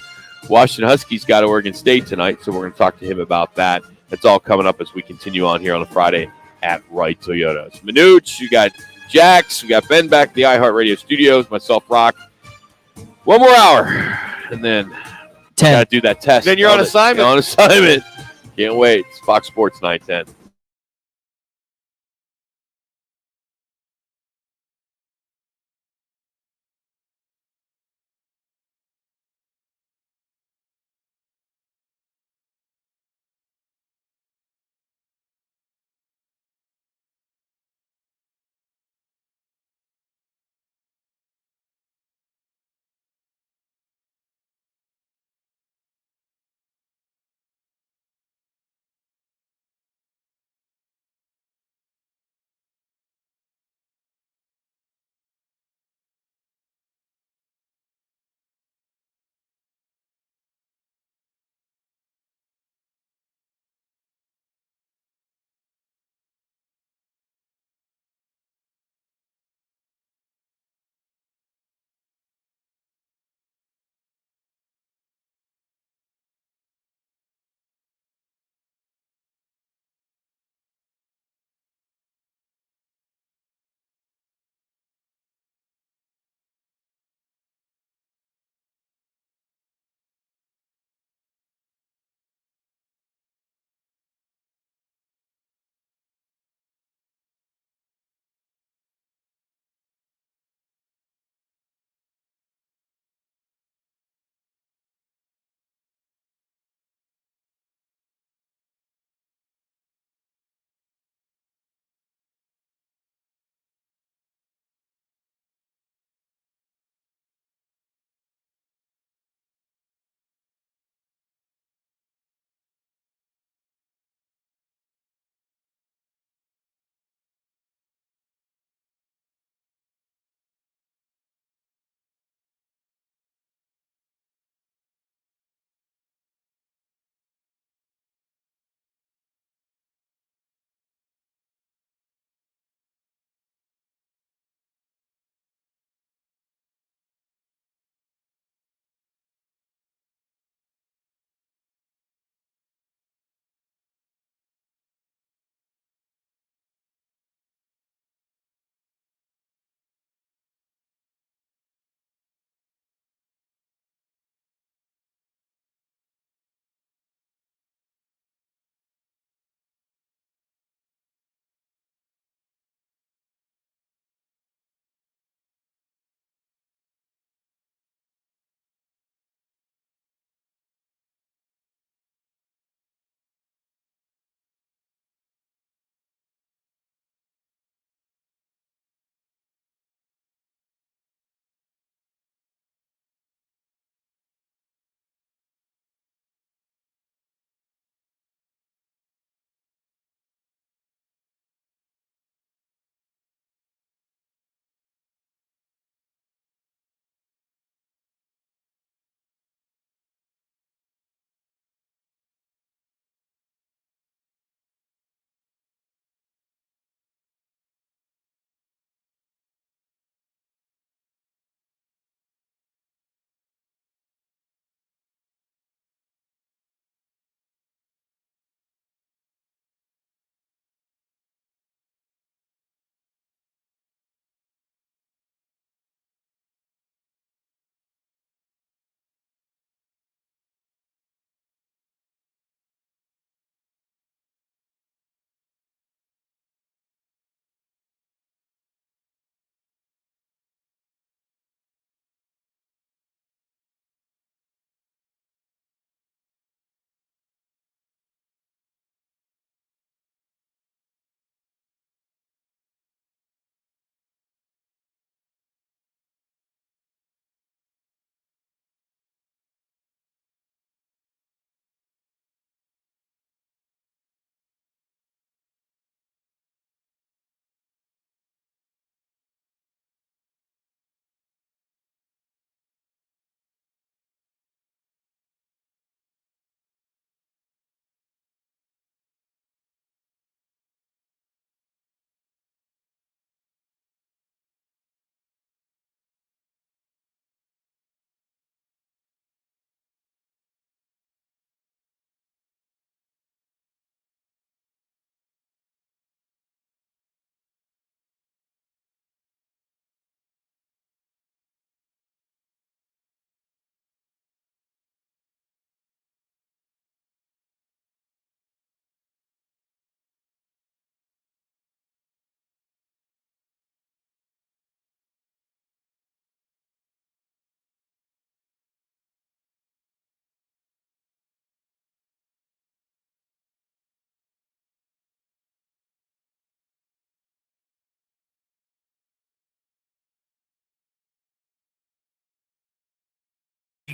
Speaker 3: Washington Huskies got Oregon State tonight, so we're going to talk to him about that. That's all coming up as we continue on here on a Friday at Wright Toyota. It's Manuch, you got Jax, we got Ben back at the iHeartRadio studios, myself, Rock. One more hour, and then
Speaker 13: 10.
Speaker 3: Got to do that test.
Speaker 2: Then you're on assignment.
Speaker 3: You're on assignment. Can't wait. It's Fox Sports 910.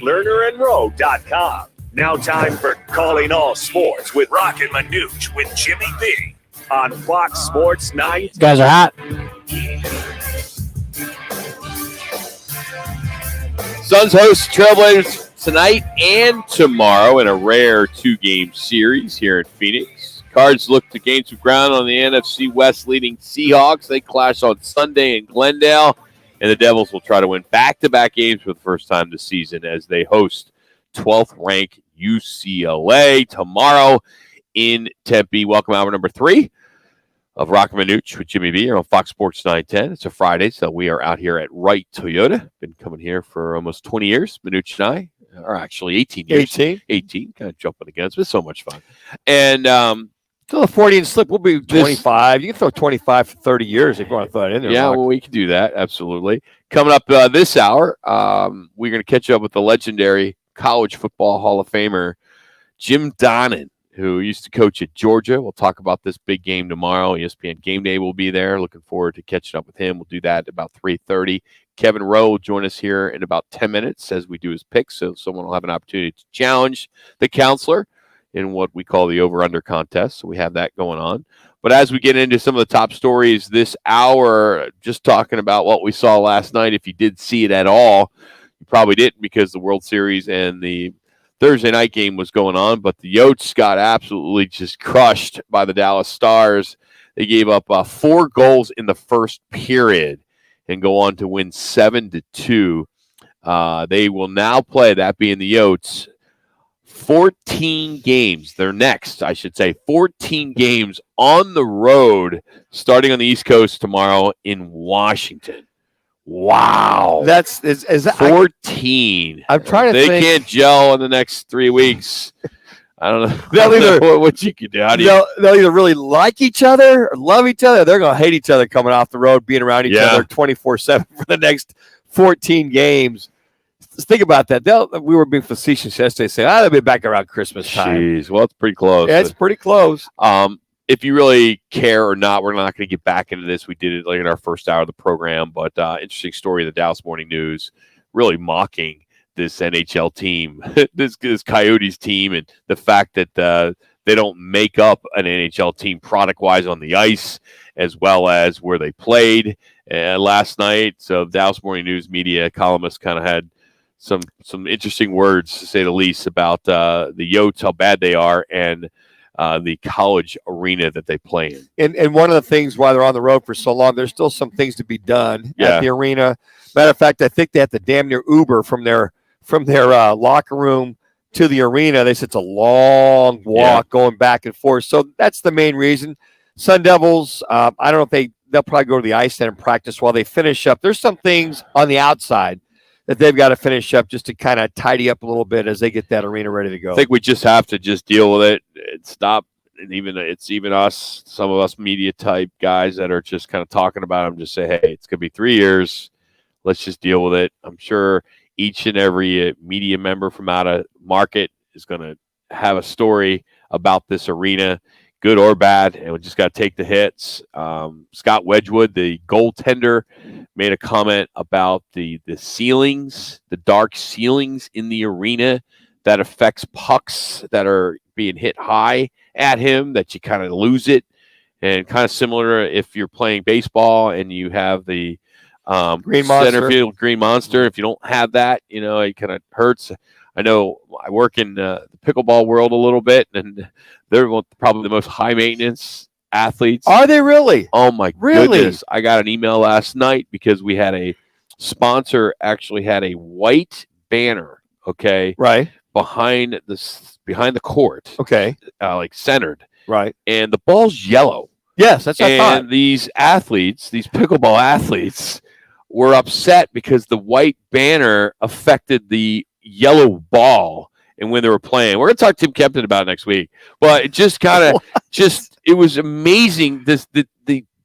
Speaker 1: lernerandrow.com. Now time for Calling All Sports with Roc and Manuch with Jimmy B on Fox Sports 9.
Speaker 9: These guys are hot.
Speaker 3: Suns host Trailblazers tonight and tomorrow in a rare 2-game series here in Phoenix. Cards look to gain some ground on the NFC West leading Seahawks. They clash on Sunday in Glendale, and the Devils will try to win back-to-back games for the first time this season as they host 12th-ranked UCLA tomorrow in Tempe. Welcome hour number 3 of Roc and Manuch with Jimmy B here on Fox Sports 910. It's a Friday, so we are out here at Wright Toyota. Been coming here for almost 20 years. Manuch and I are actually 18 years. 18, kind of jumping again. It's been so much fun. And
Speaker 2: Till the 40 and slip, we'll be 25. You can throw 25 for 30 years if you want to throw it in there.
Speaker 3: Yeah, well, we can do that. Absolutely. Coming up this hour, we're going to catch up with the legendary College Football Hall of Famer, Jim Donnan, who used to coach at Georgia. We'll talk about this big game tomorrow. ESPN Game Day will be there. Looking forward to catching up with him. We'll do that at about 3:30. Kevin Rowe will join us here in about 10 minutes as we do his picks, so someone will have an opportunity to challenge the counselor in what we call the over-under contest. So we have that going on. But as we get into some of the top stories this hour, just talking about what we saw last night, if you did see it at all, you probably didn't because the World Series and the Thursday night game was going on, but the Yotes got absolutely just crushed by the Dallas Stars. They gave up 4 goals in the first period and go on to win 7-2. They will now play, that being the Yotes, 14 games. They're next, I should say, 14 games on the road starting on the East Coast tomorrow in Washington. Wow.
Speaker 2: Is that
Speaker 3: 14.
Speaker 2: I'm trying to think.
Speaker 3: They can't gel in the next 3 weeks. I don't know what you could do.
Speaker 2: They'll either really like each other or love each other. They're going to hate each other coming off the road, being around each other 24/7 for the next 14 games. Just think about that. We were being facetious yesterday, saying, they'll be back around Christmas time.
Speaker 3: Jeez, well, it's pretty close.
Speaker 2: Yeah, it's pretty close.
Speaker 3: If you really care or not, we're not going to get back into this. We did it like in our first hour of the program, but interesting story of the Dallas Morning News, really mocking this NHL team, this Coyotes team, and the fact that they don't make up an NHL team product-wise on the ice as well as where they played last night. So Dallas Morning News media columnists kind of had some interesting words, to say the least, about the Yotes, how bad they are, and the college arena that they play in.
Speaker 2: And one of the things, why they're on the road for so long, there's still some things to be done at the arena. Matter of fact, I think they have to damn near Uber from their locker room to the arena. They said it's a long walk going back and forth. So that's the main reason. Sun Devils, I don't know if they'll probably go to the ice and practice while they finish up. There's some things on the outside that they've got to finish up just to kind of tidy up a little bit as they get that arena ready to go.
Speaker 3: I think we just have to just deal with it and stop. And it's even us, some of us media type guys that are just kind of talking about them, just say, hey, it's going to be 3 years. Let's just deal with it. I'm sure each and every media member from out of market is going to have a story about this arena, good or bad, and we just got to take the hits. Scott Wedgwood, the goaltender, made a comment about the ceilings, the dark ceilings in the arena that affects pucks that are being hit high at him, that you kind of lose it. And kind of similar if you're playing baseball and you have the
Speaker 2: Green
Speaker 3: center
Speaker 2: Monster.
Speaker 3: field Green Monster. If you don't have that, it kind of hurts. I know I work in the pickleball world a little bit, and they're probably the most high maintenance athletes.
Speaker 2: Are they really?
Speaker 3: Oh my
Speaker 2: Really?
Speaker 3: goodness. I got an email last night because we had a sponsor actually had a white banner,
Speaker 2: right,
Speaker 3: behind the court, like centered,
Speaker 2: right,
Speaker 3: and the ball's yellow.
Speaker 2: Yes, that's what I thought.
Speaker 3: And these pickleball athletes, were upset because the white banner affected the yellow ball. And when they were playing, we're going to talk to Tim Kempton about it next week. But it just kind of, it was amazing. The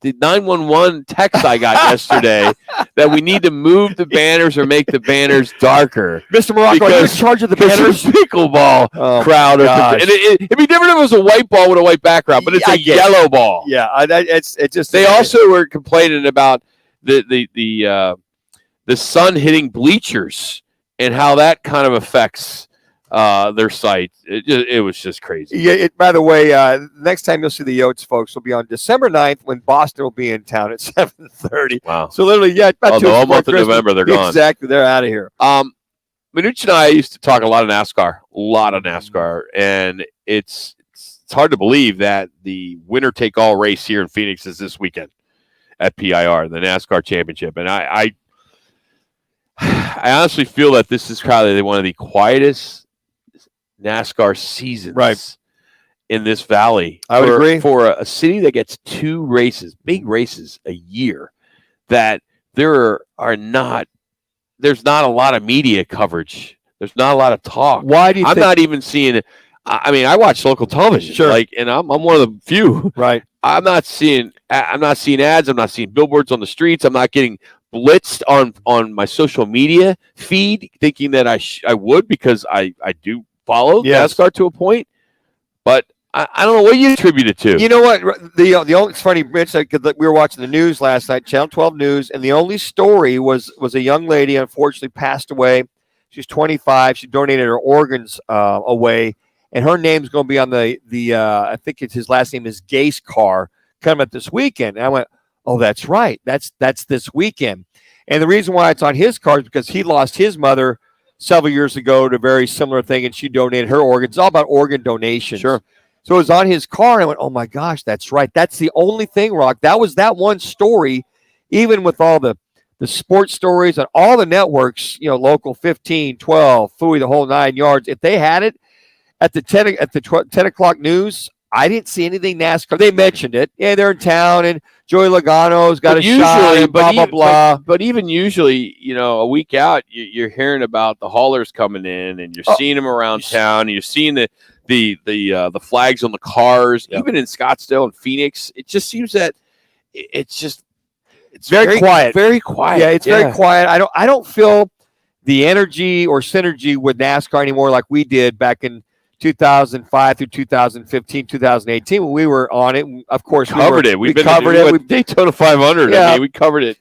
Speaker 3: 911 text I got yesterday that we need to move the banners or make the banners darker.
Speaker 2: Mr. Morocco, are you in charge of the banners?
Speaker 3: The pickleball crowd. It'd be different if it was a white ball with a white background, but it's a yellow ball.
Speaker 2: Yeah,
Speaker 3: They also were complaining about the sun hitting bleachers and how that kind of affects their site. It was just crazy.
Speaker 2: Yeah. By the way, next time you'll see the Yotes folks will be on December 9th when Boston will be in town at 7:30.
Speaker 3: Wow.
Speaker 2: So literally, about
Speaker 3: the
Speaker 2: 2 weeks
Speaker 3: whole
Speaker 2: before
Speaker 3: month of
Speaker 2: Christmas.
Speaker 3: November, they're gone.
Speaker 2: Exactly. They're out of here.
Speaker 3: Manuch and I used to talk a lot of NASCAR, and it's hard to believe that the winner-take-all race here in Phoenix is this weekend at PIR, the NASCAR Championship. And I honestly feel that this is probably one of the quietest NASCAR seasons in this valley.
Speaker 2: I would agree.
Speaker 3: For a city that gets 2 races, big races a year, that there's not a lot of media coverage. There's not a lot of talk.
Speaker 2: Why do you
Speaker 3: I'm not even seeing it. I mean, I watch local television,
Speaker 2: Sure.
Speaker 3: and I'm one of the few.
Speaker 2: Right.
Speaker 3: I'm not seeing ads. I'm not seeing billboards on the streets. I'm not getting blitzed on my social media feed, thinking that I would, because I do follow NASCAR to a point, but I don't know what you attribute it to.
Speaker 2: You know what? The only, it's funny, Rich, we were watching the news last night, Channel 12 News, and the only story was a young lady unfortunately passed away. She's 25. She donated her organs away, and her name's going to be on the I think his last name is Gase car coming up this weekend. And I went, oh, that's right. That's this weekend. And the reason why it's on his car is because he lost his mother several years ago to a very similar thing, and she donated her organs. It's all about organ donation.
Speaker 3: Sure.
Speaker 2: So it was on his car, and I went, oh, my gosh, that's right. That's the only thing, Rock. That was that one story, even with all the sports stories on all the networks, local 15, 12, Fooey, the whole 9 yards. If they had it at the 10 o'clock news, I didn't see anything NASCAR. They mentioned it. Yeah, they're in town, and Joey Logano's got a shot, and blah, blah, blah.
Speaker 3: But even usually, a week out, you're hearing about the haulers coming in, and you're seeing them around town, and you're seeing the flags on the cars. Yep. Even in Scottsdale and Phoenix, it just seems that it's
Speaker 2: very quiet.
Speaker 3: Very quiet.
Speaker 2: Yeah, it's very quiet. I don't feel the energy or synergy with NASCAR anymore like we did back in 2005 through 2015, 2018 when we were on it. Of course, we covered it.
Speaker 3: We covered it. With Daytona 500.
Speaker 2: Yeah.
Speaker 3: I mean, we covered it.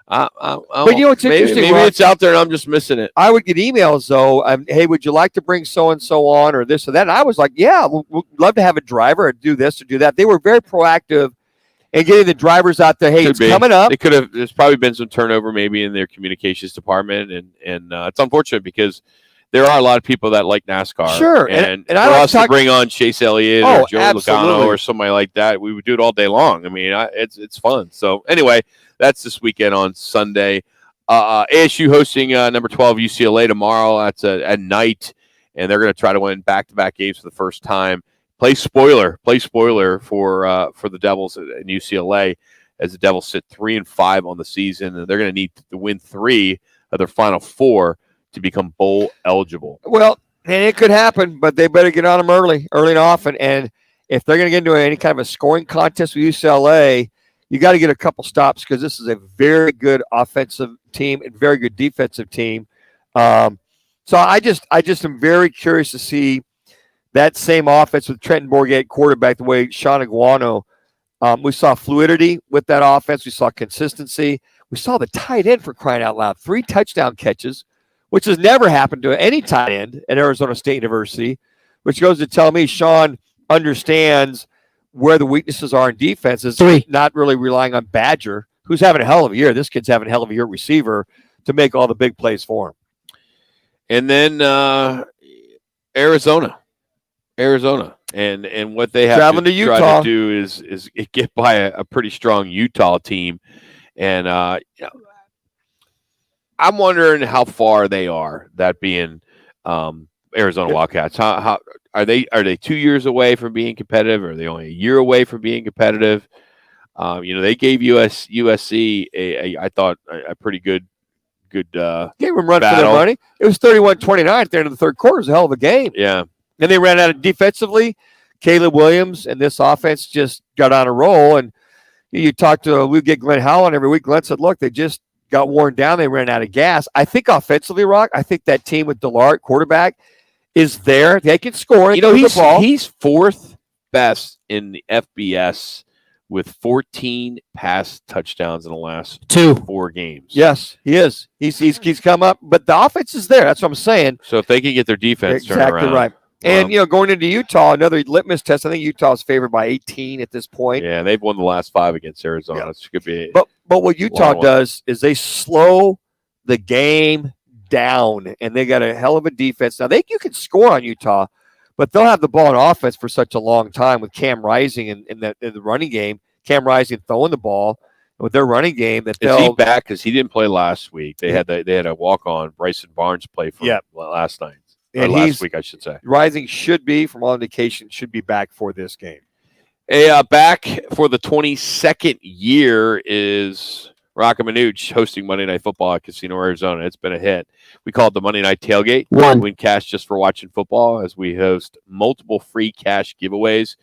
Speaker 2: But it's interesting.
Speaker 3: Maybe it's out there and I'm just missing it.
Speaker 2: I would get emails though. Hey, would you like to bring so and so on or this or that? And I was like, yeah, we'd love to have a driver and do this or do that. They were very proactive in getting the drivers out there. Hey, it's coming up.
Speaker 3: They could have. There's probably been some turnover maybe in their communications department, and it's unfortunate because there are a lot of people that like NASCAR.
Speaker 2: Sure,
Speaker 3: and
Speaker 2: for
Speaker 3: us to bring on Chase Elliott or Joe
Speaker 2: absolutely.
Speaker 3: Logano or somebody like that, we would do it all day long. I mean, it's fun. So anyway, that's this weekend on Sunday. ASU hosting number 12 UCLA tomorrow. That's at night, and they're going to try to win back-to-back games for the first time. Play spoiler for the Devils in UCLA as the Devils sit 3-5 on the season, and they're going to need to win 3 of their final 4 to become bowl eligible.
Speaker 2: Well, and it could happen, but they better get on them early and often. And if they're going to get into any kind of a scoring contest with UCLA, you got to get a couple stops because this is a very good offensive team and very good defensive team. So I just am very curious to see that same offense with Trenton Bourget quarterback, the way Sean Iguano. We saw fluidity with that offense. We saw consistency. We saw the tight end, for crying out loud, 3 touchdown catches, which has never happened to any tight end at Arizona State University, which goes to tell me Sean understands where the weaknesses are in defenses, not really relying on Badger, who's having a hell of a year. This kid's having a hell of a year receiver to make all the big plays for him.
Speaker 3: And then Arizona, and what they have
Speaker 2: traveling to
Speaker 3: try
Speaker 2: Utah.
Speaker 3: to do is get by a pretty strong Utah team, and I'm wondering how far they are. That being Arizona Wildcats, how are they? Are they 2 years away from being competitive? Or are they only a year away from being competitive? They gave USC I thought a pretty good
Speaker 2: gave them run
Speaker 3: battle.
Speaker 2: for their money. It was 31-29 at the end of the third quarter. It was a hell of a game.
Speaker 3: Yeah.
Speaker 2: And they ran out of defensively. Caleb Williams and this offense just got on a roll. And we get Glenn Howland every week. Glenn said, look, they just got worn down. They ran out of gas. I think offensively, Rock, I think that team with Dillard, quarterback, is there. They can score.
Speaker 3: He's 4th best in the FBS with 14 pass touchdowns in the last 4 games.
Speaker 2: Yes, he is. He's come up, but the offense is there. That's what I'm saying.
Speaker 3: So if they can get their defense turned
Speaker 2: Exactly
Speaker 3: around.
Speaker 2: right. And, going into Utah, another litmus test. I think Utah's favored by 18 at this point.
Speaker 3: Yeah, they've won the last 5 against Arizona. Yeah. This could be.
Speaker 2: But what Utah does is they slow the game down, and they got a hell of a defense. Now, you can score on Utah, but they'll have the ball in offense for such a long time with Cam Rising in the running game. Cam Rising throwing the ball with their running game. Is
Speaker 3: he back? Because he didn't play last week. They had a walk-on Bryson Barnes play for last night. Or last week, I should say.
Speaker 2: Rising should be, from all indications, should be back for this game.
Speaker 3: Back for the 22nd year is Roc and Manuch hosting Monday Night Football at Casino Arizona. It's been a hit. We call it the Monday Night Tailgate. Win cash just for watching football as we host multiple free cash giveaways,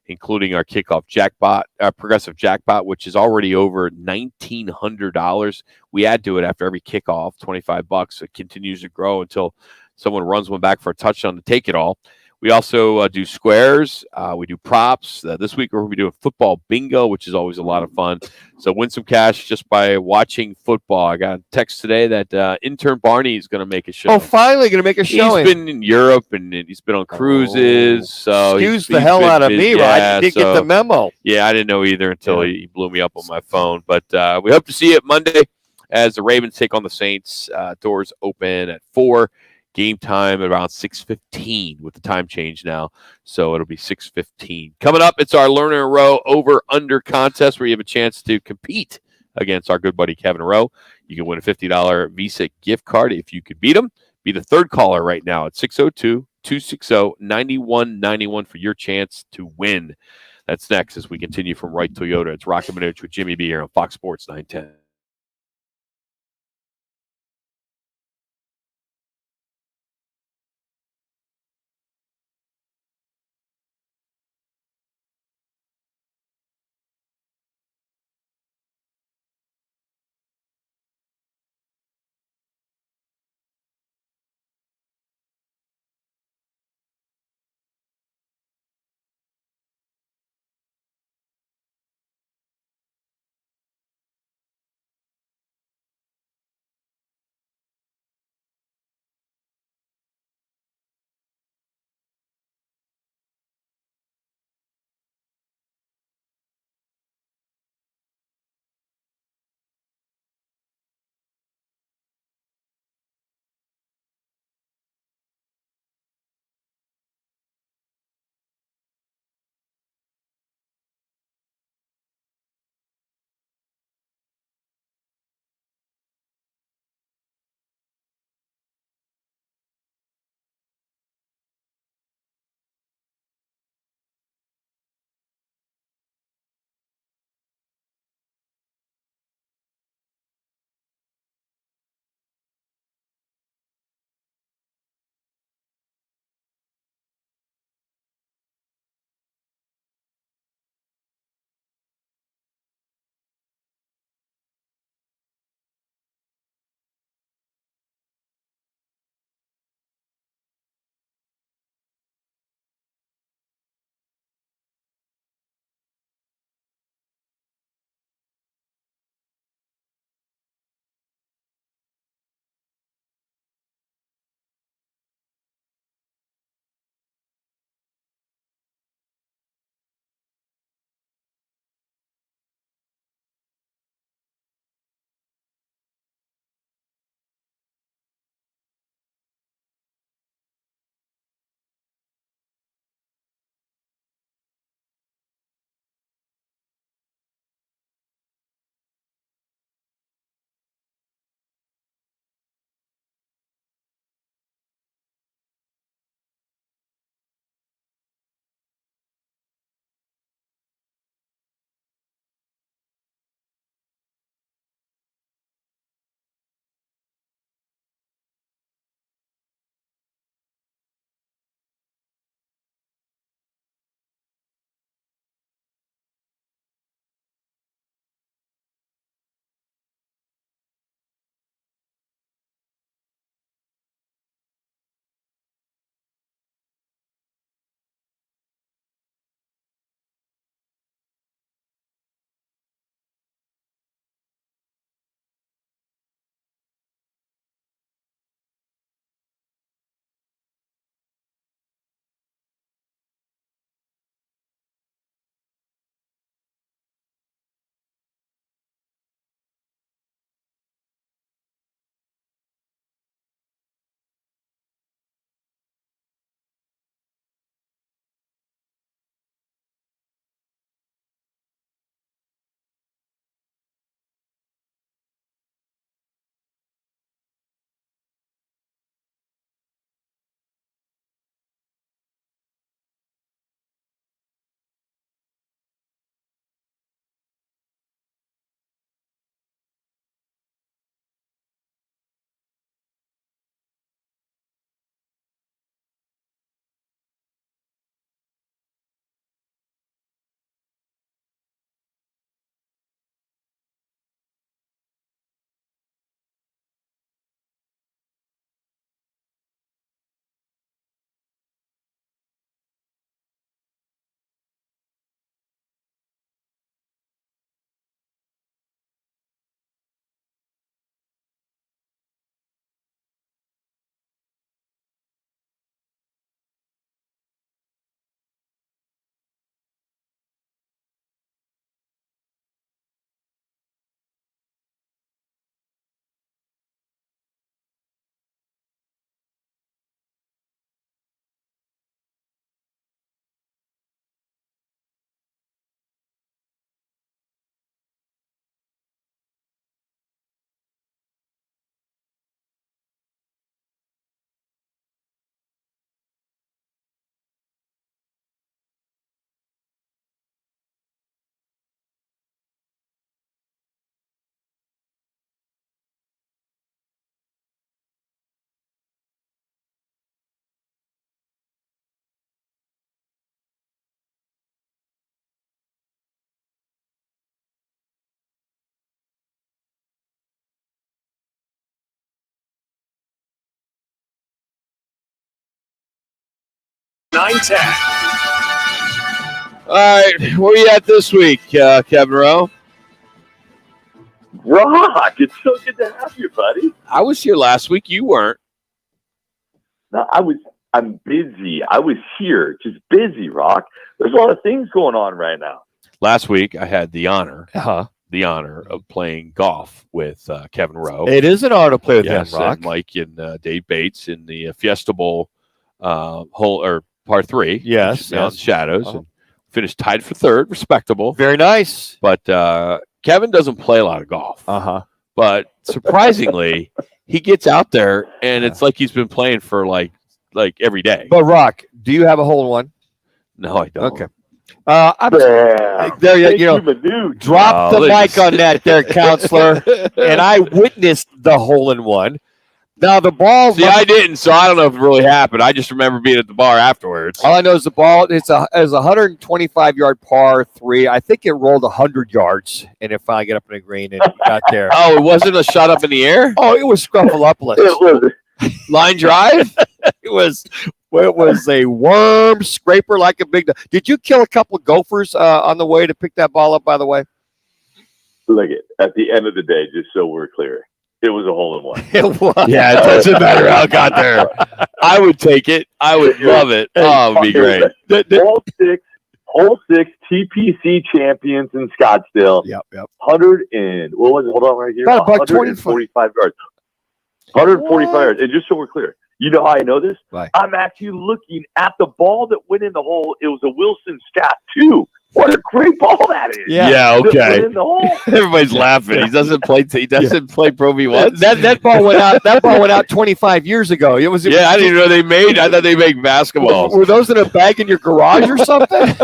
Speaker 3: including our kickoff jackpot, progressive jackpot, which is already over $1,900. We add to it after every kickoff, $25. It continues to grow until someone runs one back for a touchdown to take it all. We also do squares. We do props. This week we're going to be doing football bingo, which is always a lot of fun. So win some cash just by watching football. I got a text today that intern Barney is going to make a show.
Speaker 2: Oh, finally going to make a show.
Speaker 3: He's been in Europe and he's been on cruises. So
Speaker 2: excuse the hell out of me, right? I didn't get the memo.
Speaker 3: Yeah, I didn't know either until he blew me up on my phone. But we hope to see you Monday as the Ravens take on the Saints. Doors open at 4. Game time at around 6:15 with the time change now. So it'll be 6:15. Coming up, it's our Lerner and Rowe over-under contest where you have a chance to compete against our good buddy Kevin Rowe. You can win a $50 Visa gift card if you could beat him. Be the third caller right now at 602-260-9191 for your chance to win. That's next as we continue from Wright Toyota. It's Roc and Manuch with Jimmy B here on Fox Sports 910.
Speaker 1: 910.
Speaker 3: All right, where you at this week, Kevin Rowe?
Speaker 14: Rock, it's so good to have you, buddy.
Speaker 3: I was here last week. You weren't.
Speaker 14: No, I'm busy. I was here, just busy, Rock. There's a lot of things going on right now.
Speaker 3: Last week, I had the honor of playing golf with Kevin Rowe.
Speaker 2: It is an honor to play with him,
Speaker 3: and
Speaker 2: Rock.
Speaker 3: Mike and Dave Bates in the Fiesta Bowl par 3.
Speaker 2: Yes,
Speaker 3: Mountain Shadows. And finished tied for third, respectable.
Speaker 2: Very nice.
Speaker 3: But Kevin doesn't play a lot of golf. But surprisingly, he gets out there, and it's like he's been playing for like every day.
Speaker 2: But Rock, do you have a hole in one?
Speaker 3: No, I don't.
Speaker 2: Okay. There you drop the mic on that there, counselor. And I witnessed the hole in one. Now the ball.
Speaker 3: See, I didn't, so I don't know if it really happened. I just remember being at the bar afterwards.
Speaker 2: All I know is the ball. It's a 125-yard par 3. I think it rolled 100 yards, and it finally got up in the green and got there.
Speaker 3: Oh, it wasn't a shot up in the air.
Speaker 2: Oh, it was scruffle-upless.
Speaker 14: It was
Speaker 3: line drive.
Speaker 2: It was a worm scraper like a big. Did you kill a couple of gophers on the way to pick that ball up? By the way,
Speaker 14: look at the end of the day, just so we're clear. It was a hole in one.
Speaker 2: It was.
Speaker 3: Yeah, it doesn't matter how it got there. I would take it. I would love it. Oh, it would be great.
Speaker 14: Hole 6 TPC champions in Scottsdale.
Speaker 2: Yep.
Speaker 14: 100 and what was it? Hold on right here.
Speaker 2: About
Speaker 14: 145 yards. 145 yards. And just so we're clear, you know how I know this?
Speaker 2: Right.
Speaker 14: I'm actually looking at the ball that went in the hole. It was a Wilson Scat 2. What a great ball that is!
Speaker 3: Yeah, okay.
Speaker 14: In the hole.
Speaker 3: Everybody's laughing. He doesn't play. He doesn't play Pro V1.
Speaker 2: That ball went out. That ball went out 25 years ago. It was.
Speaker 3: Yeah, I didn't even know they made. I thought they make basketballs.
Speaker 2: Were those in a bag in your garage or something?
Speaker 14: and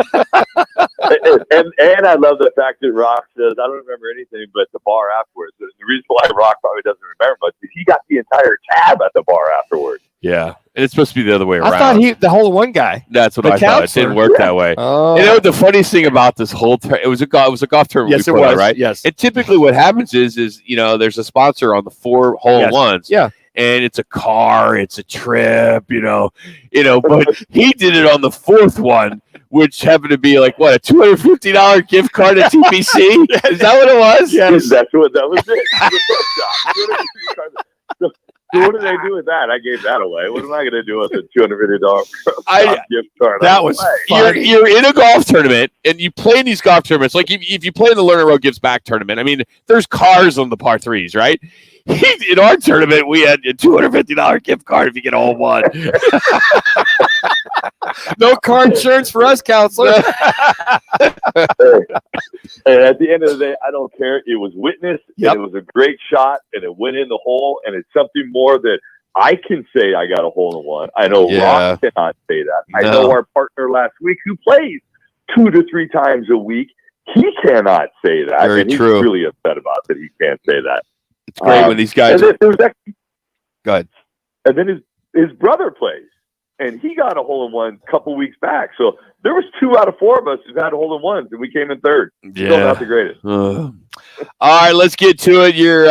Speaker 14: I love the fact that Rock says, I don't remember anything but the bar afterwards. The reason why Rock probably doesn't remember much is he got the entire tab at the bar afterwards.
Speaker 3: Yeah, and it's supposed to be the other way around.
Speaker 2: I thought the hole in one guy.
Speaker 3: That's what I thought. It didn't work that way.
Speaker 2: Oh.
Speaker 3: You know, the funniest thing about this whole it was a golf tournament.
Speaker 2: Yes, it was.
Speaker 3: Right?
Speaker 2: Yes.
Speaker 3: And typically, what happens is there's a sponsor on the 4 hole in ones.
Speaker 2: Yeah.
Speaker 3: And it's a car, it's a trip, but he did it on the 4th one, which happened to be like a $250 gift card at TPC. Is that what it was?
Speaker 14: Yes, that was it. So what did I do with that? I gave that away. What am I going to do with a $250 gift card?
Speaker 2: That was
Speaker 3: you're in a golf tournament, and you play in these golf tournaments. Like if you play in the Lerner Road Gives Back tournament, I mean, there's cars on the par 3s, right? In our tournament, we had a $250 gift card if you get a hole in one.
Speaker 2: No car insurance for us, counselor.
Speaker 14: And at the end of the day, I don't care. It was witnessed.
Speaker 2: Yep.
Speaker 14: And it was a great shot, and it went in the hole. And it's something more that I can say I got a hole in one. I know Rock cannot say that. I know our partner last week who plays 2 to 3 times a week. He cannot say that.
Speaker 3: Very
Speaker 14: and he's
Speaker 3: true.
Speaker 14: really upset about that. He can't say that.
Speaker 3: It's great when these guys.
Speaker 14: Go
Speaker 3: ahead.
Speaker 14: And then his brother plays, and he got a hole in one a couple weeks back. So there was 2 out of 4 of us who had hole in ones, and we came in third. Still not the greatest.
Speaker 3: All right, let's get to it. You're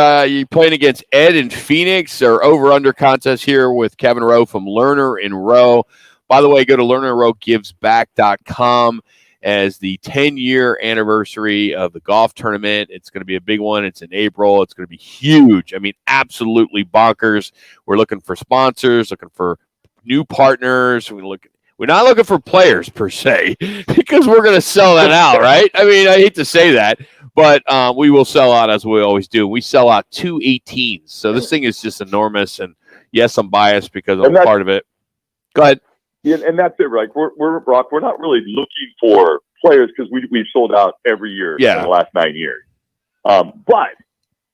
Speaker 3: playing against Ed in Phoenix, or over/under contest here with Kevin Rowe from Lerner and Rowe. By the way, go to lernerandrowegivesback.com. as the 10-year anniversary of the golf tournament. It's going to be a big one. It's in April. It's going to be huge. I mean, absolutely bonkers. We're looking for sponsors, looking for new partners. We're not looking for players per se, because we're going to sell that out, right? I mean, I hate to say that, but we will sell out as we always do. We sell out 2 18s. So this thing is just enormous. And yes, I'm biased because I'm part of it. Go ahead.
Speaker 14: Yeah, and that's it, right? We're Rock. We're not really looking for players because we've sold out every year in the last 9 years. But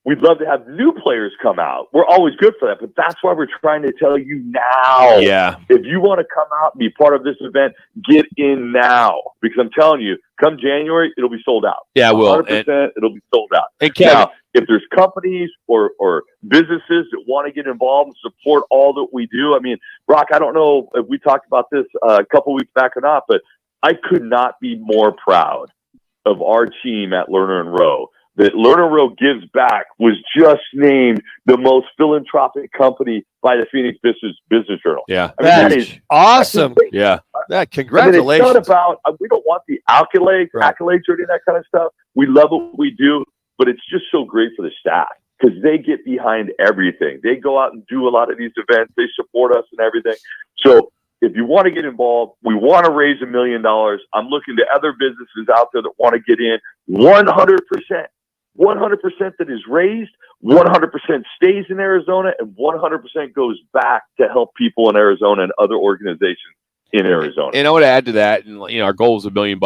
Speaker 14: we'd love to have new players come out. We're always good for that, but that's why we're trying to tell you now.
Speaker 3: Yeah.
Speaker 14: If you want to come out and be part of this event, get in now, because I'm telling you, come January, it'll be sold out.
Speaker 3: Yeah, it will.
Speaker 14: 100%, it'll be sold out.
Speaker 3: And Kevin,
Speaker 14: now, if there's companies or businesses that want to get involved and support all that we do, I mean, Rock, I don't know if we talked about this a couple weeks back or not, but I could not be more proud of our team at Lerner and Rowe. that Lerner Row Gives Back was just named the most philanthropic company by the Phoenix Business Journal.
Speaker 3: Yeah.
Speaker 14: I mean, that is
Speaker 2: awesome.
Speaker 3: Yeah.
Speaker 2: Congratulations.
Speaker 14: I mean, it's not about, we don't want the accolades or any of that kind of stuff. We love what we do, but it's just so great for the staff because they get behind everything. They go out and do a lot of these events. They support us and everything. So if you want to get involved, we want to raise $1 million. I'm looking to other businesses out there that want to get in 100%. 100% that is raised, 100% stays in Arizona, and 100% goes back to help people in Arizona and other organizations in Arizona.
Speaker 3: And I want to add to that, and our goal is $1 million,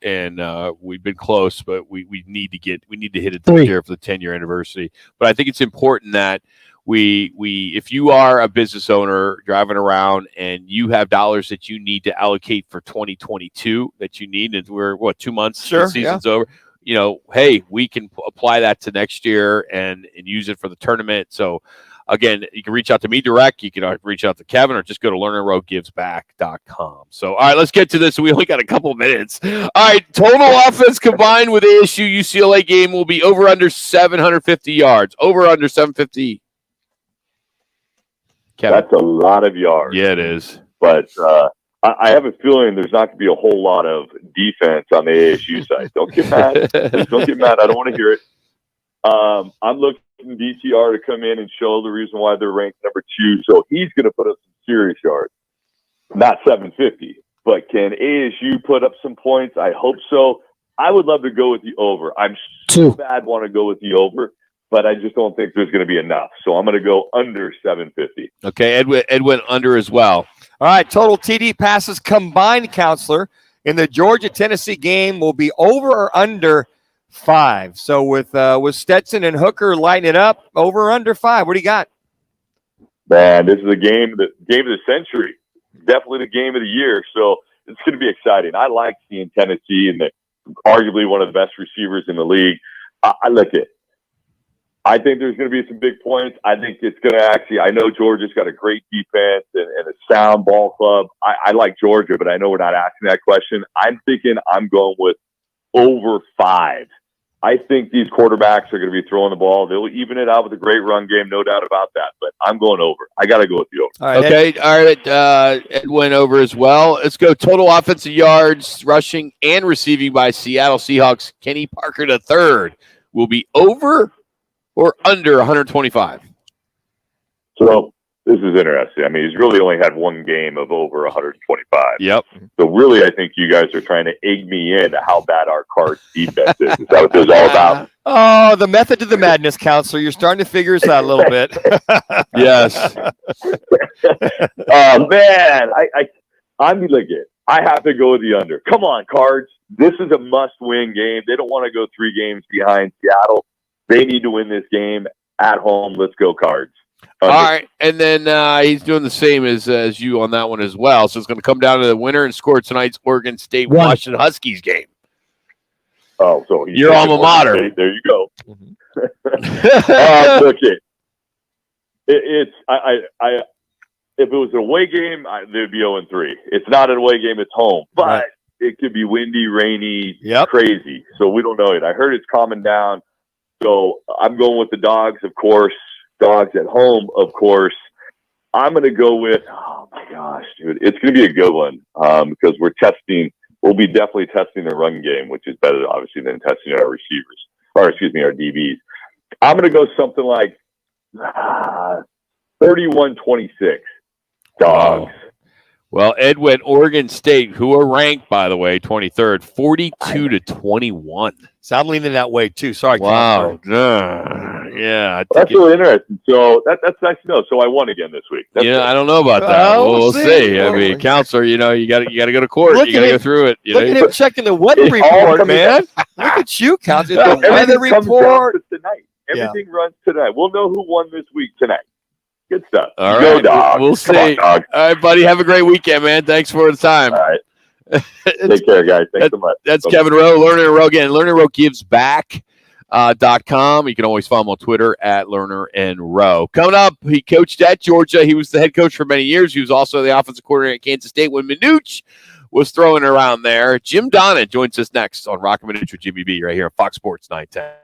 Speaker 3: and we've been close, but we need to hit it this year for the 10-year anniversary. But I think it's important that we if you are a business owner driving around and you have dollars that you need to allocate for 2022 that you need, and we're 2 months, the season's over. Hey, we can apply that to next year and use it for the tournament. So, again, you can reach out to me direct. You can reach out to Kevin or just go to lernerrowgivesback.com. So, all right, let's get to this. We only got a couple minutes. All right, total offense combined with ASU UCLA game will be over under 750 yards. Over under 750. Kevin.
Speaker 14: That's a lot of yards.
Speaker 3: Yeah, it is.
Speaker 14: But I have a feeling there's not going to be a whole lot of defense on the ASU side. Don't get mad. Please don't get mad. I don't want to hear it. I'm looking for DTR to come in and show the reason why they're ranked number 2. So he's going to put up some serious yards. Not 750. But can ASU put up some points? I hope so. I would love to go with the over. I'm so bad want to go with the over, but I just don't think there's going to be enough. So I'm going to go under 750.
Speaker 3: Okay, Edwin under as well.
Speaker 2: All right, total TD passes combined, Counselor, in the Georgia-Tennessee game will be over or under 5. So with Stetson and Hooker lighting it up, over or under 5. What do you got?
Speaker 14: Man, this is a game of the century. Definitely the game of the year. So it's going to be exciting. I like seeing Tennessee and arguably one of the best receivers in the league. I like it. I think there's going to be some big points. I think it's going to actually – I know Georgia's got a great defense and a sound ball club. I like Georgia, but I know we're not asking that question. I'm thinking I'm going with over 5. I think these quarterbacks are going to be throwing the ball. They'll even it out with a great run game, no doubt about that. But I'm going over. I got to go with the over.
Speaker 3: All right, Edwin over as well. Let's go total offensive yards, rushing and receiving by Seattle Seahawks. Kenny Parker III will be over or under 125?
Speaker 14: So this is interesting. I mean, he's really only had one game of over 125.
Speaker 3: Yep.
Speaker 14: So really, I think you guys are trying to egg me into how bad our Cards defense is. Is that what this is all about?
Speaker 2: Oh, the method to the madness, Counselor. You're starting to figure us out a little bit.
Speaker 3: Yes.
Speaker 14: Oh, man. I'm looking. I have to go with the under. Come on, Cards. This is a must-win game. They don't want to go 3 games behind Seattle. They need to win this game at home. Let's go, Cards.
Speaker 3: All right, and then he's doing the same as you on that one as well. So it's going to come down to the winner and score tonight's Oregon State Washington Huskies game.
Speaker 14: Oh, so
Speaker 3: your alma mater.
Speaker 14: State. There you go.
Speaker 3: Mm-hmm.
Speaker 14: Look, if it was an away game, they'd be 0-3. It's not an away game; it's home, but it could be windy, rainy, crazy. So we don't know it. I heard it's calming down. So I'm going with the Dogs, of course. Dogs at home, of course. I'm going to go with, oh my gosh, dude, it's going to be a good one because we'll be definitely testing the run game, which is better, obviously, than testing our receivers, our DBs. I'm going to go something like 31-26. Dogs.
Speaker 3: Wow. Well, Edwin, Oregon State, who are ranked, by the way, 23rd, 42-21.
Speaker 2: So I'm leaning that way, too. Sorry.
Speaker 3: Wow. Yeah.
Speaker 14: That's really interesting. So that's nice to know. So I won again this week.
Speaker 3: I don't know about that. We'll see. I mean, Counselor, you got to go to court. You got to go through it.
Speaker 2: Look at him checking the weather report, man. Look at you, Counselor. The weather report.
Speaker 14: Tonight. Everything runs tonight. We'll know who won this week tonight. Good stuff.
Speaker 3: All right.
Speaker 14: Go, Dogs.
Speaker 3: We'll see.
Speaker 14: All
Speaker 3: right, buddy. Have a great weekend, man. Thanks for the time.
Speaker 14: All right. Take care, guys. Thanks so much.
Speaker 3: That's Kevin Rowe, Lerner Rowe again. Lerner Rowe gives back.com. You can always follow him on Twitter at Lerner and Rowe. Coming up, he coached at Georgia. He was the head coach for many years. He was also the offensive coordinator at Kansas State when Manuch was throwing around there. Jim Donna joins us next on Roc and Manuch with Jimmy B right here on Fox Sports 910.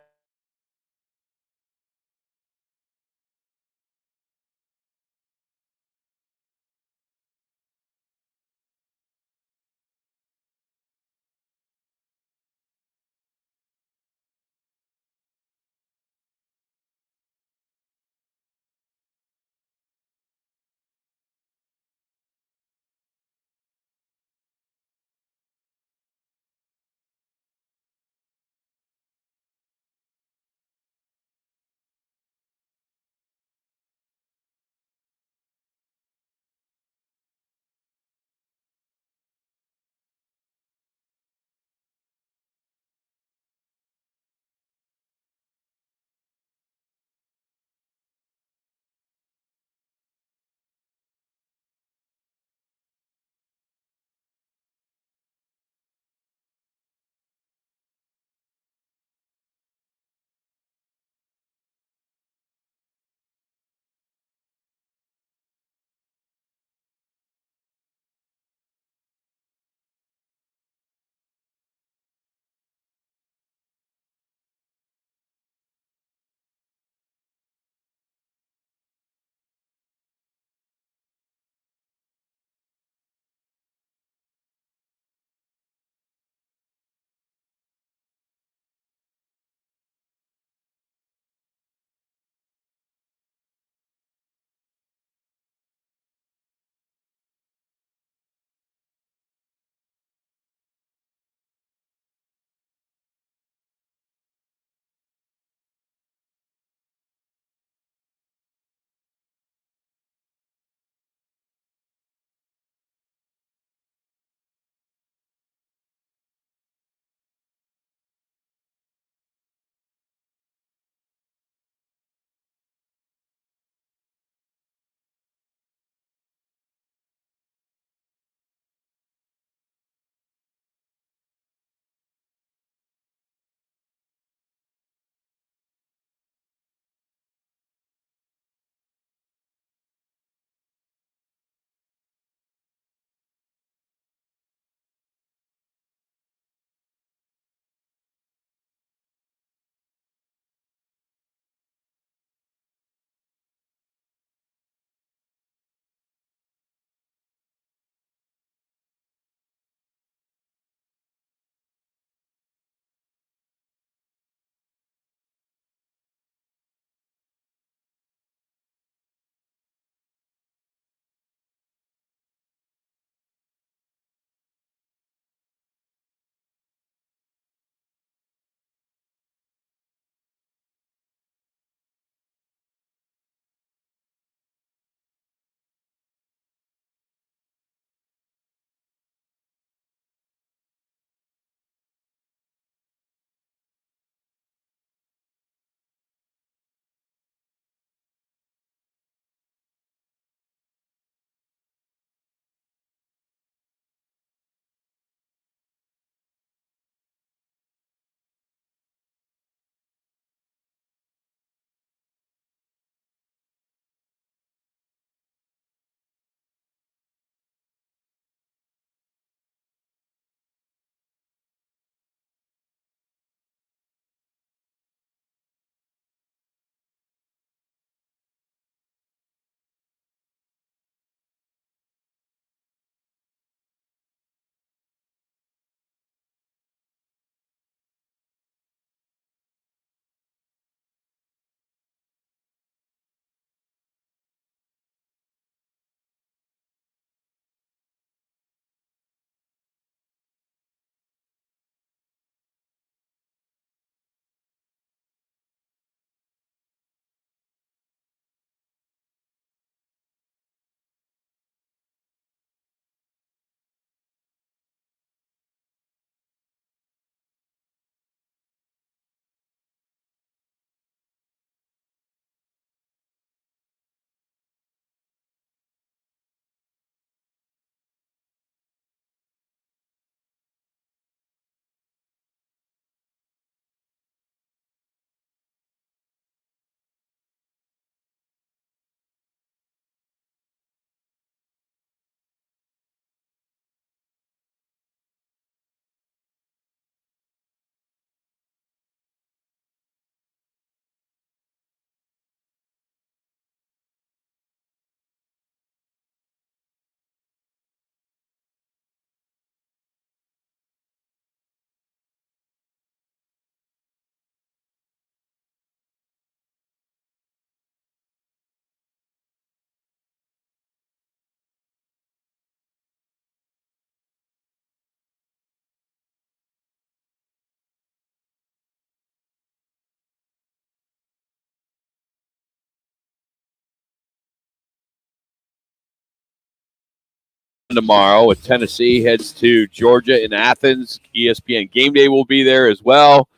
Speaker 3: tomorrow with Tennessee heads to Georgia in Athens. ESPN Game Day will be there as well.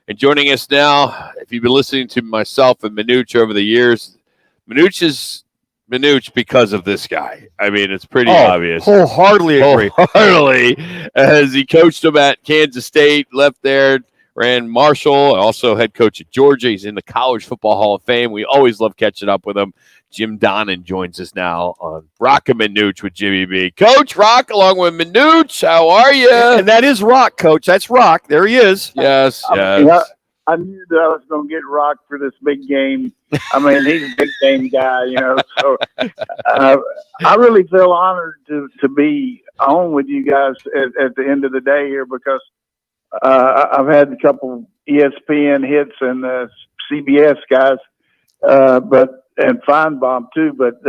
Speaker 3: And joining us now, if you've been listening to myself and Manuch over the years, Manuch is Manuch because of this guy. I mean, it's pretty obvious.
Speaker 2: Wholeheartedly agree.
Speaker 3: Wholeheartedly, as he coached him at Kansas State, left there, ran Marshall, also head coach at Georgia. He's in the College Football Hall of Fame. We always love catching up with him. Jim Donnan joins us now on Roc and Manuch with Jimmy B. Coach Roc along with Manuch. How are you?
Speaker 2: And that is Roc, Coach. That's Roc. There he is.
Speaker 3: Yes, yes.
Speaker 15: You know, I knew that I was going to get Roc for this big game. I mean, he's a big game guy, you know. So I really feel honored to be on with you guys at the end of the day here because I've had a couple ESPN hits and CBS guys, and Feinbaum too. But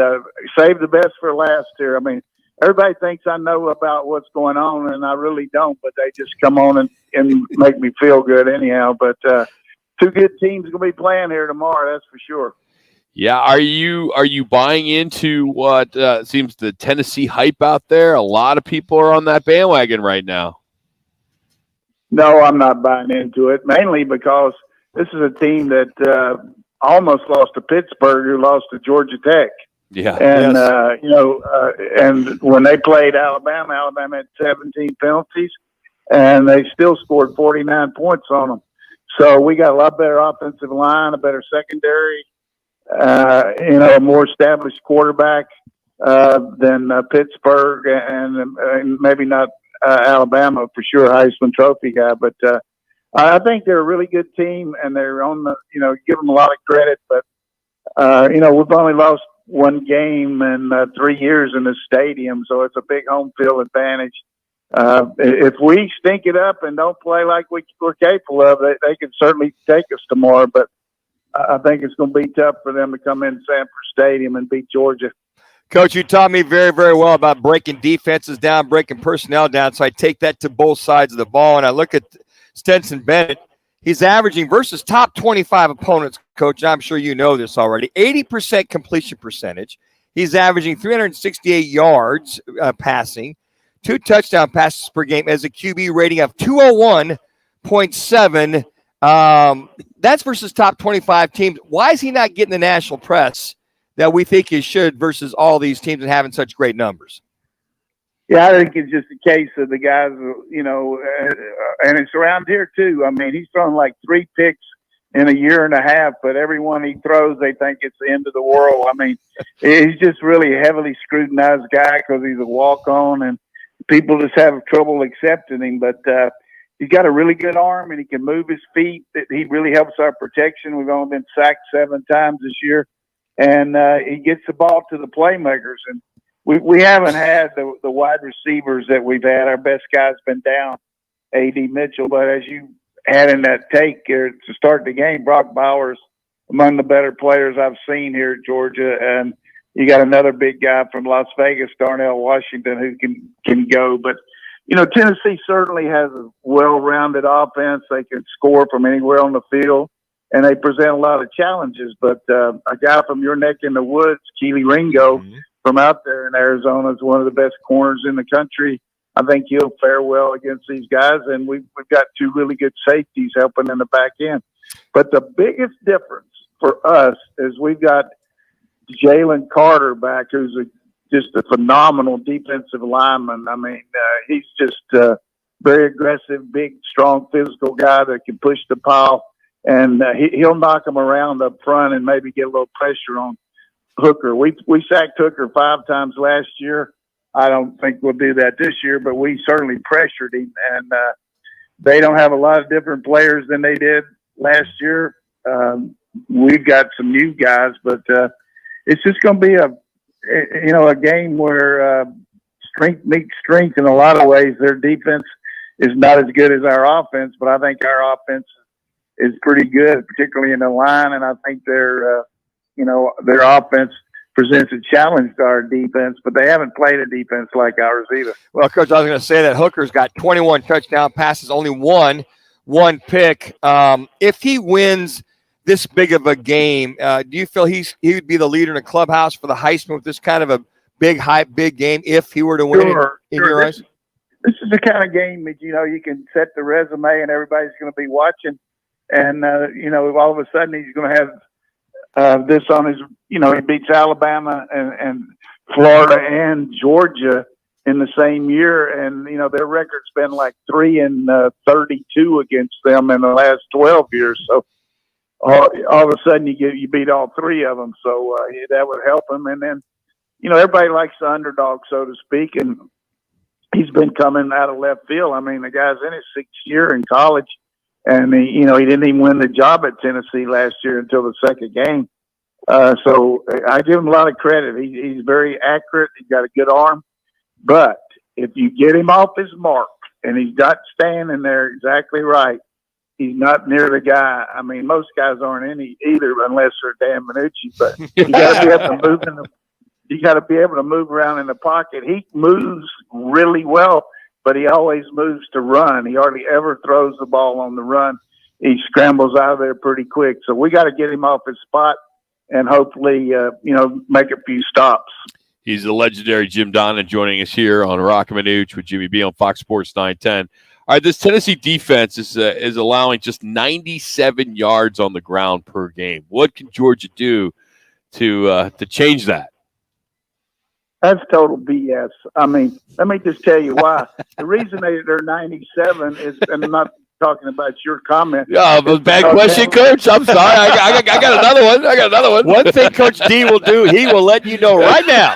Speaker 15: save the best for last here. I mean, everybody thinks I know about what's going on, and I really don't. But they just come on and make me feel good anyhow. But two good teams are going to be playing here tomorrow. That's for sure.
Speaker 3: Yeah, are you buying into what seems the Tennessee hype out there? A lot of people are on that bandwagon right now.
Speaker 15: No, I'm not buying into it, mainly because this is a team that almost lost to Pittsburgh, who lost to Georgia Tech.
Speaker 3: Yeah.
Speaker 15: And, and when they played Alabama had 17 penalties, and they still scored 49 points on them. So we got a lot better offensive line, a better secondary, a more established quarterback than Pittsburgh, and maybe not Alabama for sure, Heisman Trophy guy. But I think they're a really good team, and they're on the, give them a lot of credit. But, we've only lost one game in 3 years in this stadium, so it's a big home field advantage. If we stink it up and don't play like we're capable of, they can certainly take us tomorrow. But I think it's going to be tough for them to come in Sanford Stadium and beat Georgia.
Speaker 2: Coach, you taught me very, very well about breaking defenses down, breaking personnel down. So I take that to both sides of the ball. And I look at Stetson Bennett. He's averaging versus top 25 opponents, Coach. I'm sure you know this already. 80% completion percentage. He's averaging 368 yards passing, 2 touchdown passes per game as a QB rating of 201.7. That's versus top 25 teams. Why is he not getting the national press that we think he should versus all these teams and having such great numbers?
Speaker 15: Yeah, I think it's just a case of the guys, and it's around here too. I mean, he's thrown like 3 picks in a year and a half, but every one he throws, they think it's the end of the world. I mean, he's just really a heavily scrutinized guy because he's a walk-on, and people just have trouble accepting him. But he's got a really good arm, and he can move his feet. He really helps our protection. We've only been sacked 7 times this year, and he gets the ball to the playmakers. And we haven't had the wide receivers that we've had. Our best guy's been down, A.D. Mitchell. But as you had in that take to start the game, Brock Bowers, among the better players I've seen here at Georgia. And you got another big guy from Las Vegas, Darnell Washington, who can go. But, Tennessee certainly has a well-rounded offense. They can score from anywhere on the field, and they present a lot of challenges. But a guy from your neck in the woods, Keely Ringo, from out there in Arizona, is one of the best corners in the country. I think he'll fare well against these guys, and we've got 2 really good safeties helping in the back end. But the biggest difference for us is we've got Jalen Carter back, who's just a phenomenal defensive lineman. I mean, he's just very aggressive, big, strong, physical guy that can push the pile, and he'll knock them around up front and maybe get a little pressure on Hooker. We sacked Hooker 5 times last year. I don't think we'll do that this year, but we certainly pressured him, and they don't have a lot of different players than they did last year. We've got some new guys, but it's just going to be a game where strength meets strength in a lot of ways. Their defense is not as good as our offense, but I think our offense is pretty good, particularly in the line, and I think their offense presents a challenge to our defense, but they haven't played a defense like ours either.
Speaker 2: Well, Coach, I was going to say that Hooker's got 21 touchdown passes, only one pick. If he wins this big of a game, do you feel he would be the leader in the clubhouse for the Heisman with this kind of a big game if he were to win in your eyes?
Speaker 15: This is the kind of game that, you can set the resume and everybody's going to be watching. And, all of a sudden he's going to have this on his, he beats Alabama and Florida and Georgia in the same year. And, their record's been like 3-32 against them in the last 12 years. So all of a sudden you beat all three of them. So that would help him. And then, everybody likes the underdog, so to speak. And he's been coming out of left field. I mean, the guy's in his 6th year in college, and he didn't even win the job at Tennessee last year until the second game. So I give him a lot of credit. He's very accurate. He's got a good arm, but if you get him off his mark and he's not standing there exactly right, he's not near the guy. I mean, most guys aren't either unless they're Dan Manucci, but you got to be able to move you got to be able to move around in the pocket. He moves really well, but he always moves to run. He hardly ever throws the ball on the run. He scrambles out of there pretty quick. So we got to get him off his spot and hopefully, make a few stops.
Speaker 3: He's the legendary Jim Donnan joining us here on Roc and Manuch with Jimmy B on Fox Sports 910. All right, this Tennessee defense is allowing just 97 yards on the ground per game. What can Georgia do to change that?
Speaker 15: That's total BS. I mean, let me just tell you why. The reason they're 97 is, and I'm not talking about your comment.
Speaker 3: Yeah, bad question, Coach. I'm sorry. I got another one.
Speaker 2: One thing Coach D will do, he will let you know right now.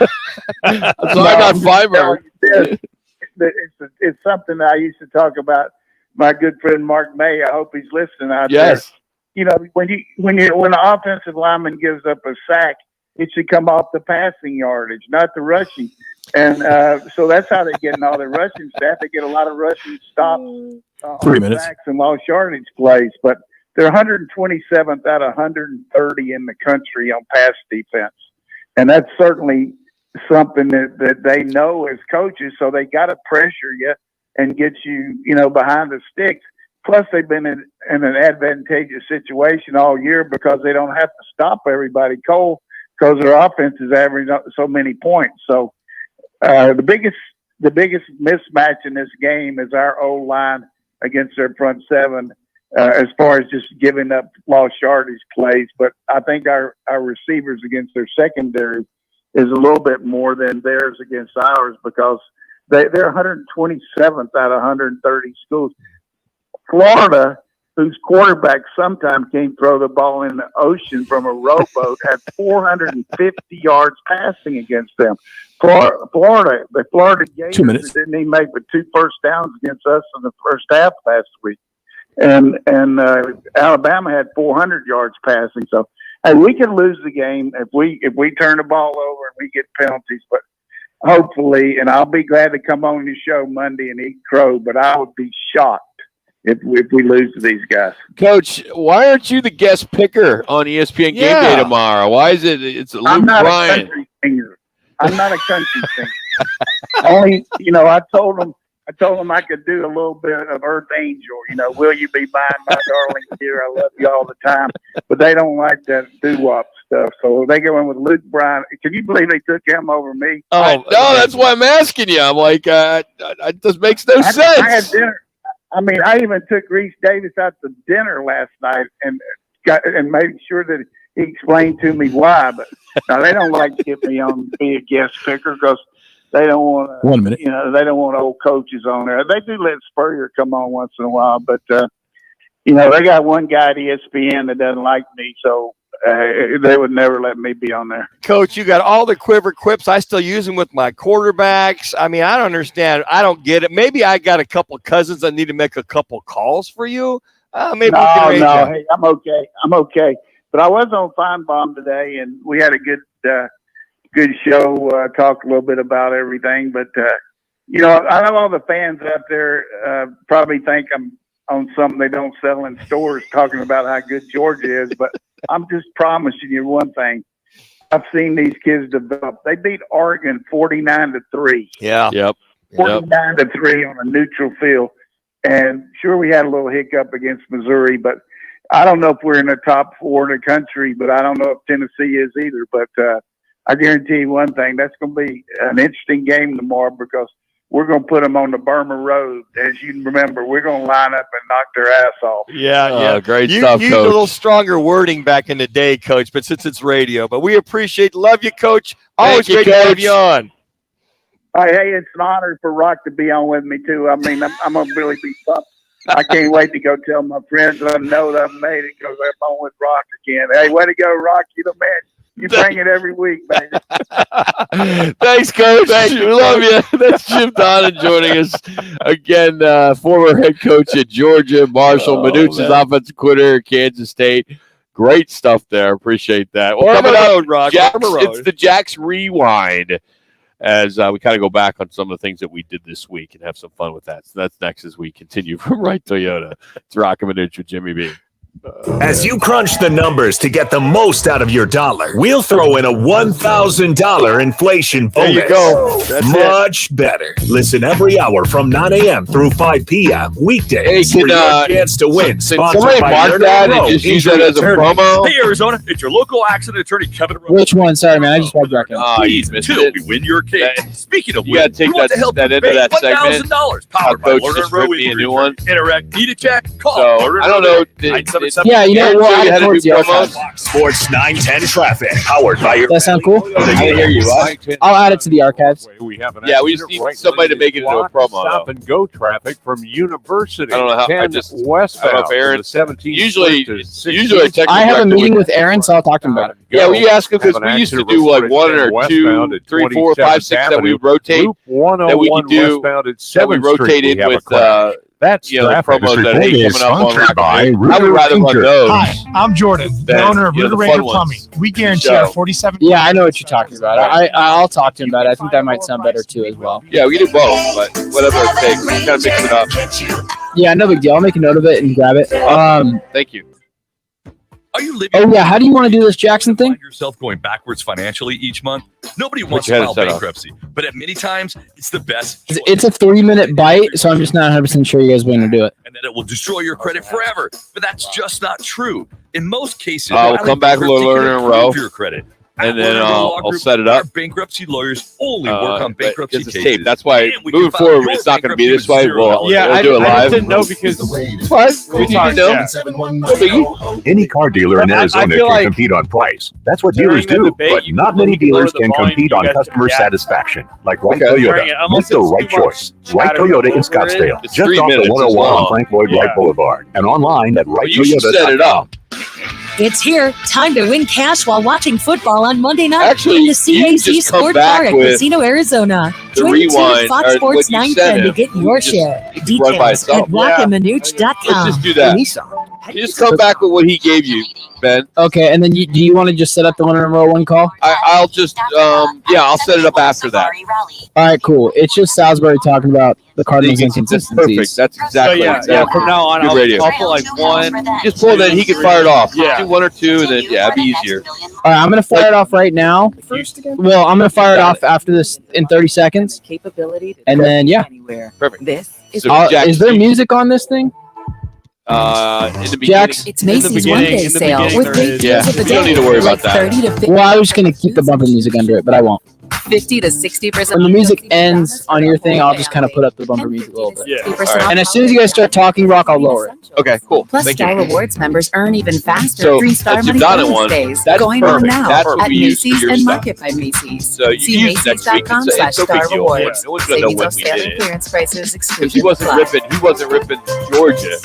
Speaker 3: I'm sorry about Fiber.
Speaker 15: It's something that I used to talk about. My good friend Mark May. I hope he's listening out there. When an offensive lineman gives up a sack, it should come off the passing yardage, not the rushing. And so that's how they're getting all their rushing stats. They get a lot of rushing stops,
Speaker 11: 3 minutes,
Speaker 15: sacks and lost yardage plays. But they're 127th out of 130 in the country on pass defense, and that's certainly something that they know as coaches. So they got to pressure you and get you, behind the sticks. Plus, they've been in an advantageous situation all year because they don't have to stop everybody cold, because their offense is averaging so many points. So the biggest mismatch in this game is our O-line against their front seven as far as just giving up lost yardage plays. But I think our receivers against their secondary is a little bit more than theirs against ours, because they're 127th out of 130 schools. Florida, whose quarterback sometimes can't throw the ball in the ocean from a rowboat, had 450 yards passing against them. The Florida Gators didn't even make but 2 first downs against us in the first half last week. And Alabama had 400 yards passing. So, hey, we can lose the game if we turn the ball over and we get penalties. But hopefully, and I'll be glad to come on the show Monday and eat crow, but I would be shocked if we lose to these guys.
Speaker 3: Coach, why aren't you the guest picker on ESPN Game Day tomorrow? Why is it? It's Luke
Speaker 15: I'm not
Speaker 3: Bryan.
Speaker 15: a country singer. I'm not a country singer. Only, I told them I could do a little bit of Earth Angel. Will you be mine, my darling dear? I love you all the time. But they don't like that doo-wop stuff. So they go in with Luke Bryan. Can you believe they took him over me?
Speaker 3: Oh, no, that's why I'm asking you. I'm like, it just makes no sense.
Speaker 15: I had dinner. I even took Reese Davis out to dinner last night and made sure that he explained to me why. But now they don't like to get me on be a guest picker because they don't want
Speaker 11: 1 minute.
Speaker 15: They don't want old coaches on there. They do let Spurrier come on once in a while, but they got one guy at ESPN that doesn't like me, so they would never let me be on there.
Speaker 2: Coach, you got all the quiver quips. I still use them with my quarterbacks. I mean, I don't understand. I don't get it. Maybe I got a couple of cousins that need to make a couple calls for you. Maybe
Speaker 15: No, hey, I'm okay. But I was on Feinbaum today, and we had a good show. Talked a little bit about everything. But I know all the fans out there probably think I'm on something they don't sell in stores, talking about how good Georgia is. But I'm just promising you one thing. I've seen these kids develop. They beat Oregon 49-3.
Speaker 2: Yeah.
Speaker 3: Yep.
Speaker 15: 49-3 on a neutral field. And sure, we had a little hiccup against Missouri, but I don't know if we're in the top 4 in the country, but I don't know if Tennessee is either. But I guarantee you one thing. That's going to be an interesting game tomorrow because we're going to put them on the Burma Road. As you remember, we're going to line up and knock their ass off.
Speaker 2: Yeah.
Speaker 3: Great
Speaker 2: You
Speaker 3: stuff,
Speaker 2: used
Speaker 3: Coach.
Speaker 2: a little stronger wording back in the day, Coach, but since it's radio. But we love you, Coach. Always
Speaker 3: Thank you,
Speaker 2: great to have
Speaker 3: Coach.
Speaker 2: you on.
Speaker 15: Hey, it's an honor for Rock to be on with me, too. I mean, I'm going to really be pumped. I can't wait to go tell my friends that I know that I've made it because I'm on with Rock again. Hey, way to go, Rock. You're the man. You bring it every week, baby.
Speaker 3: Thanks, Coach. We love you. That's Jim Donnan joining us again. Former head coach at Georgia, Marshall Manuch is offensive coordinator at Kansas State. Great stuff there. Appreciate that. Well, coming up,
Speaker 2: Rock.
Speaker 3: it's the Jack's Rewind as we kind of go back on some of the things that we did this week and have some fun with that. So that's next as we continue from Right Toyota. It's Roc and Manuch with Jimmy B.
Speaker 1: As you crunch the numbers to get the most out of your dollar, we'll throw in a $1,000 inflation bonus.
Speaker 2: There you go. That's
Speaker 1: Much better. Listen every hour from 9 a.m. through 5 p.m. weekdays
Speaker 3: Hey,
Speaker 1: for your chance to win.
Speaker 3: somebody
Speaker 1: Sponsored by
Speaker 3: mark
Speaker 1: Learn
Speaker 3: that
Speaker 1: and
Speaker 3: and
Speaker 1: Grow
Speaker 3: just use
Speaker 1: Injury
Speaker 3: that as a
Speaker 1: Attorney.
Speaker 3: promo?
Speaker 7: Hey, Arizona, it's your local accident attorney, Kevin Rose.
Speaker 13: Which one? Sorry, man. I just read back in.
Speaker 3: You missed
Speaker 7: Two,
Speaker 3: it.
Speaker 7: we win your case. Speaking of
Speaker 3: You got
Speaker 7: win,
Speaker 3: to take
Speaker 7: we want to help
Speaker 3: that
Speaker 7: you
Speaker 3: into
Speaker 7: pay
Speaker 3: that segment.
Speaker 7: $1,000 powered by
Speaker 3: Coach
Speaker 7: Learn
Speaker 3: just
Speaker 7: and Grow
Speaker 3: ripped me a
Speaker 7: Injury
Speaker 3: new one.
Speaker 7: Attorney. Interact, need a check? Call.
Speaker 3: So,
Speaker 7: Learn
Speaker 3: I
Speaker 7: and
Speaker 3: don't
Speaker 7: Grow
Speaker 3: know.
Speaker 7: Injury. 977.
Speaker 13: Yeah, you know what?
Speaker 3: Show you how to
Speaker 13: Towards
Speaker 3: do
Speaker 13: the
Speaker 3: promos?
Speaker 13: archives.
Speaker 1: Sports 910 traffic, powered by your.
Speaker 13: That sound cool?
Speaker 3: I hear you.
Speaker 13: I'll add it to the archives.
Speaker 16: We have an
Speaker 3: Yeah, we just need somebody to make it into a promo.
Speaker 16: Stop and go traffic from University.
Speaker 3: I don't know how. I
Speaker 16: 10
Speaker 3: just
Speaker 16: westbound.
Speaker 3: I don't know if Aaron.
Speaker 16: The 17
Speaker 3: Usually
Speaker 16: to
Speaker 3: I
Speaker 16: 16.
Speaker 3: check.
Speaker 13: I have a meeting with Aaron, so I'll talk to him about it.
Speaker 3: Yeah, will you ask him because
Speaker 16: Have an
Speaker 3: we used to
Speaker 16: accident
Speaker 3: do like
Speaker 16: report at
Speaker 3: 1 or
Speaker 16: 10 westbound
Speaker 3: 2,
Speaker 16: at
Speaker 3: 3, 4, 5, 6 that we
Speaker 16: 27th
Speaker 3: rotate.
Speaker 16: Loop 101
Speaker 3: that we can do.
Speaker 16: westbound at
Speaker 3: That we
Speaker 16: 7th
Speaker 3: rotate
Speaker 16: Street.
Speaker 3: in
Speaker 16: We have a
Speaker 3: with
Speaker 16: crash. That's
Speaker 3: the
Speaker 16: traffic.
Speaker 3: promos that
Speaker 17: report
Speaker 3: ain't
Speaker 17: is
Speaker 3: coming up on
Speaker 17: sponsored by
Speaker 3: Rock. I would
Speaker 17: Rooter
Speaker 3: rather run
Speaker 17: Ranger.
Speaker 3: those.
Speaker 18: Hi, I'm Jordan, the
Speaker 3: than,
Speaker 18: owner of
Speaker 3: the
Speaker 18: Rooter
Speaker 3: fun
Speaker 18: Ranger
Speaker 3: ones.
Speaker 18: Plumbing. We guarantee
Speaker 3: Show.
Speaker 18: our 47.
Speaker 13: Yeah, I know what you're talking about. I'll talk to him about it. I think that might sound better too as well.
Speaker 3: Yeah, we can do both, but whatever it takes. We gotta mix it up.
Speaker 13: Yeah, no big deal. I'll make a note of it and grab it.
Speaker 3: Thank you.
Speaker 7: Are you living?
Speaker 13: Oh yeah, how do you want to do this Jackson thing?
Speaker 7: Yourself going backwards financially each month? Nobody
Speaker 3: Put
Speaker 7: wants
Speaker 3: your
Speaker 7: to
Speaker 3: head
Speaker 7: file
Speaker 3: set up.
Speaker 7: bankruptcy, but at many times it's the best.
Speaker 13: It's a 3-minute bite, so I'm just not 100% sure you guys want to do it.
Speaker 7: And then it will destroy your credit forever. But that's just not true. In most cases,
Speaker 3: We'll come back with a little learner in a row.
Speaker 7: Your credit.
Speaker 3: And then I'll set it up.
Speaker 7: Our bankruptcy lawyers only work on bankruptcy
Speaker 3: It's
Speaker 7: cases.
Speaker 3: tape. That's why
Speaker 7: And we
Speaker 3: moving
Speaker 7: can file
Speaker 3: forward,
Speaker 7: your
Speaker 3: it's not going to be this
Speaker 7: bankruptcy
Speaker 3: way.
Speaker 7: with zero
Speaker 3: We'll do it
Speaker 9: I
Speaker 3: live.
Speaker 9: didn't know because
Speaker 3: What? We need to know.
Speaker 17: Any car dealer in
Speaker 9: I
Speaker 17: Arizona
Speaker 9: feel
Speaker 17: can
Speaker 9: like
Speaker 17: compete on price. That's what
Speaker 9: during
Speaker 17: dealers
Speaker 9: the
Speaker 17: do,
Speaker 9: debate,
Speaker 17: but
Speaker 9: you
Speaker 17: not
Speaker 9: can
Speaker 17: many
Speaker 9: lower
Speaker 17: dealers
Speaker 9: the
Speaker 17: can
Speaker 9: volume,
Speaker 17: compete
Speaker 9: you
Speaker 17: on
Speaker 9: guys can
Speaker 17: customer
Speaker 9: react.
Speaker 17: satisfaction. Like Right
Speaker 3: Okay.
Speaker 9: During it,
Speaker 17: Toyota.
Speaker 9: unless
Speaker 17: It's the
Speaker 9: it's
Speaker 17: right
Speaker 9: too much
Speaker 17: choice. Right
Speaker 9: chatter
Speaker 17: Toyota in
Speaker 9: over it.
Speaker 17: Scottsdale,
Speaker 3: It's
Speaker 17: just
Speaker 3: 3
Speaker 17: off the
Speaker 3: minutes as
Speaker 17: 101
Speaker 3: well.
Speaker 17: on Frank Lloyd Wright Boulevard, and online at
Speaker 3: Well, you should set it
Speaker 17: righttoyota.com.
Speaker 3: up.
Speaker 19: It's here. Time to win cash while watching football on Monday night
Speaker 3: Actually,
Speaker 19: in the
Speaker 3: you can
Speaker 19: CAC
Speaker 3: just come
Speaker 19: Sport
Speaker 3: back
Speaker 19: Bar at
Speaker 3: with
Speaker 19: Casino, Arizona.
Speaker 3: the
Speaker 19: Join the team
Speaker 3: rewind,
Speaker 19: at Fox
Speaker 3: or
Speaker 19: Sports
Speaker 3: what you
Speaker 19: 910
Speaker 3: sent
Speaker 19: to
Speaker 3: him.
Speaker 19: get your
Speaker 3: Just-
Speaker 19: share.
Speaker 3: it can run by
Speaker 19: Details
Speaker 3: itself.
Speaker 19: at rockandmanuch.com.
Speaker 3: Let's just do that. You just come back with what he gave you, Ben.
Speaker 13: Okay, and then do you want to just set up the 101 call?
Speaker 3: I'll just, I'll set it up after that.
Speaker 13: All right, cool. It's just Salisbury talking about the Cardinals'
Speaker 3: That's
Speaker 13: inconsistencies.
Speaker 3: perfect. That's
Speaker 9: So
Speaker 3: exactly.
Speaker 9: from now on,
Speaker 3: Good radio.
Speaker 9: I'll put like one.
Speaker 3: Just pull that. He can fire it off.
Speaker 9: Yeah.
Speaker 3: Do 1 or 2, and then it'd be easier.
Speaker 13: All right, I'm going to fire it off right now. Well, I'm going to fire it off after this in 30 seconds. And then, yeah.
Speaker 3: Perfect.
Speaker 13: So is there music on this thing?
Speaker 3: In the beginning.
Speaker 19: It's
Speaker 9: In the
Speaker 19: Macy's
Speaker 9: beginning-
Speaker 19: one-day
Speaker 9: in the
Speaker 19: sale
Speaker 9: beginning
Speaker 19: with
Speaker 9: there
Speaker 19: great
Speaker 9: is-
Speaker 19: deals of the
Speaker 3: you don't
Speaker 19: day.
Speaker 3: need to worry
Speaker 19: like
Speaker 3: about that.
Speaker 19: 30 to 50,
Speaker 13: Well, I was just going to keep the bumper music under it, but I won't.
Speaker 19: 50 to 60%.
Speaker 13: When the music ends on your thing, I'll just kind of put up the bumper music a little bit.
Speaker 9: Yeah.
Speaker 13: And as soon as you guys start talking rock, I'll lower it.
Speaker 3: Okay, cool.
Speaker 19: Plus,
Speaker 3: Thank
Speaker 19: Star
Speaker 3: you.
Speaker 19: Rewards members earn even faster
Speaker 3: So,
Speaker 19: 3-star
Speaker 3: that's
Speaker 19: money
Speaker 3: your Donna
Speaker 19: bonus
Speaker 3: one.
Speaker 19: days
Speaker 3: That's
Speaker 19: going
Speaker 3: perfect.
Speaker 19: on now
Speaker 3: That's what
Speaker 19: at
Speaker 3: we use for
Speaker 19: Macy's
Speaker 3: your
Speaker 19: and
Speaker 3: stuff.
Speaker 19: Market by Macy's.
Speaker 3: So you
Speaker 19: See
Speaker 3: use next week and say it's no big deal.
Speaker 19: Macy's.com/StarRewards.
Speaker 3: No one's gonna know
Speaker 19: Savings
Speaker 3: when
Speaker 19: on
Speaker 3: we
Speaker 19: sale
Speaker 3: did
Speaker 19: and
Speaker 3: it.
Speaker 19: clearance prices
Speaker 3: Because
Speaker 19: exclusive.
Speaker 3: he wasn't ripping Georgia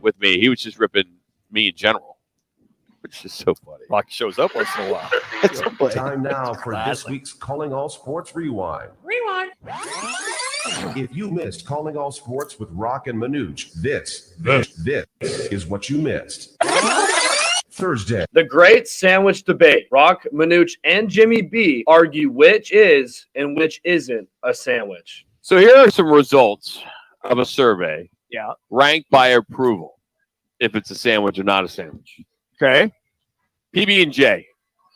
Speaker 3: with me. He was just ripping me in general, which is so funny.
Speaker 2: Rock shows up once in a while.
Speaker 20: Time now for this week's Calling All Sports Rewind. If you missed Calling All Sports with Roc and Manuch, this is what you missed. Thursday.
Speaker 9: The great sandwich debate. Roc, Manuch, and Jimmy B argue which is and which isn't a sandwich.
Speaker 3: So here are some results of a survey.
Speaker 9: Yeah.
Speaker 3: Ranked by approval, if it's a sandwich or not a sandwich.
Speaker 2: Okay.
Speaker 3: PB&J,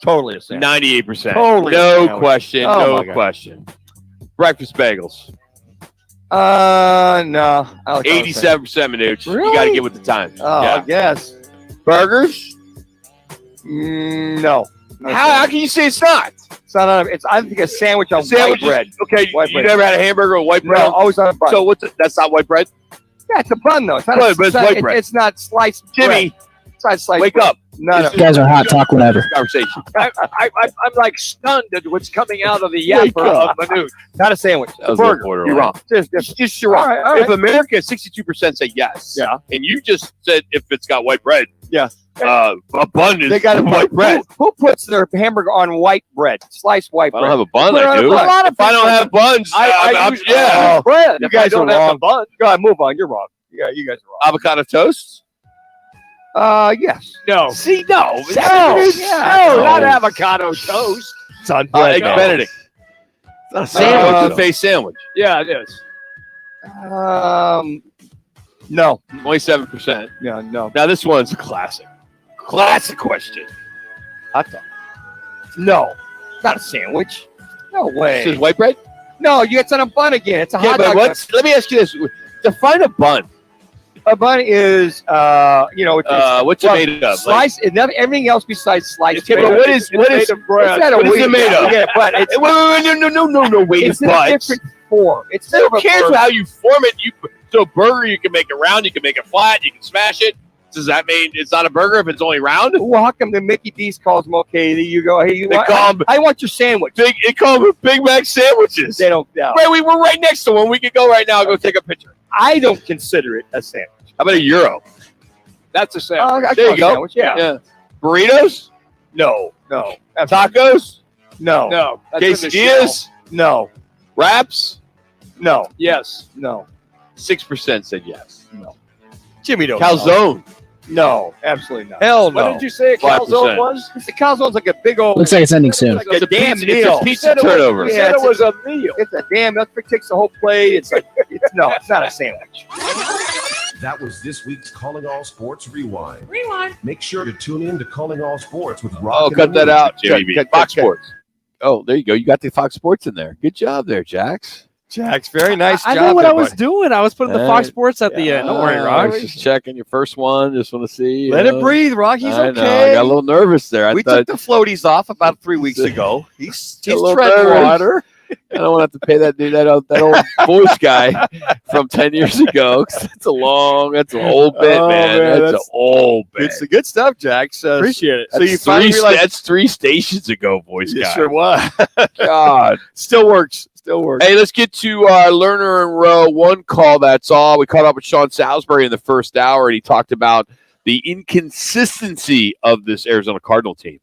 Speaker 2: Totally a sandwich.
Speaker 3: 98%.
Speaker 2: Totally a
Speaker 3: No
Speaker 2: sandwich.
Speaker 3: question.
Speaker 2: Oh my
Speaker 3: No
Speaker 2: God.
Speaker 3: question. Breakfast bagels,
Speaker 2: No. I like
Speaker 3: 87% Manuch. You
Speaker 2: Really?
Speaker 3: got to get with the times.
Speaker 2: Oh, I guess.
Speaker 3: Burgers,
Speaker 2: No.
Speaker 3: How can you say it's not?
Speaker 2: It's not on. It's I think a sandwich on white bread.
Speaker 3: Okay,
Speaker 2: White
Speaker 3: you
Speaker 2: bread.
Speaker 3: never had a hamburger with white bread?
Speaker 2: No, always on a bun.
Speaker 3: So that's not white bread?
Speaker 2: Yeah, it's a bun though. It's not.
Speaker 3: But it's white bread.
Speaker 2: It's not sliced.
Speaker 3: Jimmy,
Speaker 2: bread. It's not sliced.
Speaker 3: wake
Speaker 2: bread.
Speaker 3: up.
Speaker 2: No.
Speaker 11: You guys are hot. Talk whenever.
Speaker 3: Conversation.
Speaker 11: I'm like stunned at what's coming out of the
Speaker 3: Wake
Speaker 11: yapper
Speaker 3: up.
Speaker 11: of Manuch.
Speaker 2: Not a sandwich.
Speaker 3: That was
Speaker 2: Burger.
Speaker 3: borderline.
Speaker 2: You're wrong. Just you're wrong.
Speaker 3: All right. If America 62% say yes,
Speaker 2: Yeah.
Speaker 3: and you just said if it's got white bread,
Speaker 2: Yeah.
Speaker 3: Abundance.
Speaker 2: They got
Speaker 3: white bread.
Speaker 2: Who puts their hamburger on white bread? Sliced white
Speaker 3: If I
Speaker 2: bread.
Speaker 3: don't have a bun,
Speaker 2: Put it
Speaker 3: I
Speaker 2: on
Speaker 3: do.
Speaker 2: a lot of
Speaker 3: If I don't have buns,
Speaker 2: yeah.
Speaker 11: bread.
Speaker 2: You
Speaker 11: If
Speaker 2: guys
Speaker 11: I don't
Speaker 2: are
Speaker 11: have
Speaker 2: wrong.
Speaker 11: the bun.
Speaker 2: Go ahead, move on. You're wrong. Yeah, you guys are wrong.
Speaker 3: avocado toast.
Speaker 2: Yes.
Speaker 11: No. See, no.
Speaker 2: No.
Speaker 11: Not avocado toast.
Speaker 2: It's on
Speaker 3: Egg
Speaker 2: bread.
Speaker 3: Benedict. It's not a sandwich. It's a face sandwich.
Speaker 11: Yeah, it is.
Speaker 2: No.
Speaker 3: Only 7%.
Speaker 2: Yeah, no.
Speaker 3: Now this one's a classic. Classic question.
Speaker 2: Hot dog. No. Not a sandwich. No way.
Speaker 3: This is white bread?
Speaker 2: No, it's on a bun again. It's a
Speaker 3: Yeah,
Speaker 2: hot
Speaker 3: but
Speaker 2: dog.
Speaker 3: let me ask you this. Define a bun.
Speaker 2: A bun is, it's
Speaker 3: what's it made of?
Speaker 2: Slice. Everything else besides sliced.
Speaker 3: Okay, but
Speaker 2: bread.
Speaker 3: what is
Speaker 2: It's made of bread.
Speaker 3: what is it made of?
Speaker 2: Yeah, but it's
Speaker 3: Wait,
Speaker 2: it's in a different form. It's
Speaker 3: Who cares how you form it? So a burger, you can make it round, you can make it flat, you can smash it. Does that mean it's not a burger if it's only round?
Speaker 2: Well, how come the Mickey D's calls them okay? You go, hey, I want your sandwich.
Speaker 3: They call them Big Mac sandwiches.
Speaker 2: They don't. No.
Speaker 3: Right, we're right next to one. We could go right now and go take a picture.
Speaker 2: I don't consider it a sandwich.
Speaker 3: How about a Euro?
Speaker 11: That's a sandwich.
Speaker 2: I
Speaker 3: There
Speaker 2: call
Speaker 3: you
Speaker 2: it a
Speaker 3: go.
Speaker 2: sandwich, yeah.
Speaker 3: Burritos?
Speaker 2: No.
Speaker 3: Tacos?
Speaker 2: No.
Speaker 11: No. That's in the
Speaker 3: Quesadillas?
Speaker 2: No.
Speaker 3: Wraps?
Speaker 2: No.
Speaker 11: Yes.
Speaker 2: No.
Speaker 3: 6% said yes.
Speaker 2: No. Jimmy don't.
Speaker 3: Calzone?
Speaker 2: No, absolutely not.
Speaker 3: Hell no.
Speaker 11: What did you say a
Speaker 3: 5%.
Speaker 11: calzone was?
Speaker 2: The calzone's like a big old.
Speaker 11: Looks like it's ending soon.
Speaker 2: Like a damn
Speaker 3: It's
Speaker 2: meal.
Speaker 3: a pizza turnover.
Speaker 11: You said it was a meal.
Speaker 2: It's a damn. That takes the whole plate. It's like it's not a sandwich.
Speaker 20: That was this week's Calling All Sports Rewind. Make sure to tune in to Calling All Sports with Roc
Speaker 3: Oh,
Speaker 20: and
Speaker 3: cut that
Speaker 20: Manuch.
Speaker 3: out, Jimmy.
Speaker 2: Cut,
Speaker 3: Fox
Speaker 2: cut.
Speaker 3: Sports. Oh, there you go. You got the Fox Sports in there. Good job there, Jax.
Speaker 2: Jax, very nice
Speaker 9: I
Speaker 2: job.
Speaker 9: know what
Speaker 2: there,
Speaker 9: I was
Speaker 2: buddy.
Speaker 9: doing. I was putting the Fox Sports at the end. Don't worry,
Speaker 3: I
Speaker 9: Rock.
Speaker 3: was just checking your first one. Just want to see.
Speaker 2: Let it breathe, Rock. He's
Speaker 3: I know.
Speaker 2: okay.
Speaker 3: I got a little nervous there. I
Speaker 2: We
Speaker 3: thought
Speaker 2: took the floaties off about 3 weeks ago. He's
Speaker 3: a little
Speaker 2: treading
Speaker 3: nervous.
Speaker 2: water.
Speaker 3: I don't want to have to pay that dude, that old voice guy from 10 years ago. 'Cause that's an old bit, man. That's an old bit.
Speaker 2: It's the good stuff, Jax.
Speaker 9: Appreciate it.
Speaker 2: So you finally realized
Speaker 3: That's 3 stations ago, voice
Speaker 2: it
Speaker 3: guy.
Speaker 2: sure was.
Speaker 3: God.
Speaker 2: Still works. Still works.
Speaker 3: Hey, let's get to our Learner and Row one call. That's all. We caught up with Sean Salisbury in the first hour, and he talked about the inconsistency of this Arizona Cardinal team.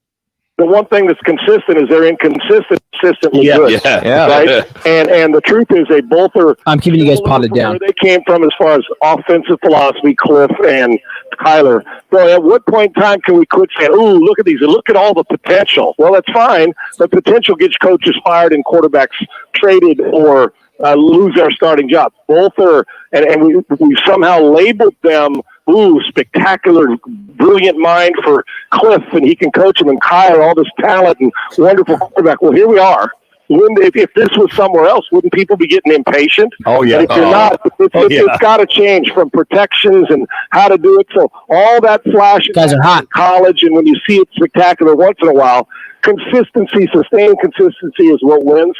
Speaker 5: The one thing that's consistent is they're inconsistently good.
Speaker 3: Yeah.
Speaker 5: Right? And the truth is they both are.
Speaker 11: I'm keeping you guys potted
Speaker 5: from
Speaker 11: down.
Speaker 5: Where they came from as far as offensive philosophy, Cliff and Kyler. So at what point in time can we quit saying, ooh, look at these, and look at all the potential? Well, that's fine. But potential gets coaches fired and quarterbacks traded or lose their starting job. Both are, and we somehow labeled them, ooh, spectacular, brilliant mind for Cliff, and he can coach them, and Kyle, all this talent and wonderful quarterback. Well, here we are. If this was somewhere else, wouldn't people be getting impatient?
Speaker 2: Oh, yeah.
Speaker 5: And if you're not, it's got to change from protections and how to do it. So all that flash
Speaker 11: Guys are hot.
Speaker 5: in college, and when you see it spectacular once in a while, consistency, sustained consistency is what wins.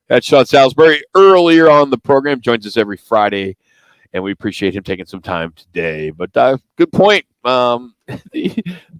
Speaker 3: That's Sean Salisbury earlier on the program. Joins us every Friday, and we appreciate him taking some time today. But good point.
Speaker 11: 3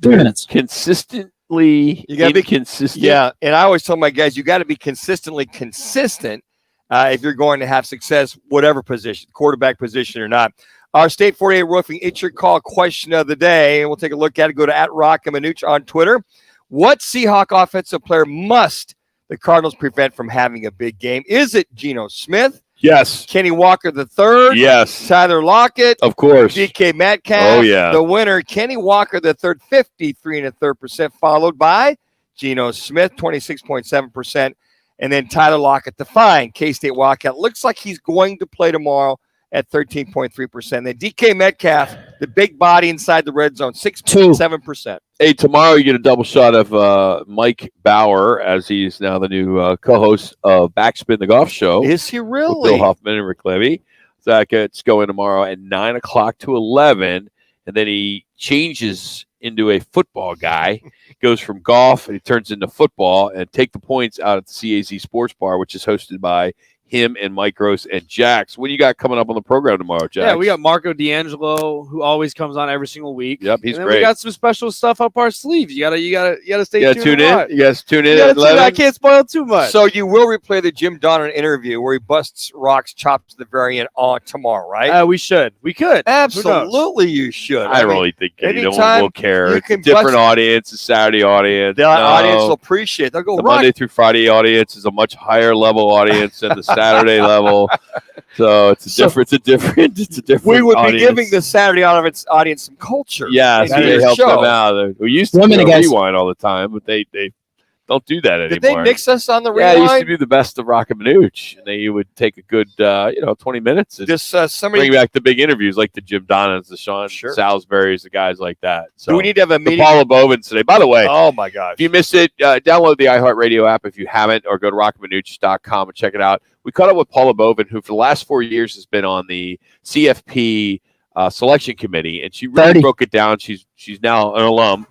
Speaker 11: minutes.
Speaker 3: Consistently,
Speaker 2: You gotta be
Speaker 3: consistent.
Speaker 2: Yeah, and I always tell my guys, you got to be consistently consistent if you're going to have success, whatever position, quarterback position or not. Our State 48 Roofing It's Your Call question of the day, and we'll take a look at it. Go to @Roc and Manuch on Twitter. What Seahawk offensive player must the Cardinals prevent from having a big game? Is it Geno Smith?
Speaker 3: Yes.
Speaker 2: Kenny Walker III?
Speaker 3: Yes.
Speaker 2: Tyler Lockett?
Speaker 3: Of course.
Speaker 2: DK Metcalf?
Speaker 3: Oh, yeah.
Speaker 2: The winner, Kenny Walker III, 53.33%, followed by Geno Smith, 26.7%, and then Tyler Lockett, the fine K-State Wildcat. Looks like he's going to play tomorrow at 13.3%. Then DK Metcalf, the big body inside the red zone, 6.7%.
Speaker 3: Hey, tomorrow you get a double shot of Mike Bauer, as he's now the new co-host of Backspin the Golf Show.
Speaker 2: Is he
Speaker 3: With
Speaker 2: really?
Speaker 3: Bill Hoffman and Rick Levy. So that gets going tomorrow at 9 o'clock to 11, and then he changes into a football guy, goes from golf and he turns into football, and take the points out at the CAZ Sports Bar, which is hosted by him and Mike Gross and Jax. What do you got coming up on the program tomorrow, Jax?
Speaker 9: Yeah, we got Marco D'Angelo, who always comes on every single week.
Speaker 3: Yep, he's
Speaker 9: and then
Speaker 3: great.
Speaker 9: We got some special stuff up our sleeves. You gotta stay tuned.
Speaker 3: Tune in. You guys tune in.
Speaker 9: At 11. I can't spoil too much.
Speaker 2: So you will replay the Jim Donnan interview where he busts Rock's chops to the very end on tomorrow, right?
Speaker 9: We should. We could.
Speaker 2: Absolutely, you should.
Speaker 3: I really think no one will care. It's a different audience, a Saturday audience.
Speaker 2: The audience will appreciate it. They'll go,
Speaker 3: the Monday through Friday audience is a much higher level audience than the Saturday level. So it's a different.
Speaker 2: We would
Speaker 3: audience.
Speaker 2: be giving the Saturday audience some culture.
Speaker 3: Yeah, so they help them out. We used to rewind all the time, but they don't do that anymore.
Speaker 2: Did they mix us on the
Speaker 3: rewind?
Speaker 2: rewind?
Speaker 3: Yeah, it used to be the best of Roc and Manuch, and you would take a good 20 minutes and
Speaker 2: just somebody
Speaker 3: bring back the big interviews like the Jim Donnans, the Sean Salisbury's, the guys like that. So
Speaker 2: do we need to have a meeting?
Speaker 3: The Paula Bovins today. By the way,
Speaker 2: oh my gosh,
Speaker 3: if you missed it, download the iHeartRadio app if you haven't, or go to rockandmanuch.com and check it out. We caught up with Paula Bovin, who for the last 4 years has been on the CFP selection committee, and she really broke it down. She's now an alum.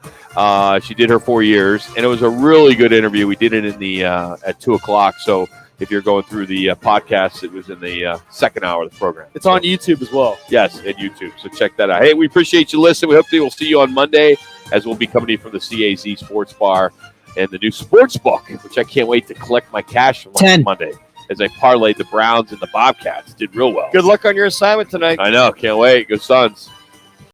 Speaker 3: She did her 4 years, and it was a really good interview. We did it in the at 2:00. So if you're going through the podcast, it was in the second hour of the program.
Speaker 9: It's on YouTube as well.
Speaker 3: Yes, at YouTube. So check that out. Hey, we appreciate you listening. We hope we'll see you on Monday, as we'll be coming to you from the CAZ Sports Bar and the new sports book, which I can't wait to collect my cash from on Monday. As I parlayed the Browns and the Bobcats. Did real well.
Speaker 2: Good luck on your assignment tonight.
Speaker 3: I know. Can't wait. Go Suns.